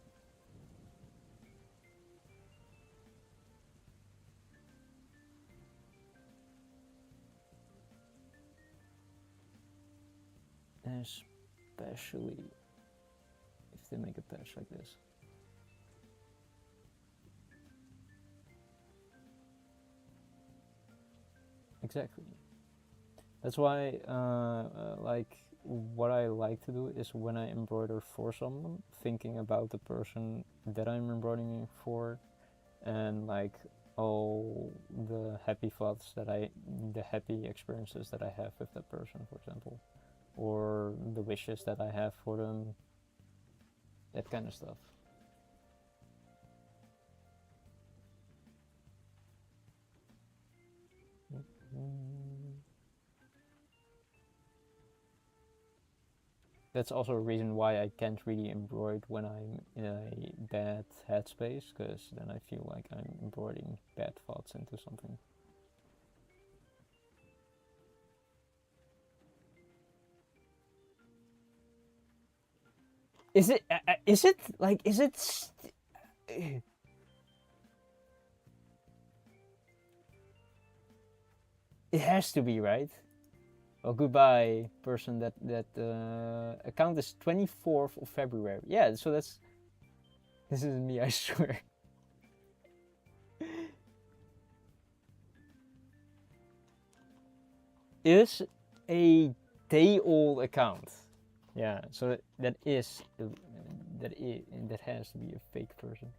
And especially if they make a patch like this. Exactly. That's why, like, what I like to do is when I embroider for someone, thinking about the person that I'm embroidering for, and like all the happy thoughts the happy experiences that I have with that person, for example, or the wishes that I have for them, that kind of stuff. That's also a reason why I can't really embroider when I'm in a bad headspace, because then I feel like I'm embroidering bad thoughts into something. Is it? Is it like? Is it? It has to be, right? Oh, goodbye, person. That account is 24th of February. Yeah, so this is me. I swear. Is a day-old account. Yeah, so that has to be a fake person.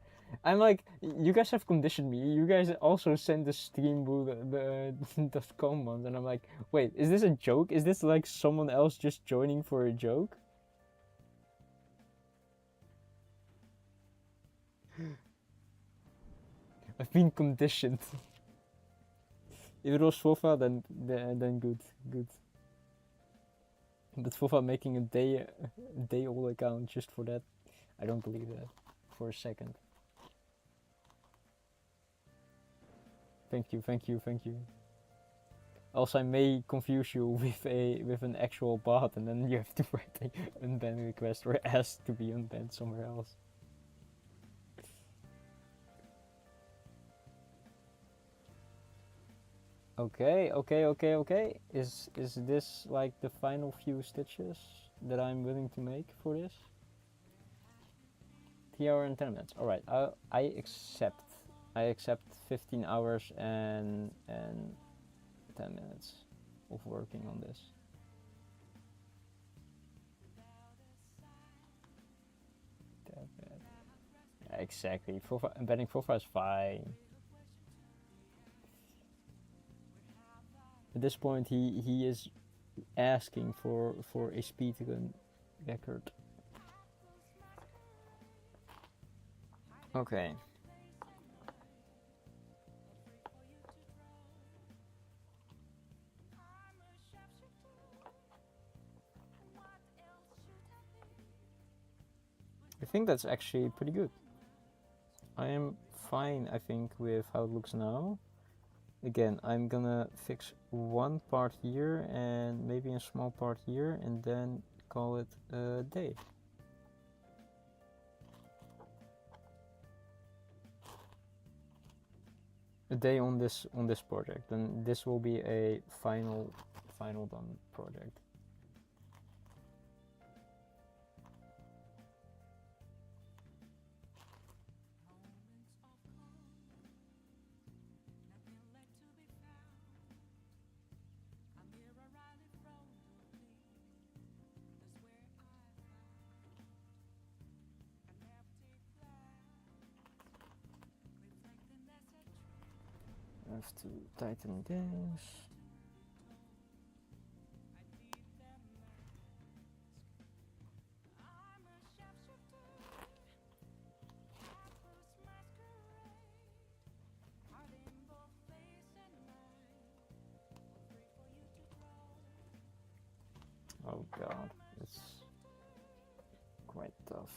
I'm like, you guys have conditioned me. You guys also sent the streamboo.com ones, and I'm like, wait, is this a joke? Is this like someone else just joining for a joke? I've been conditioned. If it was Fofa, then good. But Fofa making a day old account just for that, I don't believe that for a second. Thank you. Also, I may confuse you with an actual bot, and then you have to write a unban request or ask to be unbanned somewhere else. Okay. Is this like the final few stitches that I'm willing to make for this? 3 hours and 10 minutes. All right, I accept. I accept 15 hours and 10 minutes of working on this. Yeah, exactly. Embedding profile is fine. At this point, he is asking for a speedrun record. Okay. I think that's actually pretty good. I am fine, I think, with how it looks now. Again, I'm gonna fix one part here and maybe a small part here and then call it a day. A day on this project, and this will be a final done project. I have to tighten this. Oh god, it's quite tough.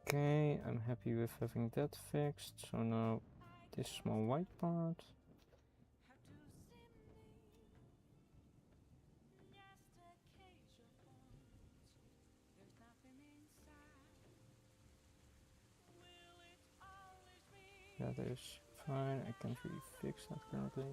Okay, I'm happy with having that fixed. So now this small white part. That is fine, I can't really fix that currently.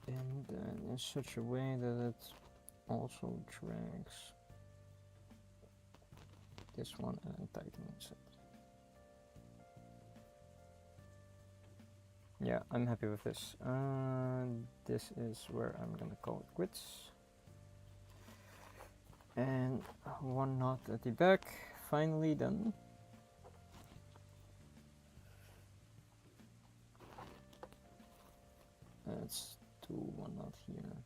And then in such a way that it also drags this one and tightens it. Yeah, I'm happy with this. This is where I'm gonna call it quits. And one knot at the back, finally done. Let's do one knot here.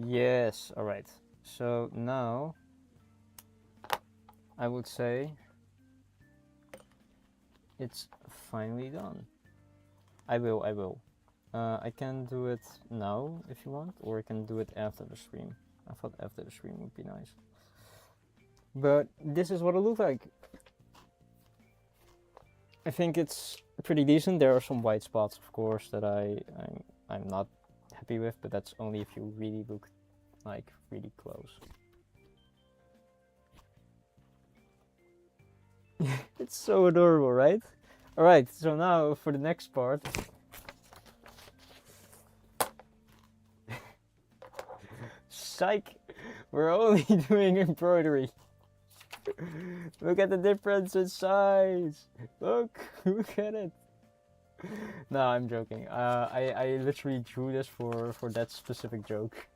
Yes, alright. So now I would say it's finally done. I will. I can do it now if you want, or I can do it after the stream. I thought after the stream would be nice. But this is what it looks like. I think it's pretty decent. There are some white spots, of course, that I'm not happy with, but that's only if you really look like really close. It's so adorable, right? Alright, so now for the next part. Psych! We're only doing embroidery. Look at the difference in size! Look at it! No, I'm joking. I literally drew this for that specific joke.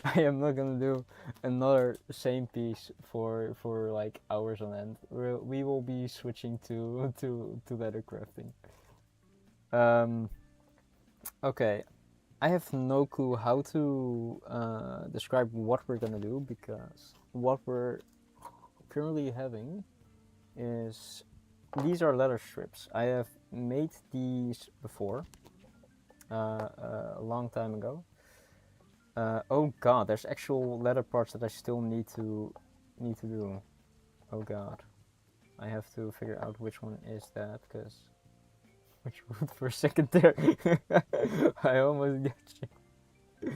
I am not gonna do another same piece for like hours on end. We will be switching to leather crafting. Okay, I have no clue how to describe what we're gonna do, because what we're currently having is these are leather strips. I have made these before a long time ago. Oh god, there's actual leather parts that I still need to do. Oh god, I have to figure out which one is that, because which one for a second there. I almost got you.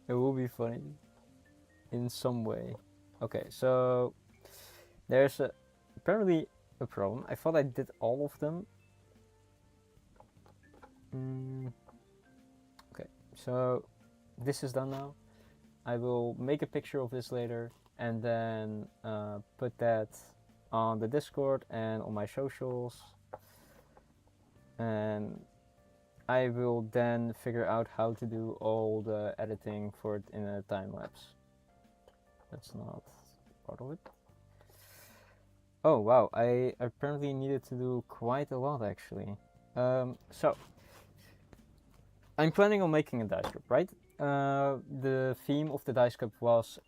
It will be funny in some way. Okay, so there's apparently a problem. I thought I did all of them. Okay, so this is done now. I will make a picture of this later and then put that on the Discord and on my socials, and I will then figure out how to do all the editing for it in a time lapse. That's not part of it. Oh wow, I apparently needed to do quite a lot actually. So I'm planning on making a dice cup, right? The theme of the dice cup was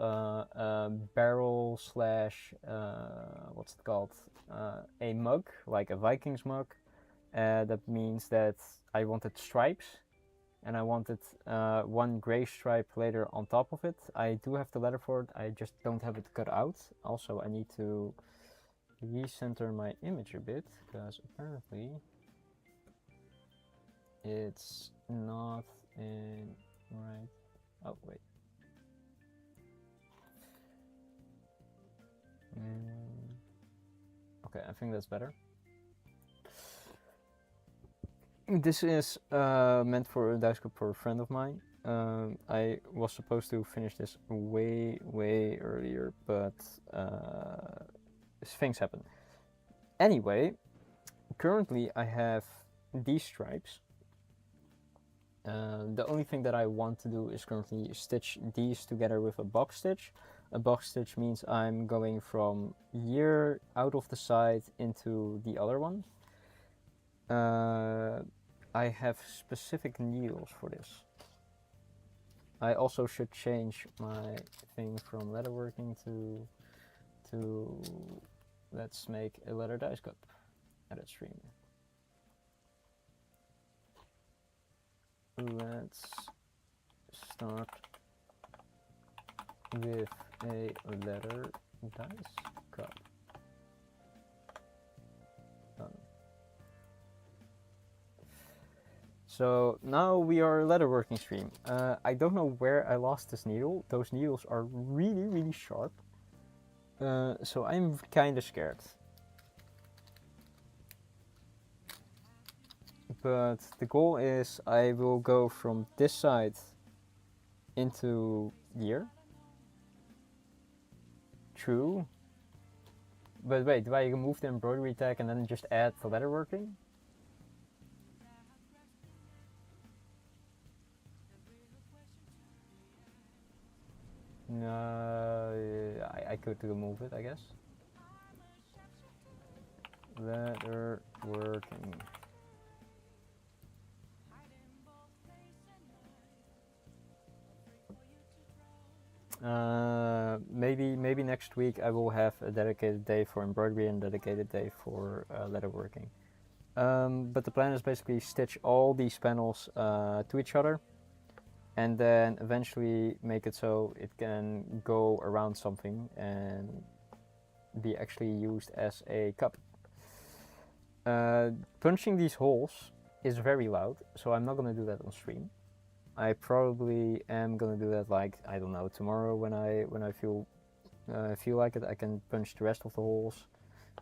barrel slash what's it called? A mug, like a Vikings mug. That means that I wanted stripes, and I wanted one gray stripe later on top of it. I do have the letter for it, I just don't have it cut out. Also, I need to recenter my image a bit, because apparently it's not in right. Oh wait. Okay, I think that's better. This is meant for a dice cup for a friend of mine. I was supposed to finish this way earlier, but things happen. Anyway, currently I have these stripes. The only thing that I want to do is currently stitch these together with a box stitch. A box stitch means I'm going from here out of the side into the other one. I have specific needles for this. I also should change my thing from leatherworking to let's make a leather dice cup edit stream. Let's start with a leather dice cup. Done. So now we are leatherworking stream. I don't know where I lost this needle. Those needles are really sharp. So I'm kinda scared. But the goal is I will go from this side into here. True. But wait, do I remove the embroidery tag and then just add the leatherworking? No, I could remove it, I guess. Leatherworking. Maybe next week I will have a dedicated day for embroidery and a dedicated day for leatherworking. But the plan is basically stitch all these panels to each other, and then eventually make it so it can go around something and be actually used as a cup. Punching these holes is very loud, so I'm not gonna do that on stream. I probably am gonna do that, like, I don't know, tomorrow when I feel like it. I can punch the rest of the holes,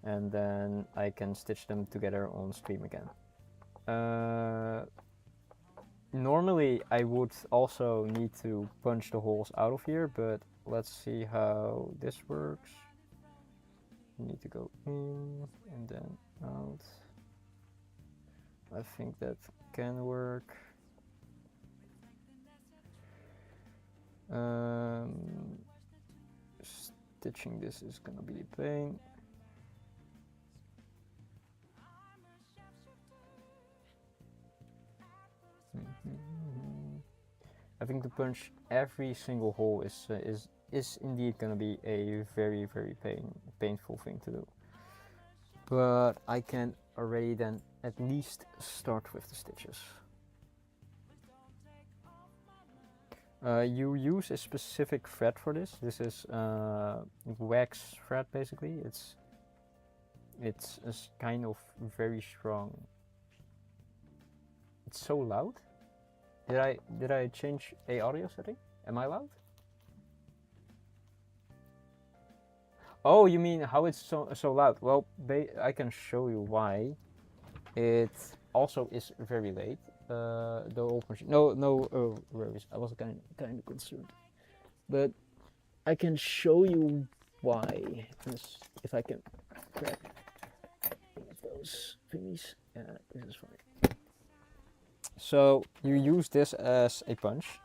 and then I can stitch them together on stream again. Normally I would also need to punch the holes out of here, but let's see how this works. You need to go in and then out. I think that can work. Stitching this is gonna be a pain. I think to punch every single hole is indeed gonna be a very painful thing to do. But I can already then at least start with the stitches. You use a specific thread for this. This is wax thread basically. It's a kind of very strong. It's so loud. Did I change a audio setting? Am I loud? Oh, you mean how it's so loud? Well, I can show you why. It also is very late. The old machine. No worries. I was kind of concerned, but I can show you why. If I can grab one of those thingies. Yeah, this is fine. So you use this as a punch.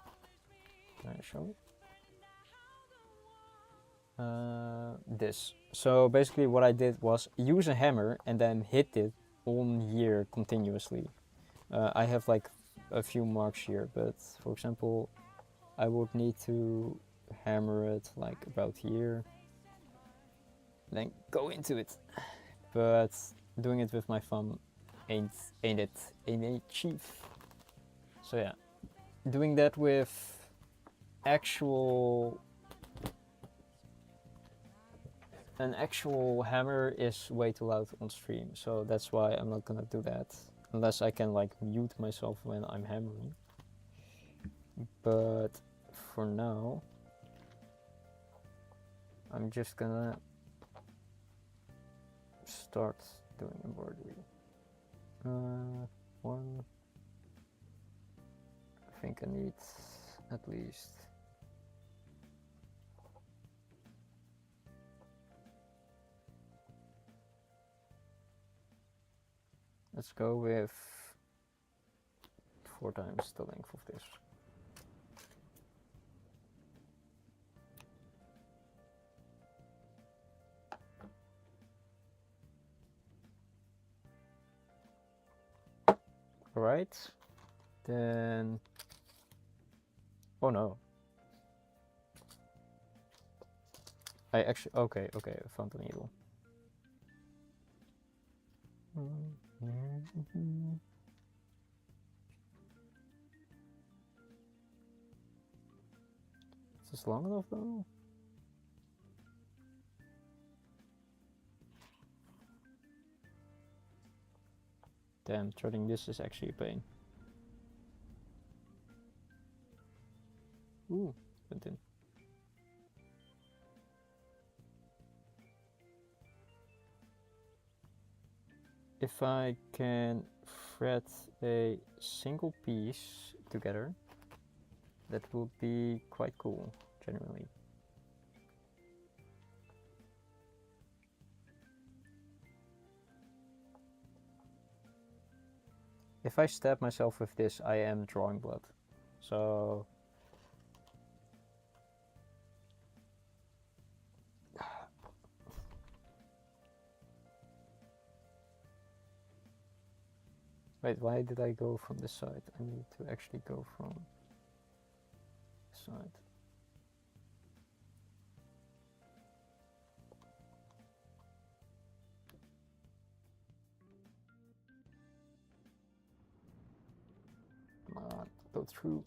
Can I show it? This. So basically what I did was use a hammer and then hit it on here continuously. I have like a few marks here, but for example, I would need to hammer it like about here, then go into it. But doing it with my thumb ain't cheap. So yeah, doing that with an actual hammer is way too loud on stream, so that's why I'm not gonna do that unless I can like mute myself when I'm hammering. But for now, I'm just gonna start doing embroidery. One. I think I need at least. Let's go with 4 times the length of this. Alright, then, oh no. I actually, okay, I found the needle. Is this long enough though? Damn, threading this is actually a pain. Ooh, went in. If I can thread a single piece together, that would be quite cool, genuinely. If I stab myself with this, I am drawing blood. So wait, why did I go from this side? I need to actually go from this side. Come on, go through.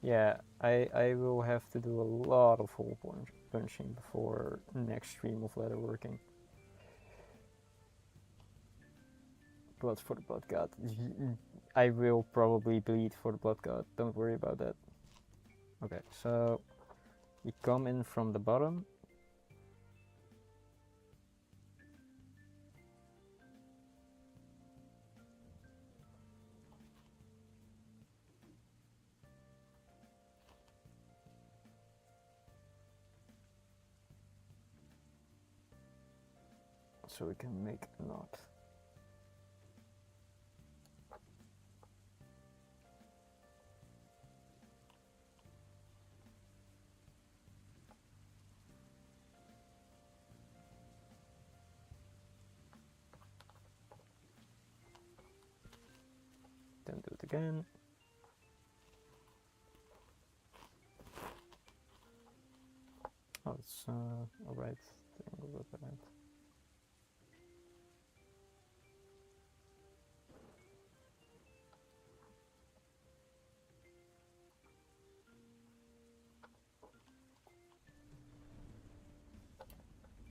Yeah, I will have to do a lot of hole punching before next stream of leatherworking. Blood for the blood god. I will probably bleed for the blood god. Don't worry about that. Okay, so we come in from the bottom. So we can make a knot. Then do it again. Oh, it's alright. Look at that.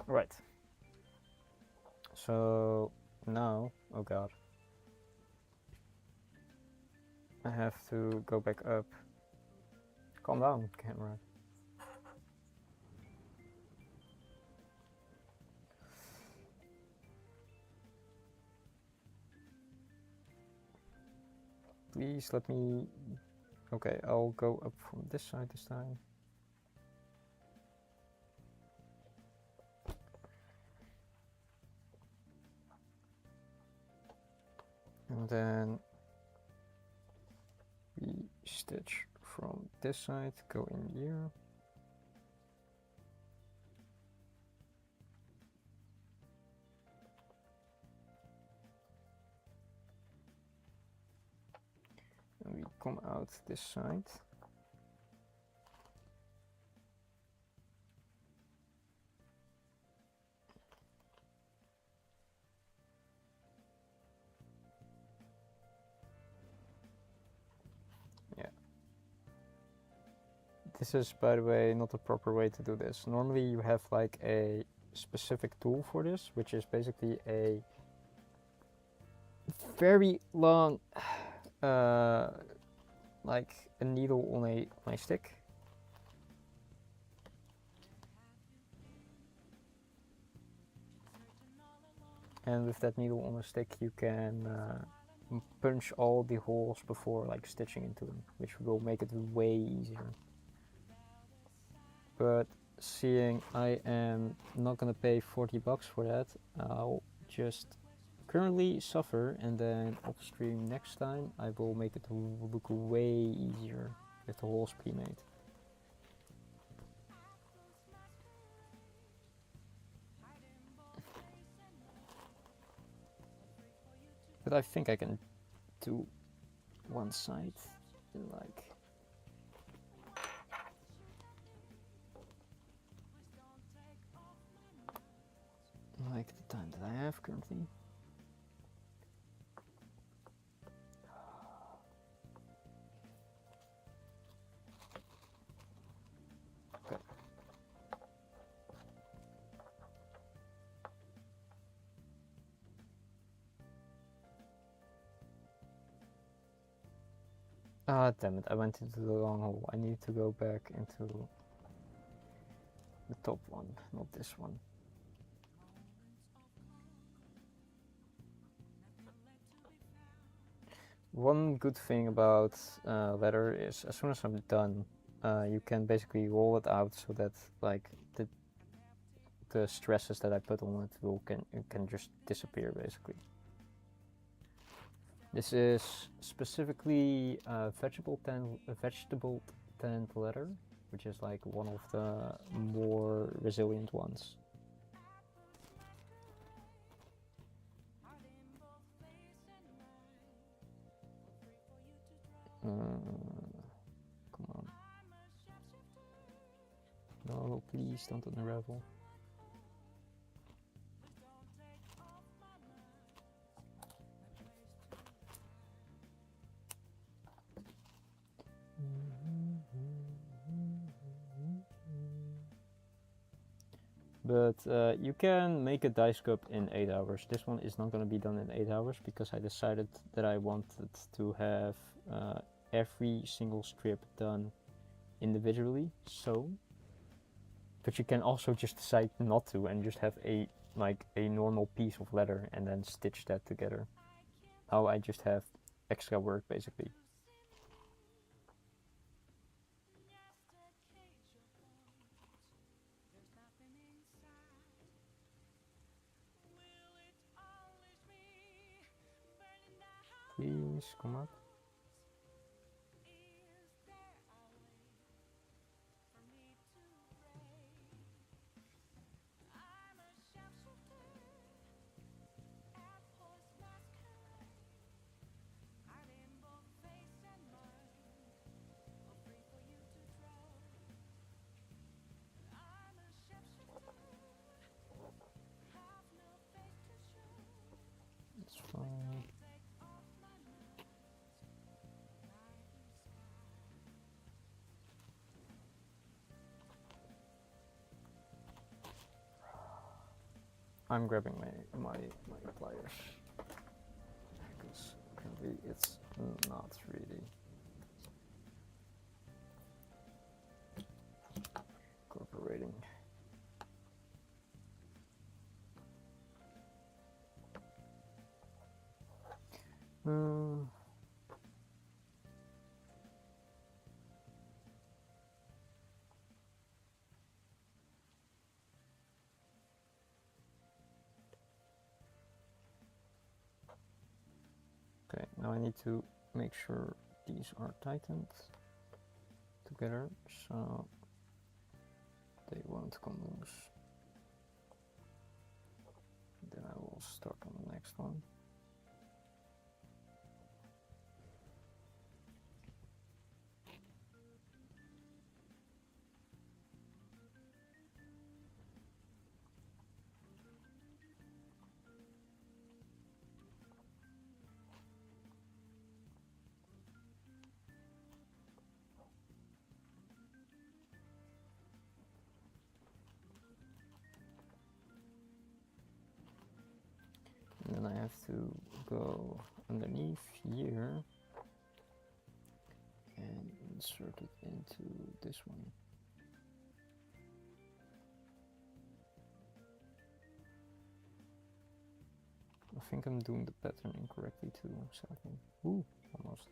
Right. So now, oh god, I have to go back up. Calm down, camera. Please let me... Okay, I'll go up from this side this time. And then we stitch from this side, go in here. And we come out this side. Yeah. This is, by the way, not the proper way to do this. Normally you have like a specific tool for this, which is basically a very long like a needle on a stick. And with that needle on a stick you can punch all the holes before like stitching into them, which will make it way easier. But seeing I am not gonna pay 40 bucks for that, I'll just currently suffer, and then off stream next time I will make it look way easier with the holes pre-made. But I think I can do one side like the time that I have currently. Okay. Ah, damn it, I went into the long hole. I need to go back into the top one, not this one. One good thing about leather is as soon as I'm done, you can basically roll it out so that like the stresses that I put on it can just disappear basically. This is specifically vegetable tanned leather, which is like one of the more resilient ones. Come on. No, please don't unravel. But you can make a dice cup in 8 hours. This one is not going to be done in 8 hours because I decided that I wanted to have every single strip done individually. So, but you can also just decide not to and just have a normal piece of leather and then stitch that together. Now I just have extra work basically. Please come up. It's fine. I'm grabbing my pliers because currently it's not really cooperating. Okay, now I need to make sure these are tightened together so they won't come loose. Then I will start on the next one. And then I have to go underneath here and insert it into this one. I think I'm doing the pattern incorrectly too, sadly. Ooh, almost.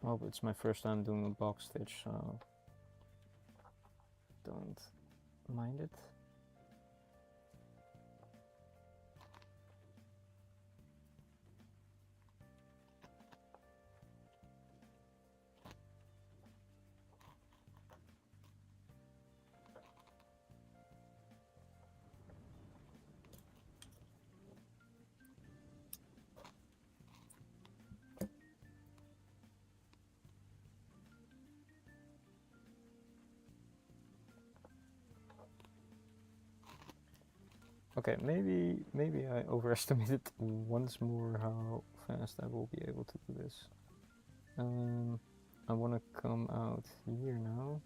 Oh, but it's my first time doing a box stitch, so don't mind it. Okay, maybe I overestimated once more how fast I will be able to do this. I want to come out here now.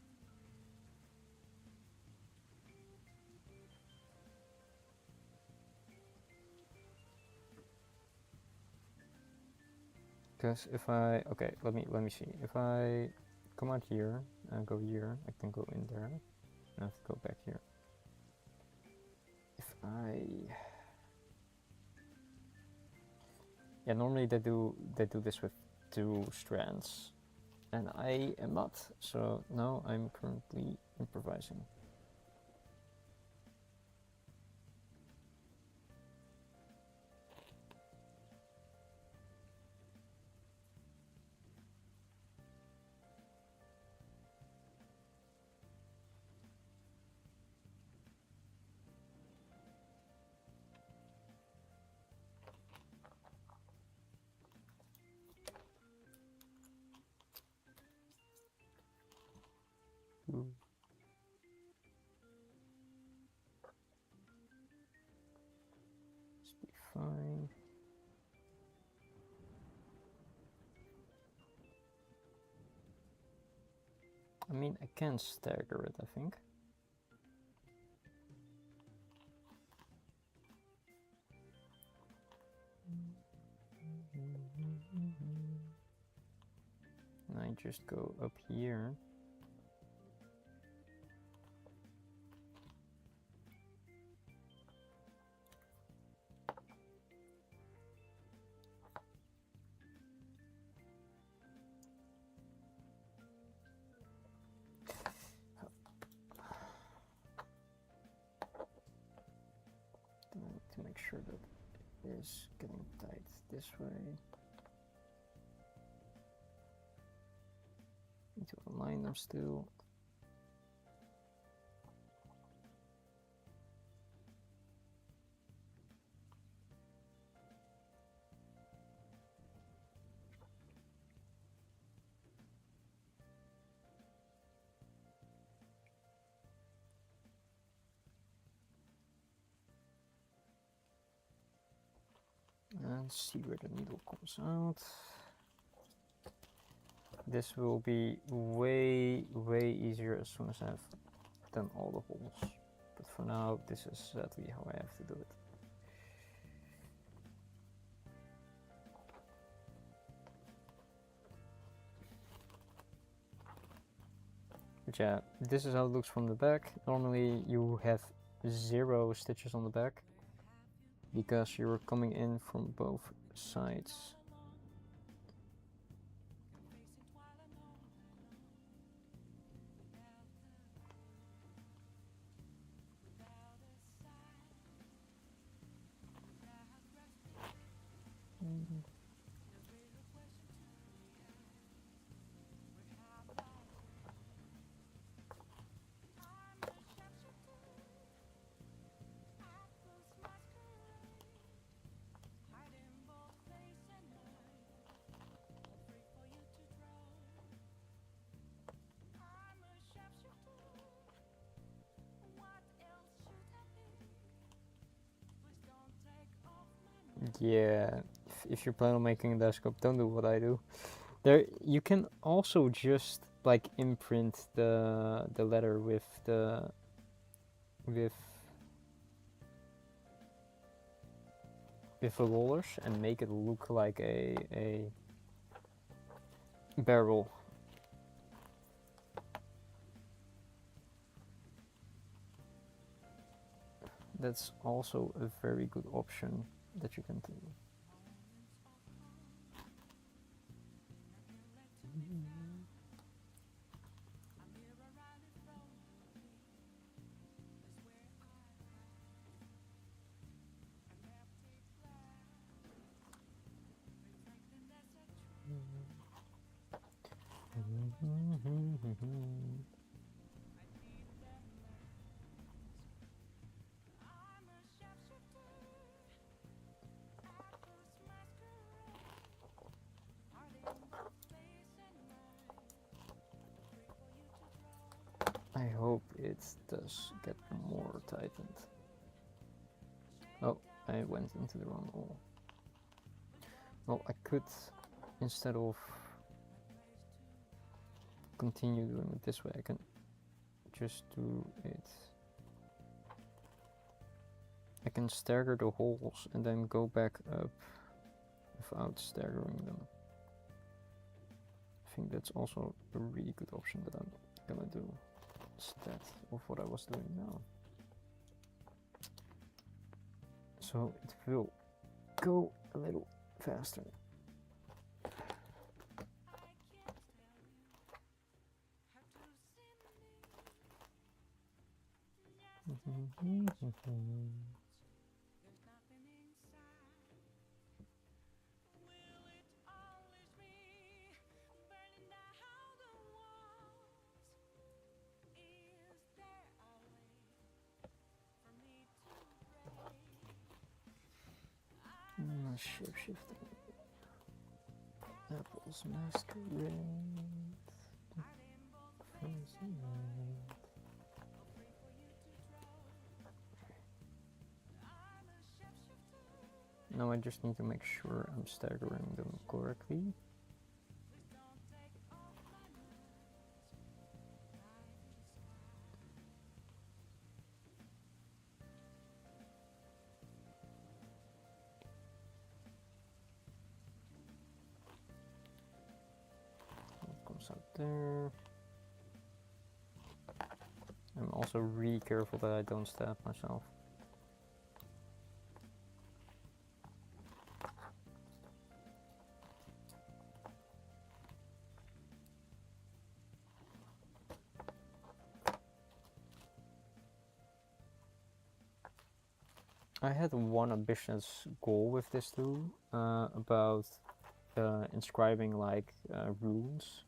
Because if I, okay, let me see. If I come out here and go here, I can go in there. I have to go back here. If I, yeah, normally they do this with 2 strands, and I am not. So now I'm currently improvising. Should be fine. I mean, I can stagger it, I think. And I just go up here. Then I need to make sure that it is getting tight this way. Need to align them still. And see where the needle comes out. This will be way easier as soon as I've done all the holes. But for now, this is sadly how I have to do it. But yeah, this is how it looks from the back. Normally you have 0 stitches on the back because you're coming in from both sides. Yeah, if you plan on making a desktop, don't do what I do. There, you can also just like imprint the letter with the rollers and make it look like a barrel. That's also a very good option that you can do. I hope it does get more tightened. Oh, I went into the wrong hole. Well, I could, instead of continue doing it this way, I can just do it. I can stagger the holes and then go back up without staggering them. I think that's also a really good option that I'm gonna do instead of what I was doing now. So it will go a little faster. Shape-shifting. Apples masquerade. Now I just need to make sure I'm staggering them correctly. there. I'm also really careful that I don't stab myself. I had one ambitious goal with this too, about inscribing like runes.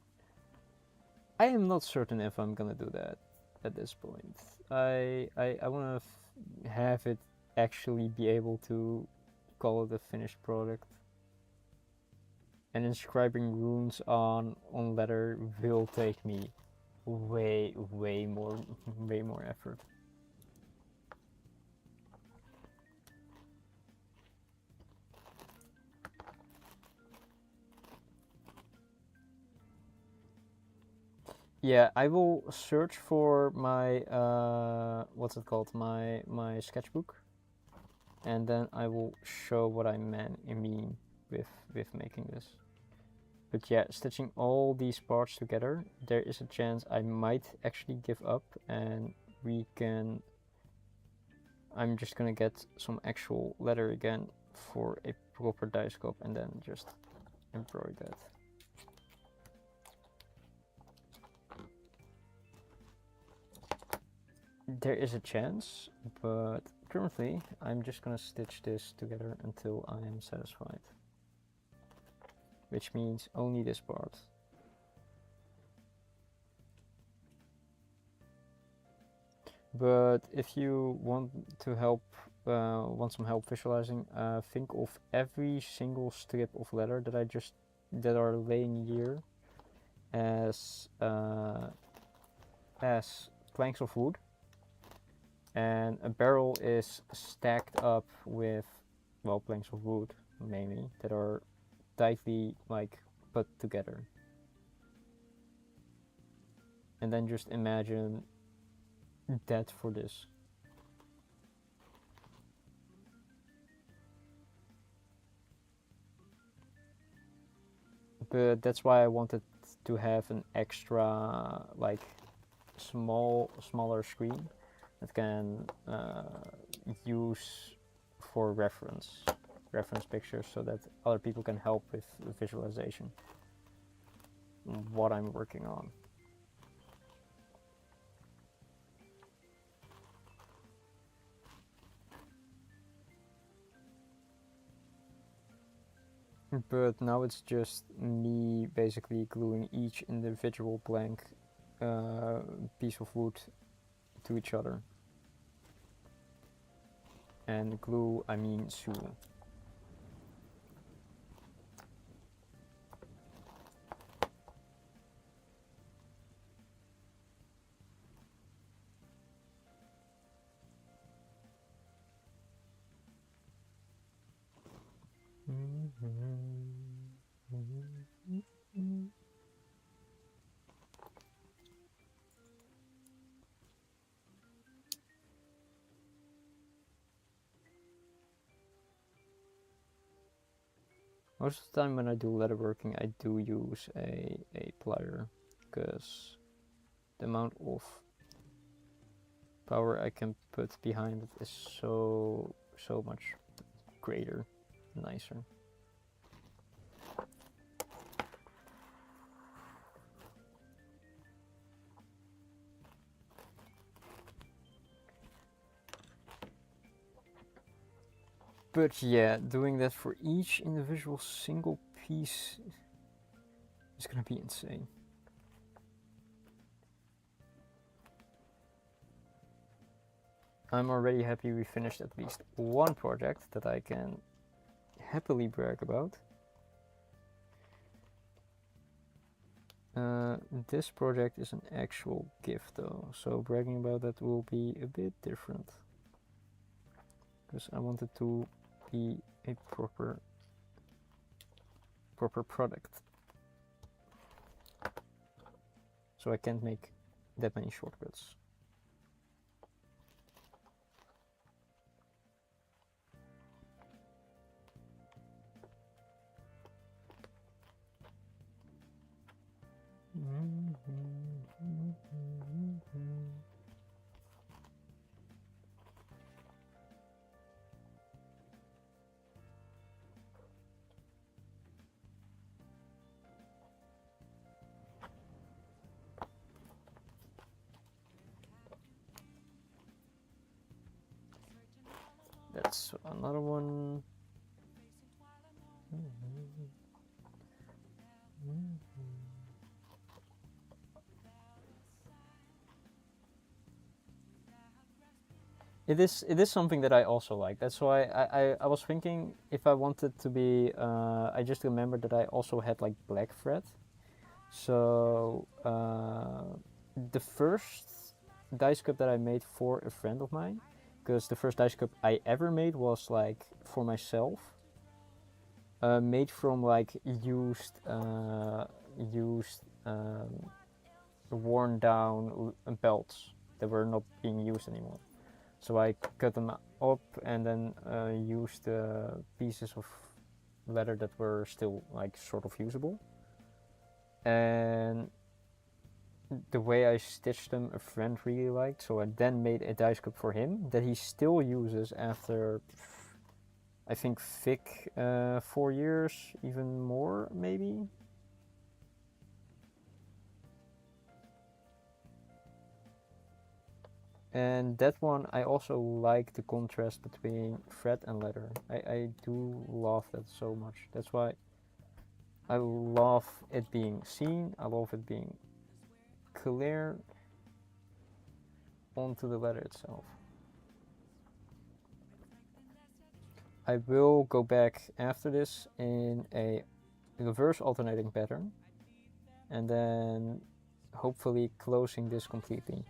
I am not certain if I'm gonna do that at this point. I want to have it actually be able to call it a finished product. And inscribing runes on leather will take me way more effort. Yeah, I will search for my what's it called, my sketchbook, and then I will show what I mean with making this. But yeah, stitching all these parts together, there is a chance I might actually give up, and I'm just gonna get some actual leather again for a proper die scope, and then just embroider that. There is a chance, but currently I'm just gonna stitch this together until I am satisfied. Which means only this part. But if you want to help, want some help visualizing, think of every single strip of leather that are laying here as planks of wood, and a barrel is stacked up with, well, planks of wood mainly that are tightly like put together. And then just imagine that for this. But that's why I wanted to have an extra like smaller screen that can use for reference pictures, so that other people can help with visualization what I'm working on. But now it's just me basically gluing each individual blank piece of wood to each other. And glue, I mean sew. Most of the time when I do leatherworking, I do use a plier, because the amount of power I can put behind it is so much greater, nicer. But yeah, doing that for each individual single piece is gonna be insane. I'm already happy we finished at least one project that I can happily brag about. This project is an actual gift though, so bragging about that will be a bit different, because I wanted to be a proper product, so I can't make that many shortcuts. That's another one. It is something that I also like. That's why I was thinking if I wanted to be. I just remembered that I also had like black thread. So the first dice cup that I made for a friend of mine, because the first dice cup I ever made was like for myself, made from like used worn down belts that were not being used anymore. So I cut them up and then used pieces of leather that were still like sort of usable. And the way I stitched them, a friend really liked. So I then made a dice cup for him that he still uses after, I think, thick 4 years, even more maybe. And that one, I also like the contrast between thread and leather. I do love that so much. That's why I love it being seen. I love it being clear onto the leather itself. I will go back after this in a reverse alternating pattern and then hopefully closing this completely.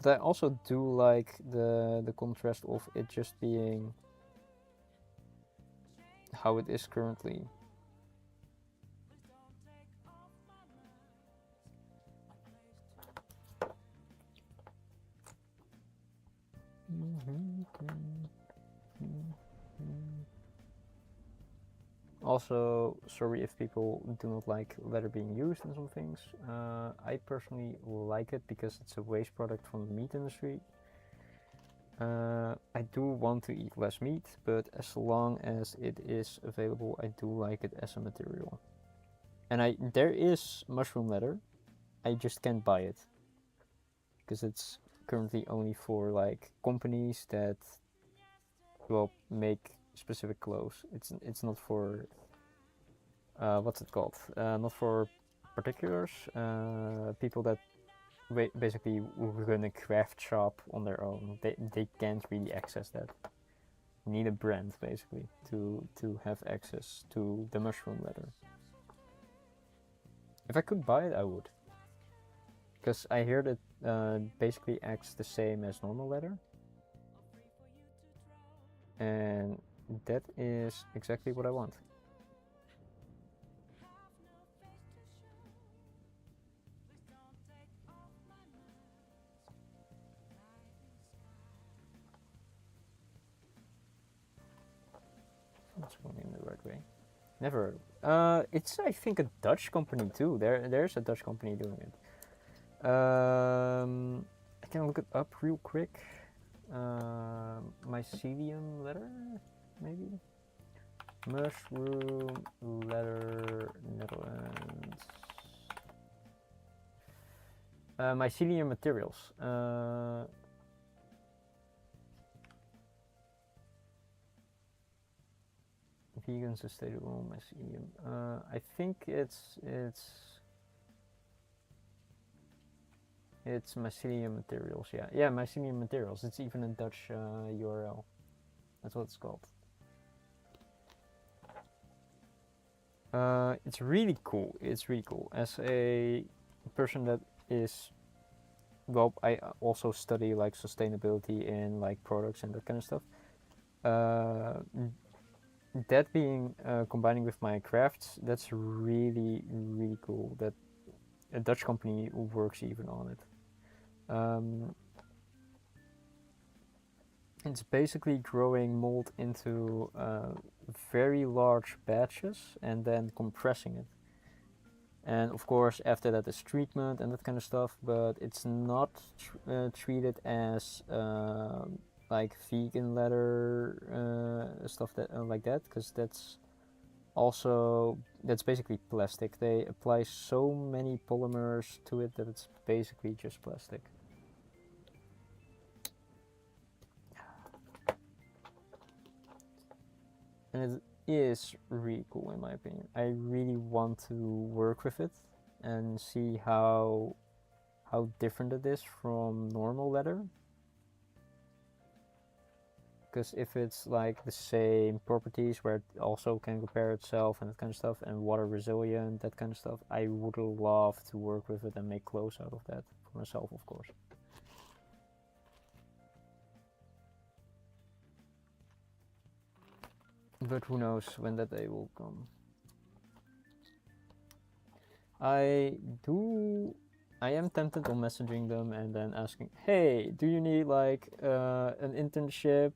But I also do like the contrast of it just being how it is currently. Also, sorry if people do not like leather being used in some things. I personally like it because it's a waste product from the meat industry. I do want to eat less meat, but as long as it is available, I do like it as a material. And there is mushroom leather, I just can't buy it because it's currently only for like companies that will make specific clothes. It's not for what's it called? Not for particulars. People that basically run a craft shop on their own. They can't really access that. You need a brand basically to have access to the mushroom leather. If I could buy it, I would. Because I hear that basically acts the same as normal leather. And that is exactly what I want. That's going in the right way. Never heard. It's I think a Dutch company too. There's a Dutch company doing it. I can look it up real quick. Mycelium leather, maybe. Mushroom leather, Netherlands. Mycelium materials. Vegan sustainable mycelium. I think it's mycelium materials. Yeah, mycelium materials. It's even a Dutch URL. That's what it's called. It's really cool. It's really cool. As a person that is, well, I also study like sustainability in like products and that kind of stuff. That being combining with my crafts, that's really really cool. That a Dutch company works even on it. It's basically growing mold into very large batches and then compressing it. And of course, after that is treatment and that kind of stuff, but it's not treated as like vegan leather stuff that like that, because that's also, that's basically plastic. They apply so many polymers to it that it's basically just plastic. And it is really cool in my opinion. I really want to work with it and see how different it is from normal leather. Because if it's like the same properties where it also can repair itself and that kind of stuff, and water resilient, that kind of stuff, I would love to work with it and make clothes out of that for myself, of course. But who knows when that day will come. I am tempted on messaging them and then asking, hey, do you need like an internship?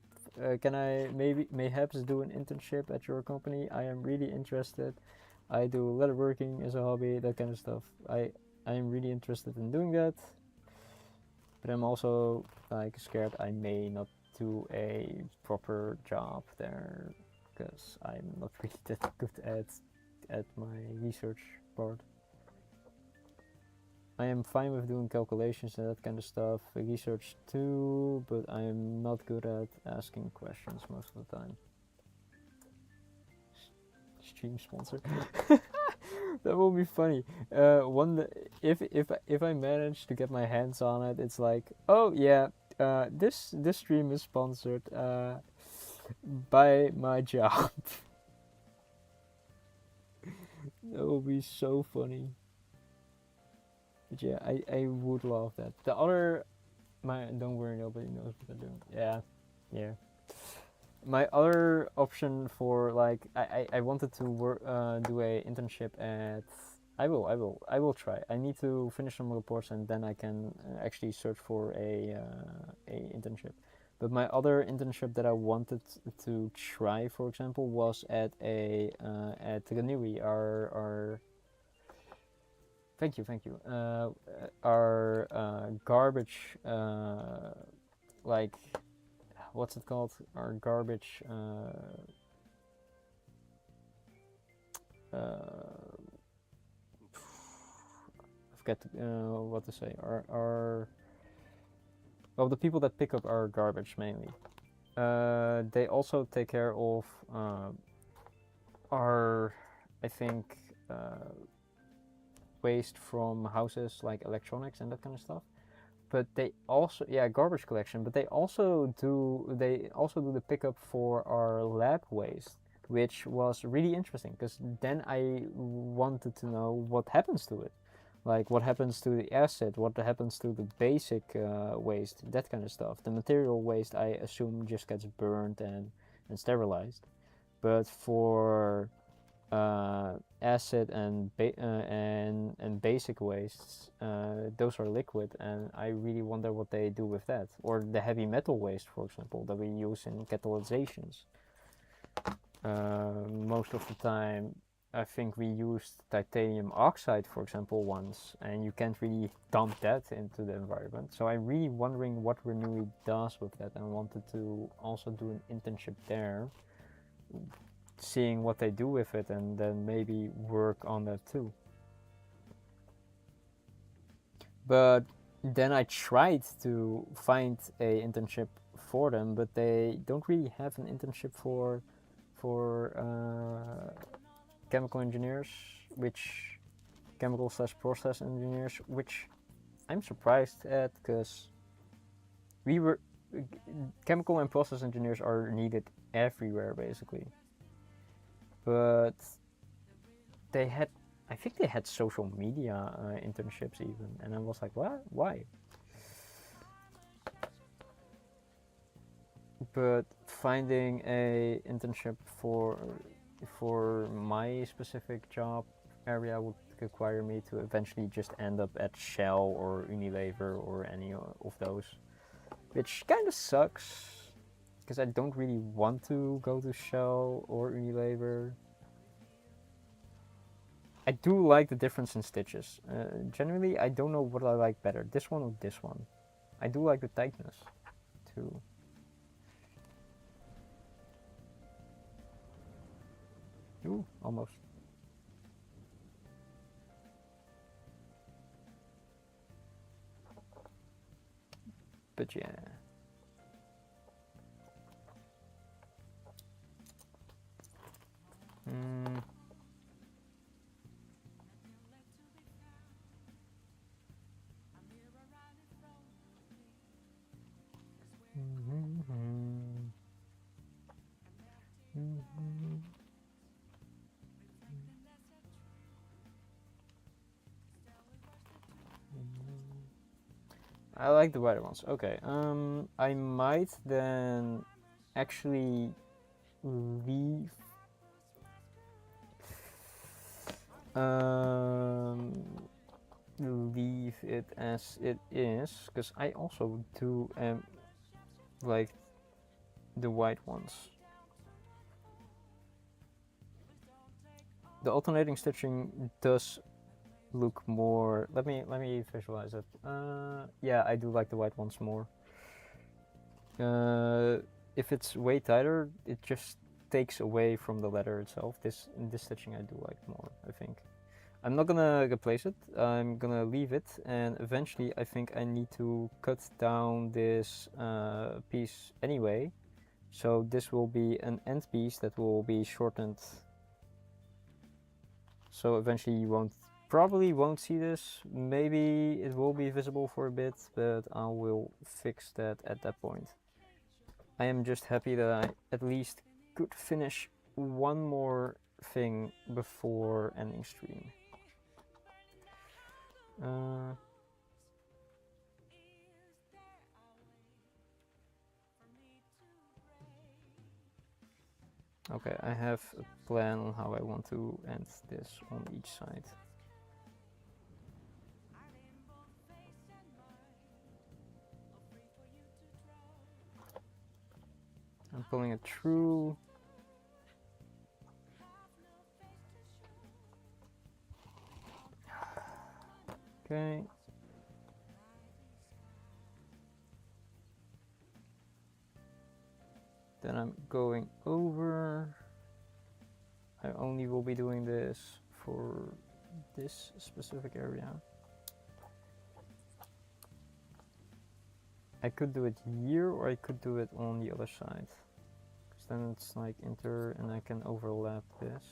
Can I mayhaps do an internship at your company? I am really interested. I do leatherworking as a hobby, that kind of stuff. I am really interested in doing that, but I'm also like scared I may not do a proper job there because I'm not really that good at my research part. I am fine with doing calculations and that kind of stuff, research too, but I am not good at asking questions most of the time. Stream sponsor. That will be funny. If I manage to get my hands on it, it's like, oh yeah, this stream is sponsored by my job. That will be so funny. But yeah, I would love that. The other, don't worry, nobody knows what they're doing. Yeah. My other option for like, I wanted to work, do a internship at. I will try. I need to finish some reports and then I can actually search for a internship. But my other internship that I wanted to try, for example, was at Renui, our Thank you. Our garbage, like, what's it called? Our garbage. I forget what to say. Well, the people that pick up our garbage mainly. They also take care of our, I think, waste from houses like electronics and that kind of stuff. But they also, garbage collection. But they also do the pickup for our lab waste, which was really interesting because then I wanted to know what happens to it, like what happens to the acid, what happens to the basic waste, that kind of stuff. The material waste, I assume, just gets burned and sterilized, but for acid and basic wastes, those are liquid, and I really wonder what they do with that. Or the heavy metal waste, for example, that we use in catalyzations. Most of the time, I think we used titanium oxide, for example, once, and you can't really dump that into the environment. So I'm really wondering what Renewed does with that, and wanted to also do an internship there, seeing what they do with it, and then maybe work on that too. But then I tried to find a internship for them, but they don't really have an internship for chemical engineers, which chemical/process engineers, which I'm surprised at, because chemical and process engineers are needed everywhere basically. But I think they had social media internships even, and I was like, what? Why? But finding a internship for my specific job area would require me to eventually just end up at Shell or Unilever or any of those, which kind of sucks because I don't really want to go to Shell or Unilever. I do like the difference in stitches. Generally, I don't know what I like better, this one or this one. I do like the tightness too. Ooh, almost. But yeah. Mm. I like the wider ones. Okay. I might then actually leave. Um, leave it as it is, because I also do like the white ones. The alternating stitching does look more. Let me visualize it. Yeah, I do like the white ones more. If it's way tighter, it just takes away from the leather itself. This stitching I do like more, I think. I'm not gonna replace it. I'm gonna leave it, and eventually I think I need to cut down this piece anyway. So this will be an end piece that will be shortened. So eventually you probably won't see this. Maybe it will be visible for a bit, but I will fix that at that point. I am just happy that I at least could finish one more thing before ending stream. Okay, I have a plan on how I want to end this on each side. I'm pulling it through. Okay. Then I'm going over. I only will be doing this for this specific area. I could do it here, or I could do it on the other side. Because then it's like inter, and I can overlap this.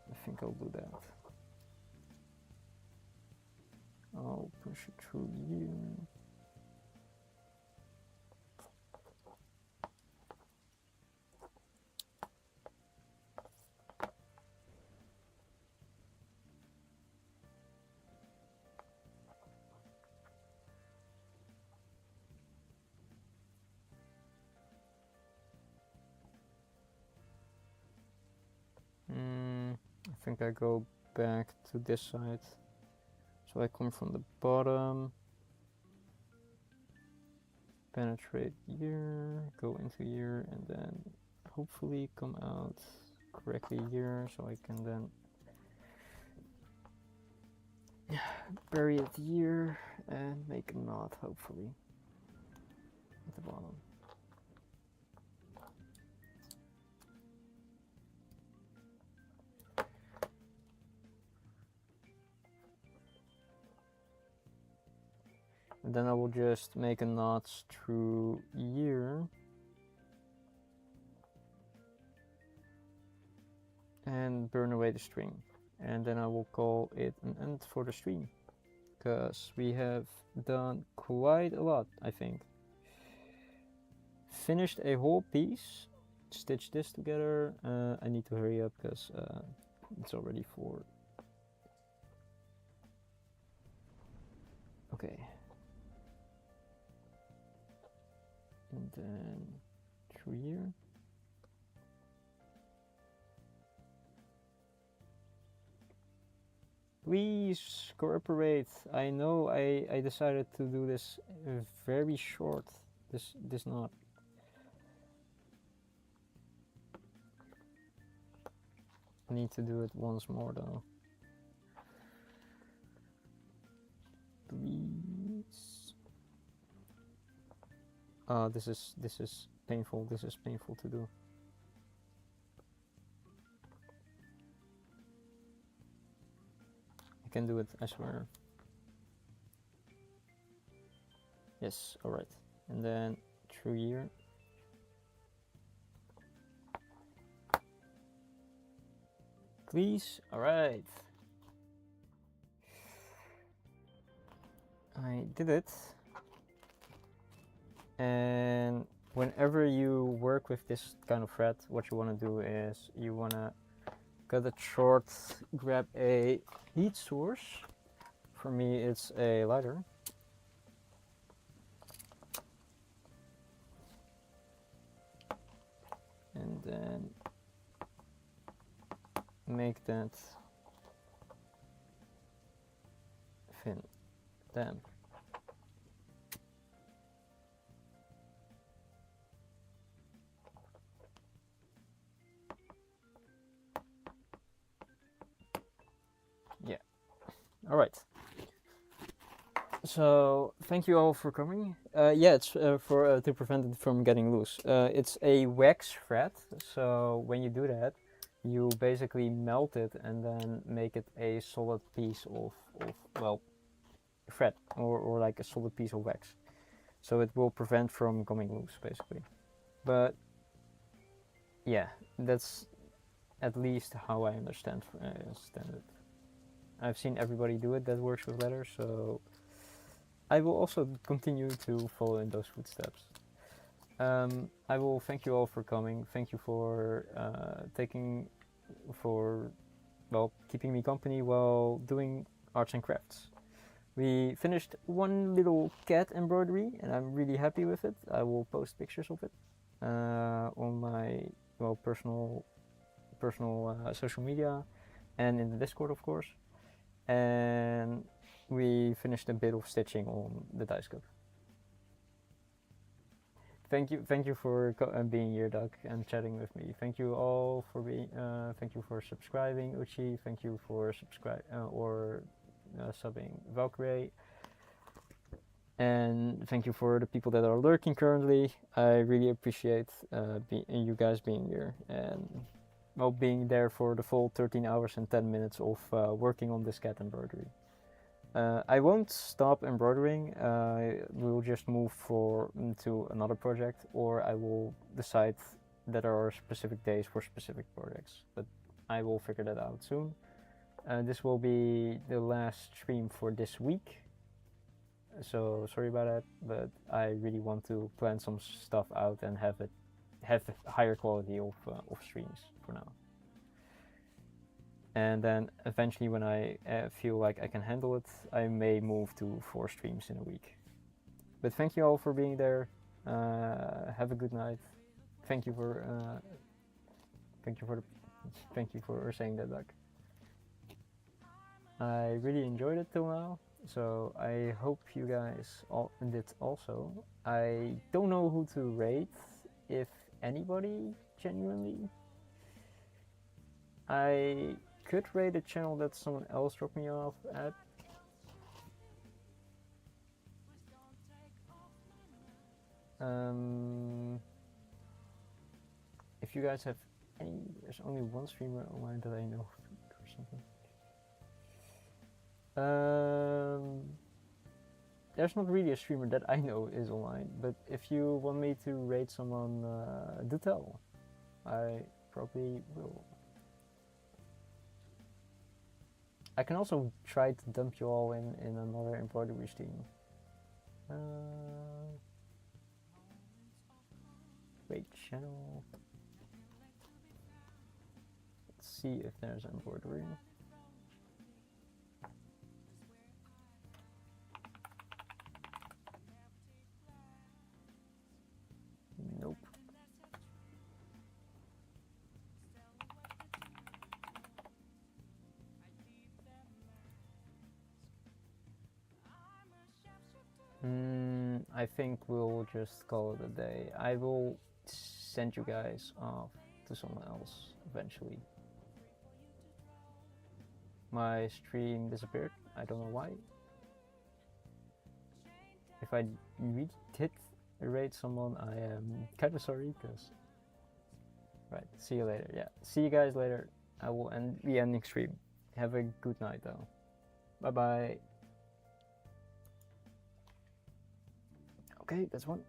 I think I'll do that. I'll push it through here. I think I go back to this side. So I come from the bottom, penetrate here, go into here, and then hopefully come out correctly here, so I can then bury it here and make a knot, hopefully, at the bottom. And then I will just make a knot through here. And burn away the string. And then I will call it an end for the stream. Because we have done quite a lot, I think. Finished a whole piece. Stitch this together. I need to hurry up because it's already 4. Okay. And then through here. Please cooperate. I know I decided to do this very short. This knot. I need to do it once more though. Please. This is painful. This is painful to do. can do it, I swear. Yes, alright. And then through here. Please, alright. I did it. And whenever you work with this kind of thread, what you want to do is you want to cut it short, grab a heat source. For me, it's a lighter. And then make that thin. Damn. Yeah. All right. So thank you all for coming. Yeah, it's for to prevent it from getting loose. It's a wax thread. So when you do that, you basically melt it and then make it a solid piece of well, thread or like a solid piece of wax. So it will prevent from coming loose, basically. But yeah, that's at least how I understand it. I've seen everybody do it that works with leather, so I will also continue to follow in those footsteps. I will thank you all for coming. Thank you for keeping me company while doing arts and crafts. We finished one little cat embroidery, and I'm really happy with it. I will post pictures of it on my personal social media and in the Discord, of course. And we finished a bit of stitching on the dice cup. Thank you for being here, Doug, and chatting with me. Thank you all for being. Thank you for subscribing, Uchi. Thank you for subbing, Valkyrie. And thank you for the people that are lurking currently. I really appreciate you guys being here and being there for the full 13 hours and 10 minutes of working on this cat embroidery. I won't stop embroidering. We'll just move to another project, or I will decide that there are specific days for specific projects. But I will figure that out soon. This will be the last stream for this week. So sorry about that, but I really want to plan some stuff out and have a higher quality of streams for now. And then eventually, when I feel like I can handle it, I may move to 4 streams in a week. But thank you all for being there. Have a good night. Thank you for saying that, Doug. I really enjoyed it till now, so I hope you guys all did also. I don't know who to rate, if anybody, genuinely. I could rate a channel that someone else dropped me off at. If you guys have any, there's only one streamer online that I know or something. There's not really a streamer that I know is online, but if you want me to rate someone, do tell. I probably will. I can also try to dump you all in another embroidery stream. Wait, channel. Let's see if there's embroidery. Nope. I think we'll just call it a day. I will send you guys off to someone else eventually. My stream disappeared. I don't know why. If I did rate someone, I am kind of sorry, because... Right, see you later. Yeah, see you guys later. I will be ending stream. Have a good night, though. Bye bye. Okay, that's one.